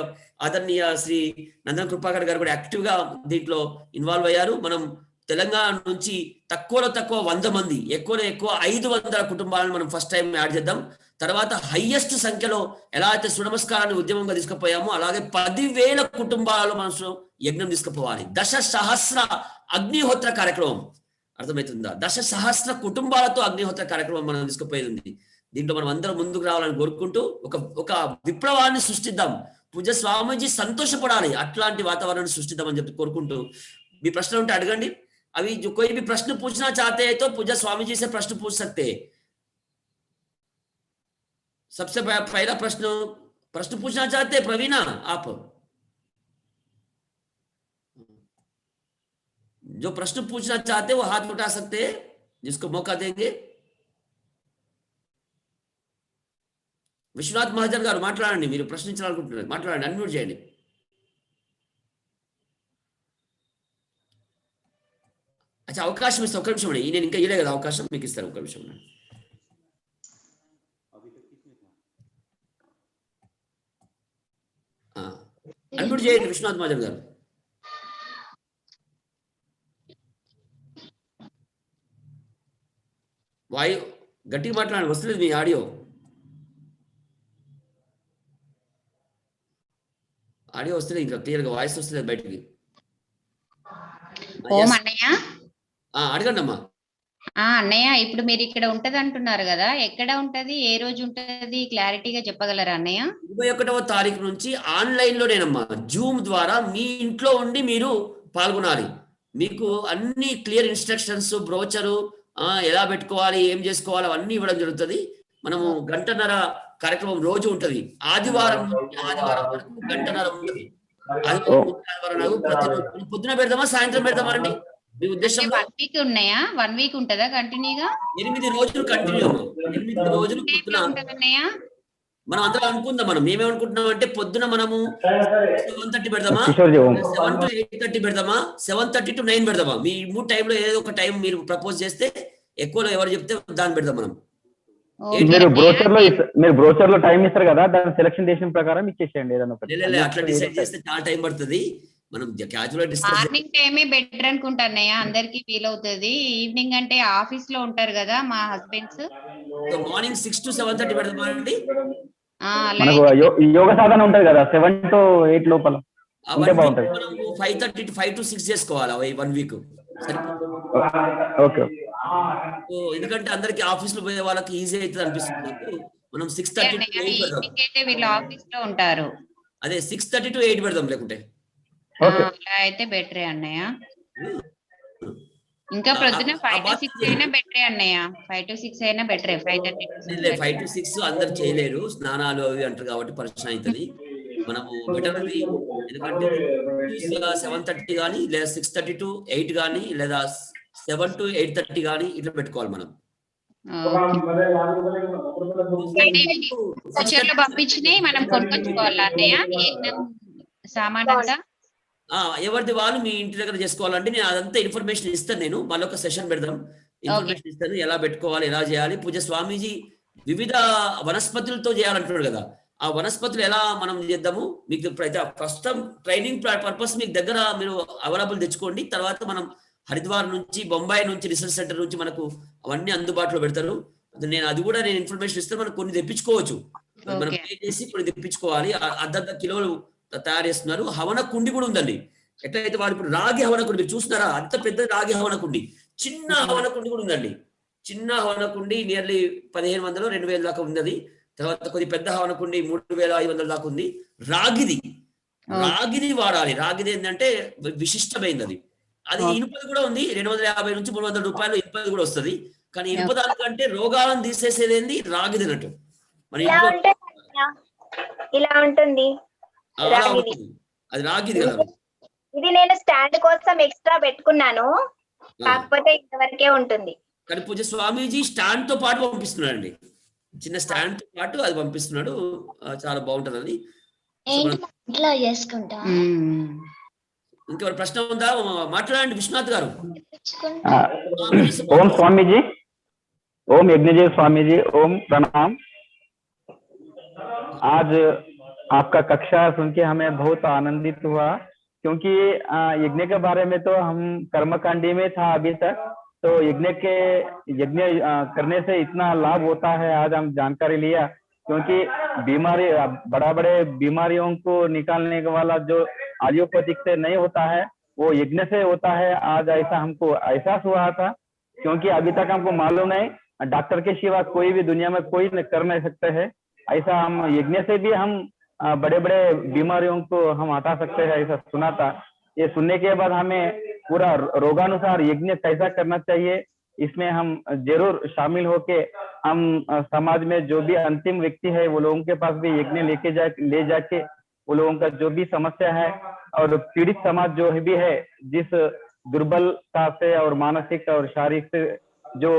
B: ఆదరణీయ శ్రీ నందన కృపాకర్ గారు కూడా యాక్టివ్ గా దీంట్లో ఇన్వాల్వ్ అయ్యారు. మనం తెలంగాణ నుంచి తక్కువలో తక్కువ 100 మంది, ఎక్కువలో ఎక్కువ 500 కుటుంబాలను మనం ఫస్ట్ టైం యాడ్ చేద్దాం. తర్వాత హైయెస్ట్ సంఖ్యలో ఎలా అయితే సునమస్కారాన్ని ఉద్యమంగా తీసుకుపోయామో అలాగే 10,000 కుటుంబాలలో మనం యజ్ఞం తీసుకుపోవాలి. 10,000 అగ్నిహోత్ర కార్యక్రమం, అర్థమవుతుందా? 10,000 కుటుంబాలతో అగ్నిహోత్ర కార్యక్రమం మనం తీసుకుపోయేది ఉంది. దీంట్లో మనం అందరం ముందుకు రావాలని కోరుకుంటూ ఒక విప్లవాన్ని సృష్టిద్దాం. పూజ్య స్వామీజీ సంతోషపడాలి, అట్లాంటి వాతావరణాన్ని సృష్టిద్దామని చెప్పి కోరుకుంటూ మీ ప్రశ్నలు ఉంటే అడగండి. अभी जो कोई भी प्रश्न पूछना चाहते हैं तो पूज्य स्वामी जी से प्रश्न पूछ सकते हैं. सबसे पहला प्रश्न पूछना चाहते हैं प्रवीणा, आप जो प्रश्न पूछना चाहते हैं वो हाथ उठा सकते हैं, जिसको मौका देंगे. విశ్వనాథ్ మహాజన్ గారు మాట్లాడండి, మీరు ప్రశ్నించాలనుకుంటున్నారు, మాట్లాడండి, అన్మ్యూట్ చేయండి. అచ్చా అవకాశం ఇస్తాను, ఒక్క నిమిషం అండి. నేను ఇంకా ఇవ్వలే కదా అవకాశం, మీకు ఇస్తాను, ఒక్క నిమిషం అండి. అన్మ్యూట్ చేయండి విశ్వనాథ్ మహాజన్ గారు. వాయు గట్టిగా మాట్లాడండి, వస్తుంది మీ ఆడియో. ఆడియో వస్తుంది, ఇంకా క్లియర్గా వాయిస్ వస్తుంది బయటికి.
G: ఓం అన్నయ్య.
B: అడగండి అమ్మా.
G: అన్నయ్య, ఇప్పుడు మీరు ఇక్కడ ఉంటది అంటున్నారు కదా, ఎక్కడ ఉంటది, ఏ రోజు ఉంటది, క్లారిటీగా చెప్పగలరా అన్నయ్య?
B: 21వ తారీఖు నుంచి ఆన్లైన్ లోనేనమ్మా, జూమ్ ద్వారా మీ ఇంట్లో ఉండి మీరు పాల్గొనాలి. మీకు అన్ని క్లియర్ ఇన్స్ట్రక్షన్స్, బ్రోచరు, ఎలా పెట్టుకోవాలి, ఏం చేసుకోవాలి అవన్నీ ఇవ్వడం జరుగుతుంది. మనము గంటన్నర కార్యక్రమం రోజు ఉంటది. ఆదివారం నుంచి ఆదివారం వరకు గంటన్నర ఉంటుంది. ఆదివారం ప్రతి పొద్దున పెడదామా సాయంత్రం పెడదామా అండి మీ ఉద్దేశం?
G: 1 వీక్ ఉన్నాయా? 1 వీక్ ఉంటదా కంటిన్యూగా?
B: 8 రోజులు కంటిన్యూ. 8 రోజులు పొద్దున
G: ఉంటదన్నయ్య.
B: మనం అందరం అనుకుందాం. మనం ఏమేమనుకుంటున్నాం అంటే పొద్దున మనము 7:30 పెడదామా, 7 to 8:30 పెడదామా, 7:30 to 9 పెడదామా? మీ 3 టైంలో ఏదో ఒక టైం మీరు ప్రపోజ్ చేస్తే, ఎక్కువలో ఎవరు చెప్తే దాన్ని పెడదాం మనం.
H: మీరు బ్రోచర్ లో టైం ఇస్తారు కదా, దాని సెలక్షన్ చేసిన ప్రకారం ఇచ్చేసేయండి ఏదైనా ఒకటి.
B: అట్లా డిసైడ్ చేస్తే చాలా టైం పడుతుంది. మనం క్యాజువల్ డిస్కస్.
G: మార్నింగ్ టైమే బెటర్ అనుకుంటా అన్నయ్య, అందరికి ఫీల్ అవుతుంది. ఈవినింగ్ అంటే ఆఫీస్ లో ఉంటారు కదా మా హస్బెండ్స్.
B: మార్నింగ్ 6 to 7:30 పెడదామా అండి?
H: మనకు యోగ సాధన ఉంటది కదా, 7 to 8 లోపల ఉంటే బాగుంటది.
B: 5:30 to 5 to 6 చేసుకోవాలి 1 వీక్.
H: ఓకే.
B: ఎందుకంటే అందరికి ఆఫీస్ లో పోయే వాళ్ళకి ఈజీ అవుతుంది అనిపిస్తుంది. మనం 6:30 to 8 పెడదాం.
G: అయితే వీళ్ళు ఆఫీస్ లో ఉంటారు.
B: అదే 6:30 to 8 పెడదాం లేకుంటే.
G: అలా అయితే బెటరే అన్నయ్య. ఇంకా ప్రొద్దున 5 to 6 అయినా బెటరే అన్నయ్య. 5 to 6 అయినా బెటరే. 5:30
B: 5 to 6 అందరు చేయలేరు, స్నానాలు అవి అంటారు కాబట్టి పరిచయం అవుతుంది. మనము బెటర్ ఎందుకంటే 7:30 కానీ లేదా 6:30 to 8 కానీ లేదా 7 to 8:30 కానీ ఇట్లా పెట్టుకోవాలి మనం.
G: ఫ్యూచర్లో పంపించినాయి మనం కొనుక్కొచ్చుకోవాలా అన్నయ్య సామాన్ అంతా?
B: ఎవరిది వాళ్ళు మీ ఇంటి దగ్గర చేసుకోవాలంటే నేను అదంతా ఇన్ఫర్మేషన్ ఇస్తాను. నేను మళ్ళీ ఒక సెషన్ పెడదాం, ఇన్ఫర్మేషన్ ఇస్తాను ఎలా పెట్టుకోవాలి, ఎలా చేయాలి. పూజ స్వామీజీ వివిధ వనస్పతులతో చేయాలంటున్నాడు కదా, ఆ వనస్పతులు ఎలా మనం చేద్దాము మీకు ప్రస్తుతం ట్రైనింగ్ పర్పస్ మీకు దగ్గర మీరు అవైలబుల్ తెచ్చుకోండి. తర్వాత మనం హరిద్వార్ నుంచి, బొంబాయి నుంచి, రీసెర్చ్ సెంటర్ నుంచి మనకు అవన్నీ అందుబాటులో పెడతారు. అది కూడా నేను ఇన్ఫర్మేషన్ ఇస్తాను. మనం కొన్ని తెప్పించుకోవచ్చు, మనం పే చేసి కొన్ని తెప్పించుకోవాలి. అర్ధ కిలోలు తయారు చేస్తున్నారు. హవన కుండి కూడా ఉందండి. ఎట్లయితే వాళ్ళు ఇప్పుడు రాగి హవన కుండి మీరు చూస్తున్నారా, అంత పెద్ద రాగి హవన కుండి, చిన్న హవన కుండి కూడా ఉందండి. చిన్న హవన కుండి నియర్లీ 1500 2000 దాకా ఉంది. తర్వాత కొద్ది పెద్ద హవన కుండి 3500 దాకా ఉంది. రాగిది వాడాలి. రాగిది ఏంటంటే విశిష్టమైనది. అది ఇనుపది కూడా ఉంది. 250 నుంచి 300 రూపాయలు ఇనుపది కూడా వస్తుంది. కానీ ఇనుప దానికంటే రోగాలను తీసేసేది ఏంది రాగిది అన్నట్టు. మన
I: ఇలా ఉంటుంది.
B: అది రాగిది కదా.
I: ఇది నేను స్టాండ్ కోసం ఎక్స్ట్రా పెట్టుకున్నాను, కాకపోతే ఇంతవరకే ఉంటుంది.
B: కానీ పూజ స్వామీజీ స్టాండ్ తో పాటు పంపిస్తున్నాడు, చిన్న స్టాండ్ తో పాటు అది పంపిస్తున్నాడు. చాలా బాగుంటది అది. ఇంకెవరి ప్రశ్న ఉందా? మాట్లాడండి విశ్వనాథ్ గారు.
H: ఓం స్వాमीजी, ओम यज्ञदेव स्वामी जी, ओम प्रणाम। आज आपका कक्षा सुन के हमें बहुत आनंदित हुआ, क्योंकि यज्ञ के बारे में तो हम कर्मकांडी में था अभी तक, तो यज्ञ करने से इतना लाभ होता है आज हम जानकारी लिया। क्योंकि बीमारी, बड़ा बड़े बीमारियों को निकालने वाला जो आयुर्वेदिक से नहीं होता है वो यज्ञ से होता है। आज ऐसा हमको एहसास हुआ था, क्योंकि अभी तक हमको मालूम नहीं, डॉक्टर के सिवा कोई भी दुनिया में कोई कर नहीं सकते हैं। ऐसा हम यज्ञ से भी हम बड़े बड़े बीमारियों को हम हटा सकते हैं, ऐसा सुना था। ये सुनने के बाद हमें पूरा रोगानुसार यज्ञ कैसा करना चाहिए, इसमें हम जरूर शामिल होके हम समाज में जो भी अंतिम व्यक्ति है वो लोगों के पास भी यज्ञ ले जाके वो लोगों का जो भी समस्या है और पीड़ित समाज जो भी है, जिस दुर्बलता से और मानसिक और शारीरिक से जो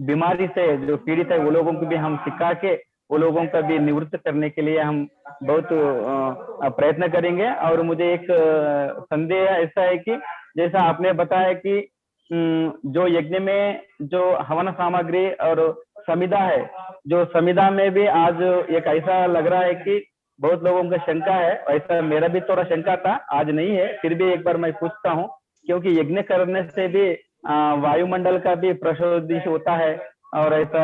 H: बीमारी से जो पीड़ित है वो लोगों को भी हम सिखा के वो लोगों का भी निवृत्त करने के लिए हम बहुत प्रयत्न करेंगे। और मुझे एक संदेह ऐसा है कि जैसा आपने बताया कि जो यज्ञ में जो हवन सामग्री और समिधा है, जो समिधा में भी आज एक ऐसा लग रहा है कि बहुत लोगों को शंका है, ऐसा मेरा भी थोड़ा शंका था, आज नहीं है, फिर भी एक बार मैं पूछता हूँ, क्योंकि यज्ञ करने से भी वायुमंडल का भी प्रशोधित होता है और ऐसा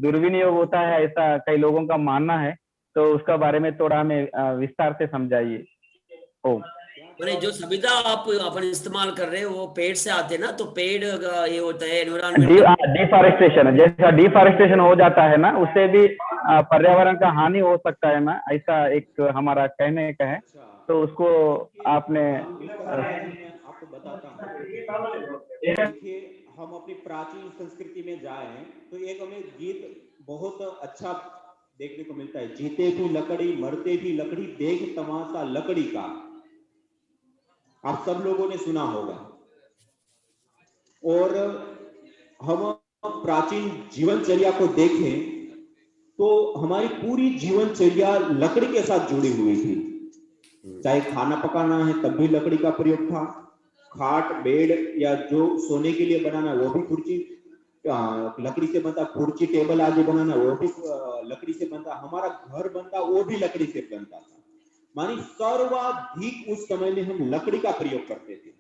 H: दुर्विनियोग होता है, ऐसा कई लोगों का मानना है, तो उसका बारे में थोड़ा हमें विस्तार से समझाइए। ओम।
B: मैंने जो सविधा आप अपन इस्तेमाल कर रहे हैं वो पेड़ से आते हैं ना, तो पेड़ का ये होता है एनवायरमेंट
H: डिफॉरेस्टेशन, जैसा डिफॉरेस्टेशन हो जाता है ना, उससे भी पर्यावरण का हानि हो सकता है ना, ऐसा एक हमारा कहने का है, तो उसको आपने
F: आपको बताता हूँ। देखिए, हम अपनी प्राचीन संस्कृति में जाए हैं तो एक हमें गीत बहुत अच्छा देखने को मिलता है, जीते भी लकड़ी मरते भी लकड़ी, देख तमाशा लकड़ी का। आप सब लोगों ने सुना होगा। और हम प्राचीन जीवनचर्या को देखें तो हमारी पूरी जीवनचर्या लकड़ी के साथ जुड़ी हुई थी। चाहे खाना पकाना है तब भी लकड़ी का प्रयोग था, खाट बेड या जो सोने के लिए बनाना वो भी कुर्सी लकड़ी से बनता, कुर्सी टेबल आदि बनाना वो भी लकड़ी से बनता, हमारा घर बनता वो भी लकड़ी से बनता था। मानी सर्वाधिक उस समय में हम लकड़ी का प्रयोग करते थे।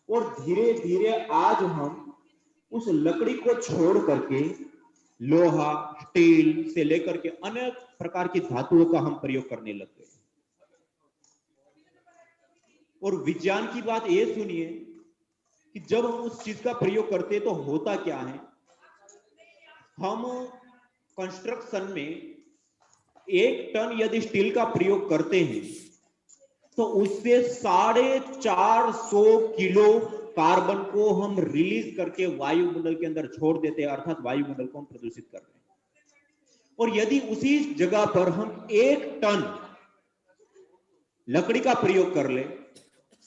F: और धीरे धीरे आज हम उस लकड़ी को छोड़ करके लोहा, स्टील से लेकर के अनेक प्रकार की धातुओं का हम प्रयोग करने लग गए। और विज्ञान की बात ये सुनिए कि जब हम उस चीज का प्रयोग करते हैं तो होता क्या है, हम कंस्ट्रक्शन में 1 टन यदि स्टील का प्रयोग करते हैं तो उससे 450 किलो कार्बन को हम रिलीज करके वायुमंडल के अंदर छोड़ देते हैं, अर्थात वायुमंडल को हम प्रदूषित कर रहे हैं। और यदि उसी जगह पर हम 1 टन लकड़ी का प्रयोग कर ले,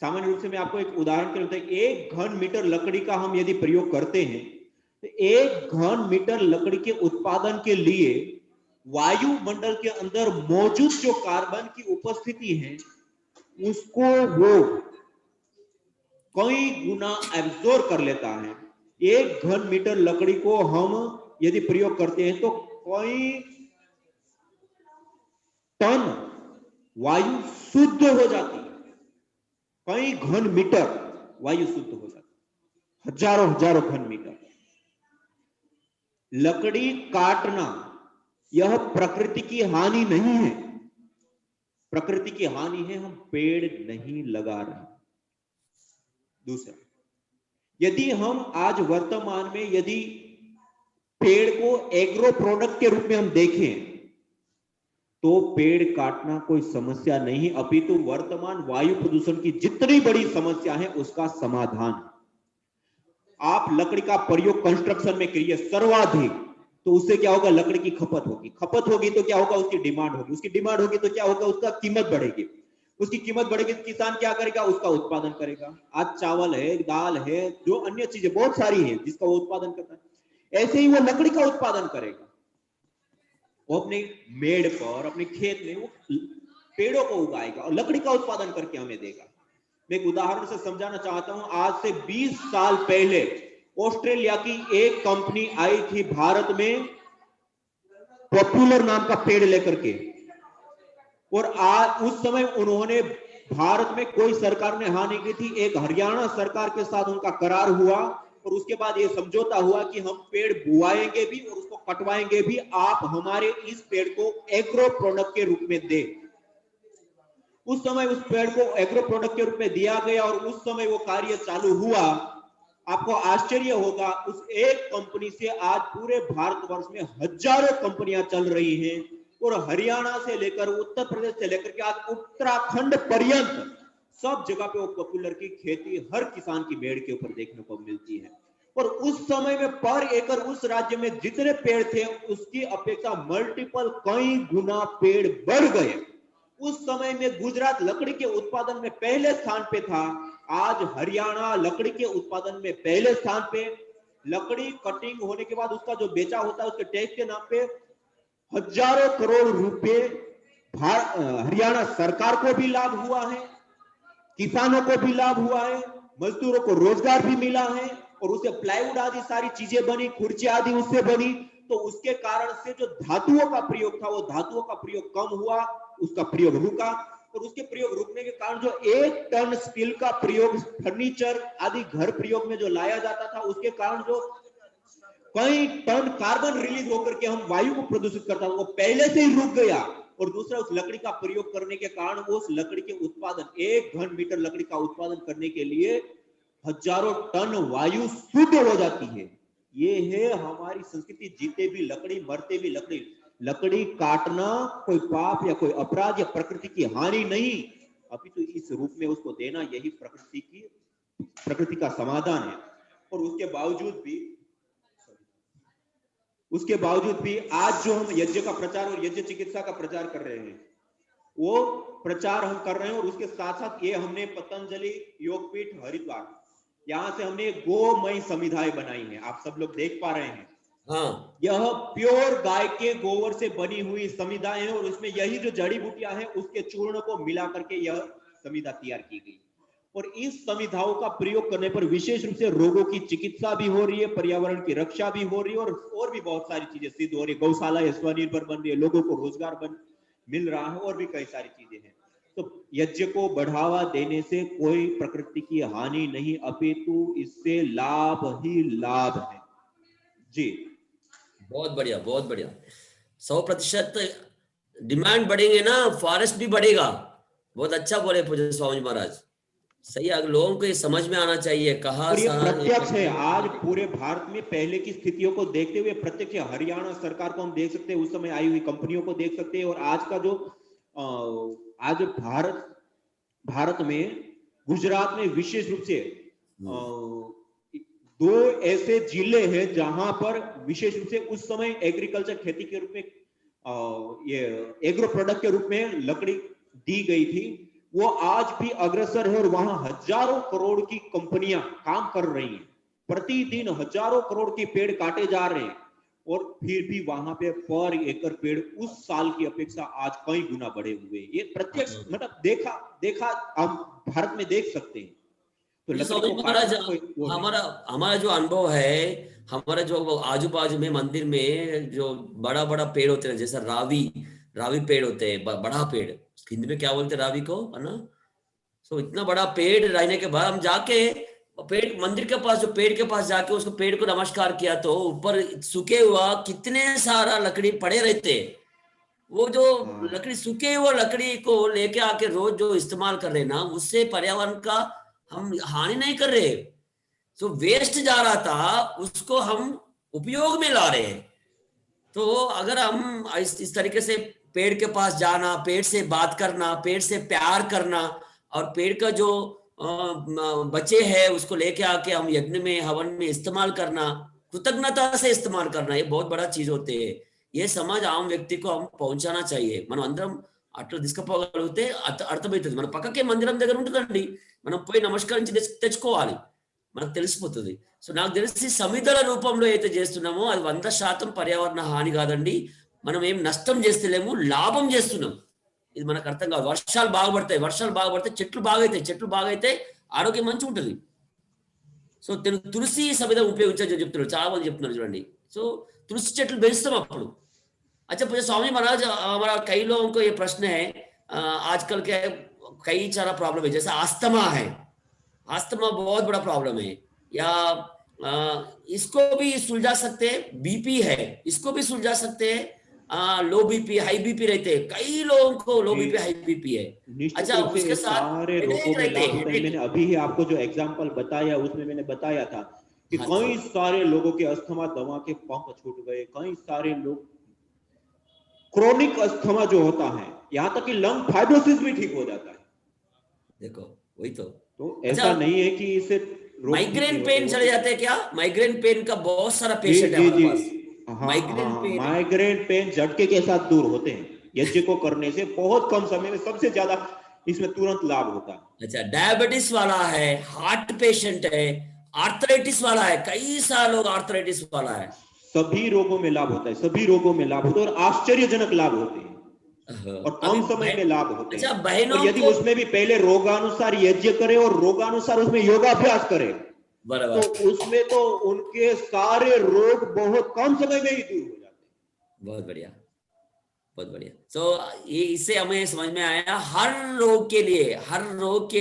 F: सामान्य रूप से मैं आपको एक उदाहरण के लिए 1 घन मीटर लकड़ी का हम यदि प्रयोग करते हैं तो 1 घन मीटर लकड़ी के उत्पादन के लिए वायुमंडल के अंदर मौजूद जो कार्बन की उपस्थिति है उसको वो कई गुना एब्जॉर्ब कर लेता है। 1 घन मीटर लकड़ी को हम यदि प्रयोग करते हैं तो कई टन वायु शुद्ध हो जाती है, कई घन मीटर वायु शुद्ध हो जाती है, हजारों घन मीटर। लकड़ी काटना यह प्रकृति की हानि नहीं है, प्रकृति की हानि है हम पेड़ नहीं लगा रहे। दूसरा, यदि हम आज वर्तमान में यदि पेड़ को एग्रो प्रोडक्ट के रूप में हम देखें तो पेड़ काटना कोई समस्या नहीं, अपितु वर्तमान वायु प्रदूषण की जितनी बड़ी समस्या है उसका समाधान। आप लकड़ी का प्रयोग कंस्ट्रक्शन में करिए सर्वाधिक, तो उससे क्या होगा, लकड़ी की खपत होगी, खपत होगी तो क्या होगा, उसकी डिमांड होगी, उसकी डिमांड होगी तो क्या होगा, उसका कीमत बढ़ेगी, उसकी कीमत बढ़ेगी तो किसान क्या करेगा, उसका उत्पादन करेगा। आज चावल है, दाल है, जो अन्य चीजें बहुत सारी हैं जिसका वो उत्पादन करता है, ऐसे ही वो लकड़ी का उत्पादन करेगा। वो अपने मेड़ पर, अपने खेत में वो पेड़ों को उगाएगा और लकड़ी का उत्पादन करके हमें देगा। मैं एक उदाहरण से समझाना चाहता हूं। आज से 20 साल पहले ऑस्ट्रेलिया की एक कंपनी आई थी भारत में पॉपुलर नाम का पेड़ लेकर के, और आज उस समय उन्होंने भारत में कोई सरकार ने हानि की थी, एक हरियाणा सरकार के साथ उनका करार हुआ और उसके बाद ये समझौता हुआ कि हम पेड़ बुआएंगे भी और उसको कटवाएंगे भी, आप हमारे इस पेड़ को एग्रो प्रोडक्ट के रूप में दे। उस समय उस पेड़ को एग्रो प्रोडक्ट के रूप में दिया गया और उस समय वो कार्य चालू हुआ। आपको आश्चर्य होगा, उस एक कंपनी से आज पूरे भारतवर्ष में हजारों कंपनियां चल रही हैं और हरियाणा से लेकर उत्तर प्रदेश से लेकर के आज उत्तराखंड पर्यंत सब जगह पे वो पॉपुलर की खेती हर किसान की बेड़ के ऊपर देखने को मिलती है। और उस समय में पर एकड़ उस राज्य में जितने पेड़ थे उसकी अपेक्षा मल्टीपल कई गुना पेड़ बढ़ गए। उस समय में गुजरात लकड़ी के उत्पादन में पहले स्थान पे था, आज हरियाणा लकड़ी के उत्पादन में पहले स्थान पे। लकड़ी कटिंग होने के बाद उसका जो बेचा होता है उसके टैक्स के नाम पे हजारों करोड़ रुपए हरियाणा सरकार को भी लाभ हुआ है, किसानों को भी लाभ हुआ है मजदूरों को रोजगार भी मिला है और उससे प्लाईवुड आदि सारी चीजें बनी, कुर्सी आदि उससे बनी। तो उसके कारण से जो धातुओं का प्रयोग था वो धातुओं का प्रयोग कम हुआ, उसका प्रयोग रुका, और उसके प्रयोग रुकने के कारण जो 1 टन स्टील का प्रयोग फर्नीचर आदि घर प्रयोग में जो लाया जाता था, उसके कारण जो कई टन कार्बन रिलीज होकर के हम वायु को प्रदूषित करता था, वो पहले से ही रुक गया। और दूसरा, उस लकड़ी का प्रयोग करने के कारण उस लकड़ी के उत्पादन, 1 घन मीटर लकड़ी का उत्पादन करने के लिए हजारों टन वायु शुद्ध हो जाती है। ये है हमारी संस्कृति, जीते भी लकड़ी मरते भी लकड़ी। लकड़ी काटना कोई पाप या कोई अपराध या प्रकृति की हानि नहीं, अभी तो इस रूप में उसको देना यही प्रकृति का समाधान है। और उसके बावजूद भी आज जो हम यज्ञ का प्रचार और यज्ञ चिकित्सा का प्रचार कर रहे हैं, वो प्रचार हम कर रहे हैं। और उसके साथ साथ ये हमने पतंजलि योगपीठ हरिद्वार, यहाँ से हमने गोमय समिधाएं बनाई हैं, आप सब लोग देख पा रहे हैं।
B: हाँ,
F: यह प्योर गाय के गोबर से बनी हुई समिधाएं हैं और उसमें यही जो जड़ी बूटियां हैं उसके चूर्ण को मिला करके यह समिधा तैयार की गई। और इस समिधाओं का प्रयोग करने पर विशेष रूप से रोगों की चिकित्सा भी हो रही है, पर्यावरण की रक्षा भी हो रही है, और भी बहुत सारी चीजें सिद्ध हो रही है। गौशाला स्वनिर्भर बन रही है, लोगों को रोजगार मिल रहा है, और भी कई सारी चीजें हैं। तो यज्ञ को बढ़ावा देने से कोई प्रकृति की हानि नहीं, अपितु इससे लाभ ही लाभ है। जी,
B: बहुत बढ़िया, बहुत बढ़िया। 100% डिमांड बढ़ेंगे ना, फॉरेस्ट भी बढ़ेगा। बहुत अच्छा बोले पूज्य स्वामी महाराज, सही है। लोगों को ये समझ में आना चाहिए। कहा
F: और ये प्रत्यक्ष है, आज पूरे भारत में पहले की स्थितियों को देखते हुए प्रत्यक्ष हरियाणा सरकार को हम देख सकते हैं, उस समय आई हुई कंपनियों को देख सकते हैं, और आज का जो आज भारत में गुजरात में विशेष रूप से 2 ऐसे जिले हैं जहां पर विशेष रूप से उस समय एग्रीकल्चर खेती के रूप में ये एग्रो प्रोडक्ट के रूप में लकड़ी दी गई थी, वो आज भी अग्रसर है और वहां हजारों करोड़ की कंपनियां काम कर रही हैं। प्रतिदिन हजारों करोड़ के पेड़ काटे जा रहे हैं, और फिर भी वहां पे पर एकड़ पेड़ उस साल की अपेक्षा आज कई गुना बढ़े हुए हैं। ये प्रत्यक्ष मतलब देखा हम भारत में देख सकते हैं। तो
B: महाराज, हमारा जो अनुभव है, हमारा जो आजू बाजू में मंदिर में जो बड़ा बड़ा पेड़ होते हैं, जैसा रावी पेड़ होते हैं, बड़ा पेड़, हिंदी में क्या बोलते हैं रावी को, है ना। सो इतना बड़ा पेड़ रहने के बाद हम जाके पेड़ मंदिर के पास, जो पेड़ के पास जाके उसको पेड़ को नमस्कार किया, तो ऊपर सूखे हुआ कितने सारा लकड़ी पड़े रहते। वो जो लकड़ी, सूखे हुआ लकड़ी को लेके आके रोज जो इस्तेमाल कर रहे ना, उससे पर्यावरण का हम हानि नहीं कर रहे। तो वेस्ट जा रहा था, उसको हम उपयोग में ला रहे हैं। तो अगर हम इस तरीके से पेड़ के पास जाना, पेड़ से बात करना, पेड़ से प्यार करना, और पेड़ का जो बचे हैं उसको लेके आके हम यज्ञ में, हवन में इस्तेमाल करना, कृतज्ञता से इस्तेमाल करना, ये बहुत बड़ा चीज होते है। ये समाज आम व्यक्ति को हम पहुंचाना चाहिए। మనం అందరం అట్లా తీసుకుపోగలిగితే అర్థమవుతుంది। మన పక్కకే మందిరం దగ్గర ఉంటుందండి, మనం పోయి నమస్కరించి తెచ్చుకోవాలి, మనకు తెలిసిపోతుంది. సో నాకు తెలిసి సమిధల రూపంలో అయితే చేస్తున్నామో అది 100% పర్యావరణ హాని కాదండి. మనం ఏం నష్టం చేస్తలేము, లాభం చేస్తున్నాం. ఇది మనకు అర్థం కాదు. వర్షాలు బాగుపడతాయి, చెట్లు బాగైతే ఆరోగ్యం మంచిగా ఉంటుంది. సో తులసి సమిధ ఉపయోగించని చెప్తున్నారు, చాలా మంది చెప్తున్నారు చూడండి. సో तुलसी చెట్లు बेचते అప్పుడు। अच्छा पूज्य स्वामी महाराज, हमारा कई लोगों को ये प्रश्न है, आजकल क्या है, कई सारा प्रॉब्लम है, जैसे अस्थमा है, अस्थमा बहुत बड़ा प्रॉब्लम है, या इसको भी सुलझा सकते हैं। बीपी है, इसको भी सुलझा सकते हैं। लो बीपी, हाई बीपी रहते हैं, कई लोगों को लो बीपी, हाई बीपी है। अच्छा, उसके साथ
F: सारे रोगों में लाभ होता है। मैंने अभी ही आपको जो एग्जांपल बताया उसमें मैंने बताया था कि कई सारे लोगों के अस्थमा दवा के पंप छूट गए, कई सारे लोग क्रोनिक अस्थमा जो होता है, यहाँ तक कि लंग फाइब्रोसिस भी ठीक हो जाता है।
B: देखो वही तो
F: ऐसा नहीं है कि इसे
B: माइग्रेन पेन चले जाते हैं क्या? माइग्रेन पेन का बहुत सारा पेशेंट है हमारे पास।
F: माइग्रेन पेन झटके के साथ दूर होते हैं यज्ञ को करने से, बहुत कम समय में सबसे ज्यादा इसमें तुरंत लाभ होता है।
B: अच्छा, डायबिटीज वाला है, हार्ट पेशेंट है, आर्थराइटिस वाला है, कई सारे लोग आर्थराइटिस वाला है,
F: सभी रोगों में लाभ होता है, सभी रोगों में लाभ होता है और आश्चर्यजनक लाभ होते हैं। और कम समय में लाभ होते
B: अच्छा
F: हैं।
B: बहनों
F: और यदि
B: को
F: उसमें भी पहले रोगानुसार यज्ञ करे और रोगानुसार उसमें योगाभ्यास करे
B: बराबर,
F: तो उसमें तो उनके सारे रोग बहुत कम समय में ही दूर हो जाते हैं।
B: बहुत बढ़िया, बहुत बढ़िया। तो ये इससे हमें समझ में आया हर रोग के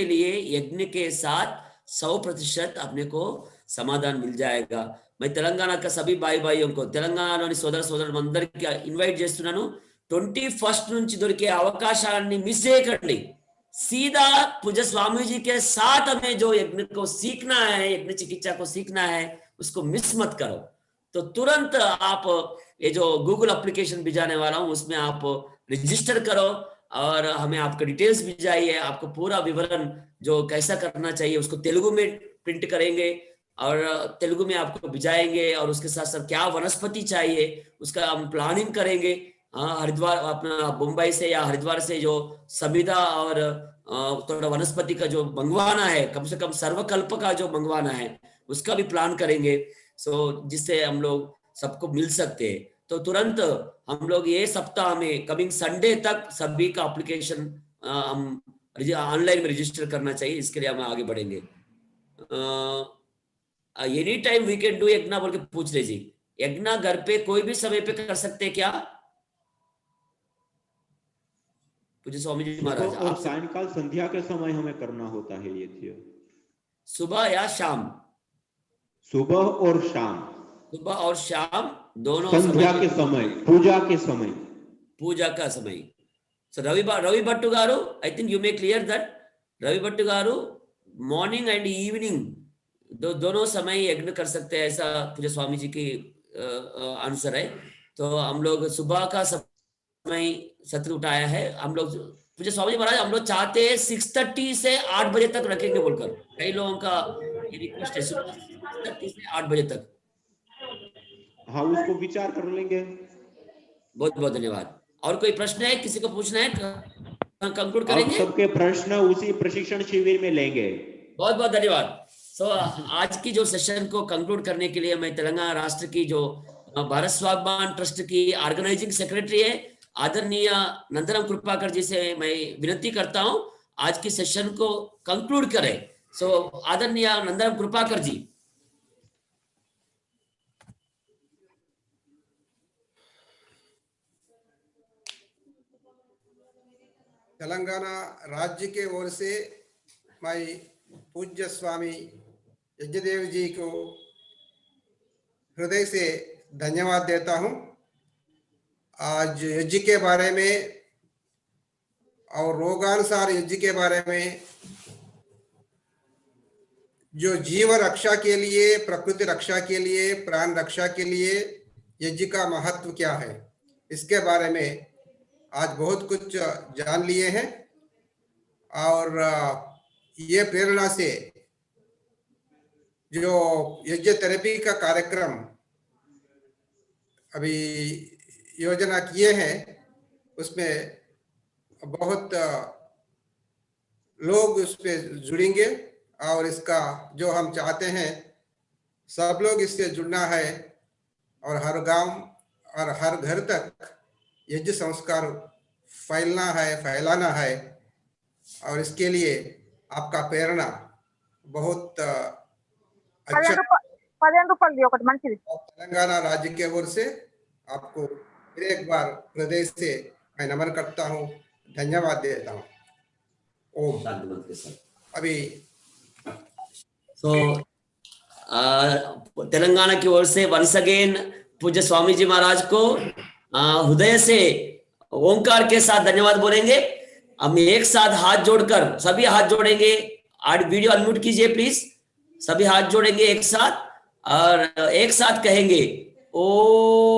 B: लिए यज्ञ के साथ 100% अपने को समाधान मिल जाएगा। मैं तेलंगाना का सभी भाइयों को తెలంగాణలోని సోదరులందరికీ ఇన్వైట్ చేస్తున్నాను 21 నుంచి దొరికే అవకాశాన్ని మిస్ చేయకండి। सीधा पूज्य स्वामी जी के साथ हमें जो यज्ञ को सीखना है, यज्ञ चिकित्सा को सीखना है, उसको मिस मत करो। तो तुरंत आप ये जो गूगल एप्लीकेशन भिजाने वाला हूं उसमें आप रजिस्टर करो और हमें आपके डिटेल्स भिजाइए। आपको पूरा विवरण जो कैसा करना चाहिए उसको तेलुगु में प्रिंट करेंगे और तेलुगु में आपको भिजाएंगे और उसके साथ साथ क्या वनस्पति चाहिए उसका हम प्लानिंग करेंगे। हरिद्वार अपना मुंबई से या हरिद्वार से जो संविदा और थोड़ा वनस्पति का जो मंगवाना है, कम से कम सर्वकल्प का जो मंगवाना है उसका भी प्लान करेंगे। सो जिससे हम लोग सबको मिल सकते हैं। तो तुरंत हम लोग ये सप्ताह में कमिंग संडे तक सभी का एप्लीकेशन हम ऑनलाइन में रजिस्टर करना चाहिए। इसके लिए हम आगे बढ़ेंगे। Any time we can do yagya बोल के पूछ रहे जी, यज्ञ घर पे कोई भी समय पे कर सकते हैं क्या पूज्य स्वामी जी महाराज?
F: और सायंकाल संध्या के समय हमें करना होता है यज्ञ,
B: सुबह या शाम?
F: सुबह और शाम,
B: सुबह और शाम दोनों
F: संध्या के समय, पूजा के समय,
B: पूजा का समय। So Ravi Bhattu garu, I think you make clear that Ravi Bhattu garu morning and evening दोनों समय यज्ञ कर सकते हैं, ऐसा पूज्य स्वामी जी की आंसर है। तो हम लोग सुबह का समय सत्र उठाया है। हम लोग पूज्य स्वामी जी महाराज हम लोग चाहते हैं 6:30 से 8 बजे तक रखेंगे बोलकर, कई लोगों का ये रिक्वेस्ट है 6:30 से 8 बजे तक।
F: हाँ, उसको विचार कर लेंगे।
B: बहुत बहुत धन्यवाद। और कोई प्रश्न है, किसी को पूछना है? कंक्लूड करेंगे।
F: सबके प्रश्न उसी प्रशिक्षण शिविर में लेंगे।
B: बहुत बहुत धन्यवाद। आज की जो सेशन को कंक्लूड करने के लिए मैं तेलंगाना राष्ट्र की जो भारत स्वाभिमान ट्रस्ट की ऑर्गेनाइजिंग सेक्रेटरी है आदरणीय नंदराम कृपाकर जी से मैं विनती करता हूं आज की सेशन को कंक्लूड करें। आदरणीय नंदराम कृपाकर जी।
A: तेलंगाना राज्य के ओर से मैं पूज्य स्वामी यज्ञदेव जी को हृदय से धन्यवाद देता हूं। आज यज्ञ के बारे में और रोगानुसार यज्ञ के बारे में, जो जीव रक्षा के लिए, प्रकृति रक्षा के लिए, प्राण रक्षा के लिए यज्ञ का महत्व क्या है, इसके बारे में आज बहुत कुछ जान लिए हैं। और ये प्रेरणा से जो यज्ञ थेरेपी का कार्यक्रम अभी योजना किए हैं उसमें बहुत लोग उस पे जुड़ेंगे और इसका जो हम चाहते हैं सब लोग इससे जुड़ना है और हर गांव और हर घर तक यज्ञ संस्कार फैलाना है। और इसके लिए आपका प्रेरणा बहुत अच्छा। तेलंगाना राज्य के ओर से आपको फिर एक बार हृदय से मैं नमन करता हूँ, धन्यवाद देता हूँ। ओम।
B: अभी तेलंगाना की ओर से वंस अगेन पूज्य स्वामी जी महाराज को हृदय से ओंकार के साथ धन्यवाद बोलेंगे। हम एक साथ हाथ जोड़कर सभी हाथ जोड़ेंगे। वीडियो अनम्यूट कीजिए प्लीज। सभी हाथ जोड़ेंगे एक साथ और एक साथ कहेंगे ओम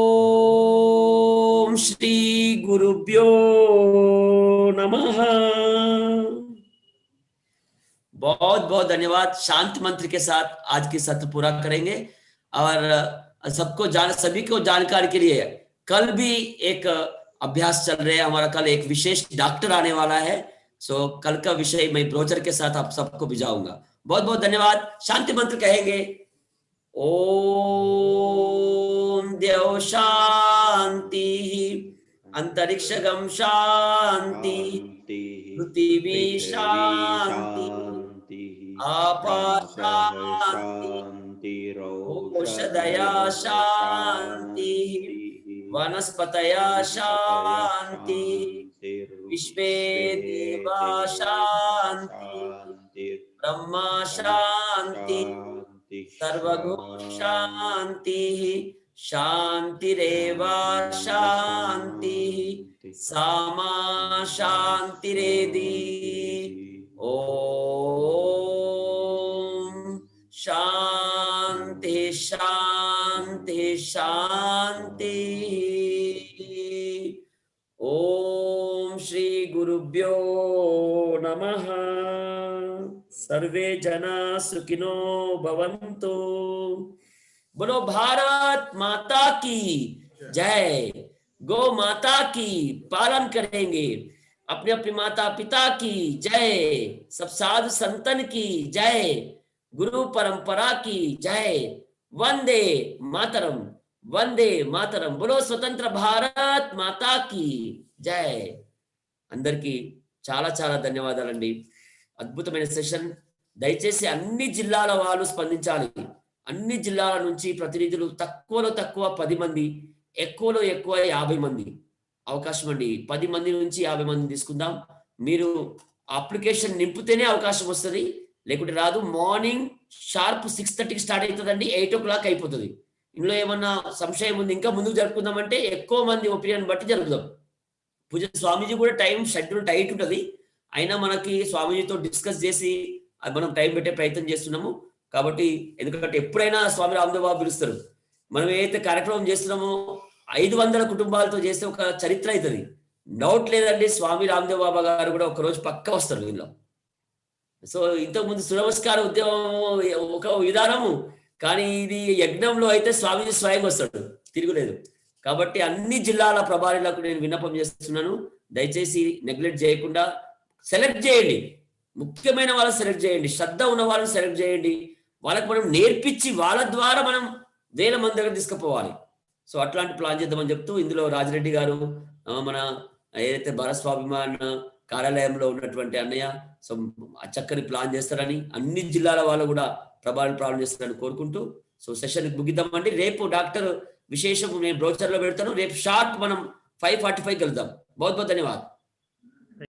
B: श्री गुरुभ्यो नमः। बहुत बहुत धन्यवाद। शांति मंत्र के साथ आज की सत्र पूरा करेंगे। और सभी को जानकारी के लिए कल भी एक अभ्यास चल रहे हैं हमारा। कल एक विशेष डॉक्टर आने वाला है। कल का विषय मैं ब्रोचर के साथ आप सबको भिजाऊंगा। बहुत बहुत धन्यवाद। शांति मंत्र कहेंगे ओम देव शांति अंतरिक्षगम शांति, पृथ्वी शांति, आपा शांति, औषधया शांति, वनस्पतया शांति, विश्वे देवा शांति, ब्रह्मा शांति, सर्वगुण शांति, शांतिरेव शांति, सामा शांतिरेधि। ओम शांति शांति शांति। ओम श्री गुरुभ्यो नमः। सर्वे जना सुखिनो भवन्तु। बोलो भारत माता की जय। गौ माता की पालन करेंगे। अपने अपने माता पिता की जय। सब साधु संतन की जय। गुरु परंपरा की जय। वंदे मातरम, वंदे मातरम। बोलो स्वतंत्र भारत माता की జై. అందరికీ చాలా చాలా ధన్యవాదాలండి. అద్భుతమైన సెషన్. దయచేసి అన్ని జిల్లాల వాళ్ళు స్పందించాలి. అన్ని జిల్లాల నుంచి ప్రతినిధులు తక్కువలో తక్కువ 10 మంది, ఎక్కువలో ఎక్కువ 50 మంది అవకాశం అండి. 10 మంది నుంచి 50 మంది తీసుకుందాం. మీరు అప్లికేషన్ నింపితేనే అవకాశం వస్తుంది, లేకుంటే రాదు. మార్నింగ్ షార్ప్ 6:30కి స్టార్ట్ అవుతుందండి, 8 o'clock అయిపోతుంది. ఇందులో ఏమన్నా సంశయం ఉంది ఇంకా ముందుకు జరుపుకుందామంటే ఎక్కువ మంది ఒపీనియన్ బట్టి జరుపుదాం. పూజ స్వామీజీ కూడా టైం షెడ్యూల్ టైట్ ఉంటుంది, అయినా మనకి స్వామీజీతో డిస్కస్ చేసి మనం టైం పెట్టే ప్రయత్నం చేస్తున్నాము. కాబట్టి ఎందుకంటే ఎప్పుడైనా స్వామి రామదేవ్ బాబు పిలుస్తారు. మనం ఏదైతే కార్యక్రమం చేస్తున్నామో 500 కుటుంబాలతో చేస్తే ఒక చరిత్ర అవుతుంది. డౌట్ లేదండి, స్వామి రామదేవ్ బాబా గారు కూడా ఒక రోజు పక్క వస్తారు వీళ్ళు. సో ఇంతకుముందు సునమస్కార ఉద్యమం ఒక విధానము, కానీ ఇది యజ్ఞంలో అయితే స్వామీజీ స్వయం వస్తాడు, తిరుగులేదు. కాబట్టి అన్ని జిల్లాల ప్రభారీలకు నేను విన్నపం చేస్తున్నాను, దయచేసి నెగ్లెక్ట్ చేయకుండా సెలెక్ట్ చేయండి. ముఖ్యమైన వాళ్ళని సెలెక్ట్ చేయండి, శ్రద్ధ ఉన్న వాళ్ళని సెలెక్ట్ చేయండి. వాళ్ళకి మనం నేర్పించి వాళ్ళ ద్వారా మనం వేల మంది దగ్గర తీసుకుపోవాలి. సో అట్లాంటి ప్లాన్ చేద్దామని చెప్తూ, ఇందులో రాజిరెడ్డి గారు, మన ఏదైతే భారస్వాభిమాన కార్యాలయంలో ఉన్నటువంటి అన్నయ్య, సో చక్కని ప్లాన్ చేస్తారని, అన్ని జిల్లాల వాళ్ళు కూడా ప్రభావాన్ని ప్రారంభం చేస్తారని కోరుకుంటూ, సో సెషన్ ముగిద్దామండి. రేపు డాక్టర్ విశేషం నేను బ్రోచర్లో పెడతాను. రేపు షార్ప్ మనం 5:45 కలుద్దాం. बहुत बहुत धन्यवाद.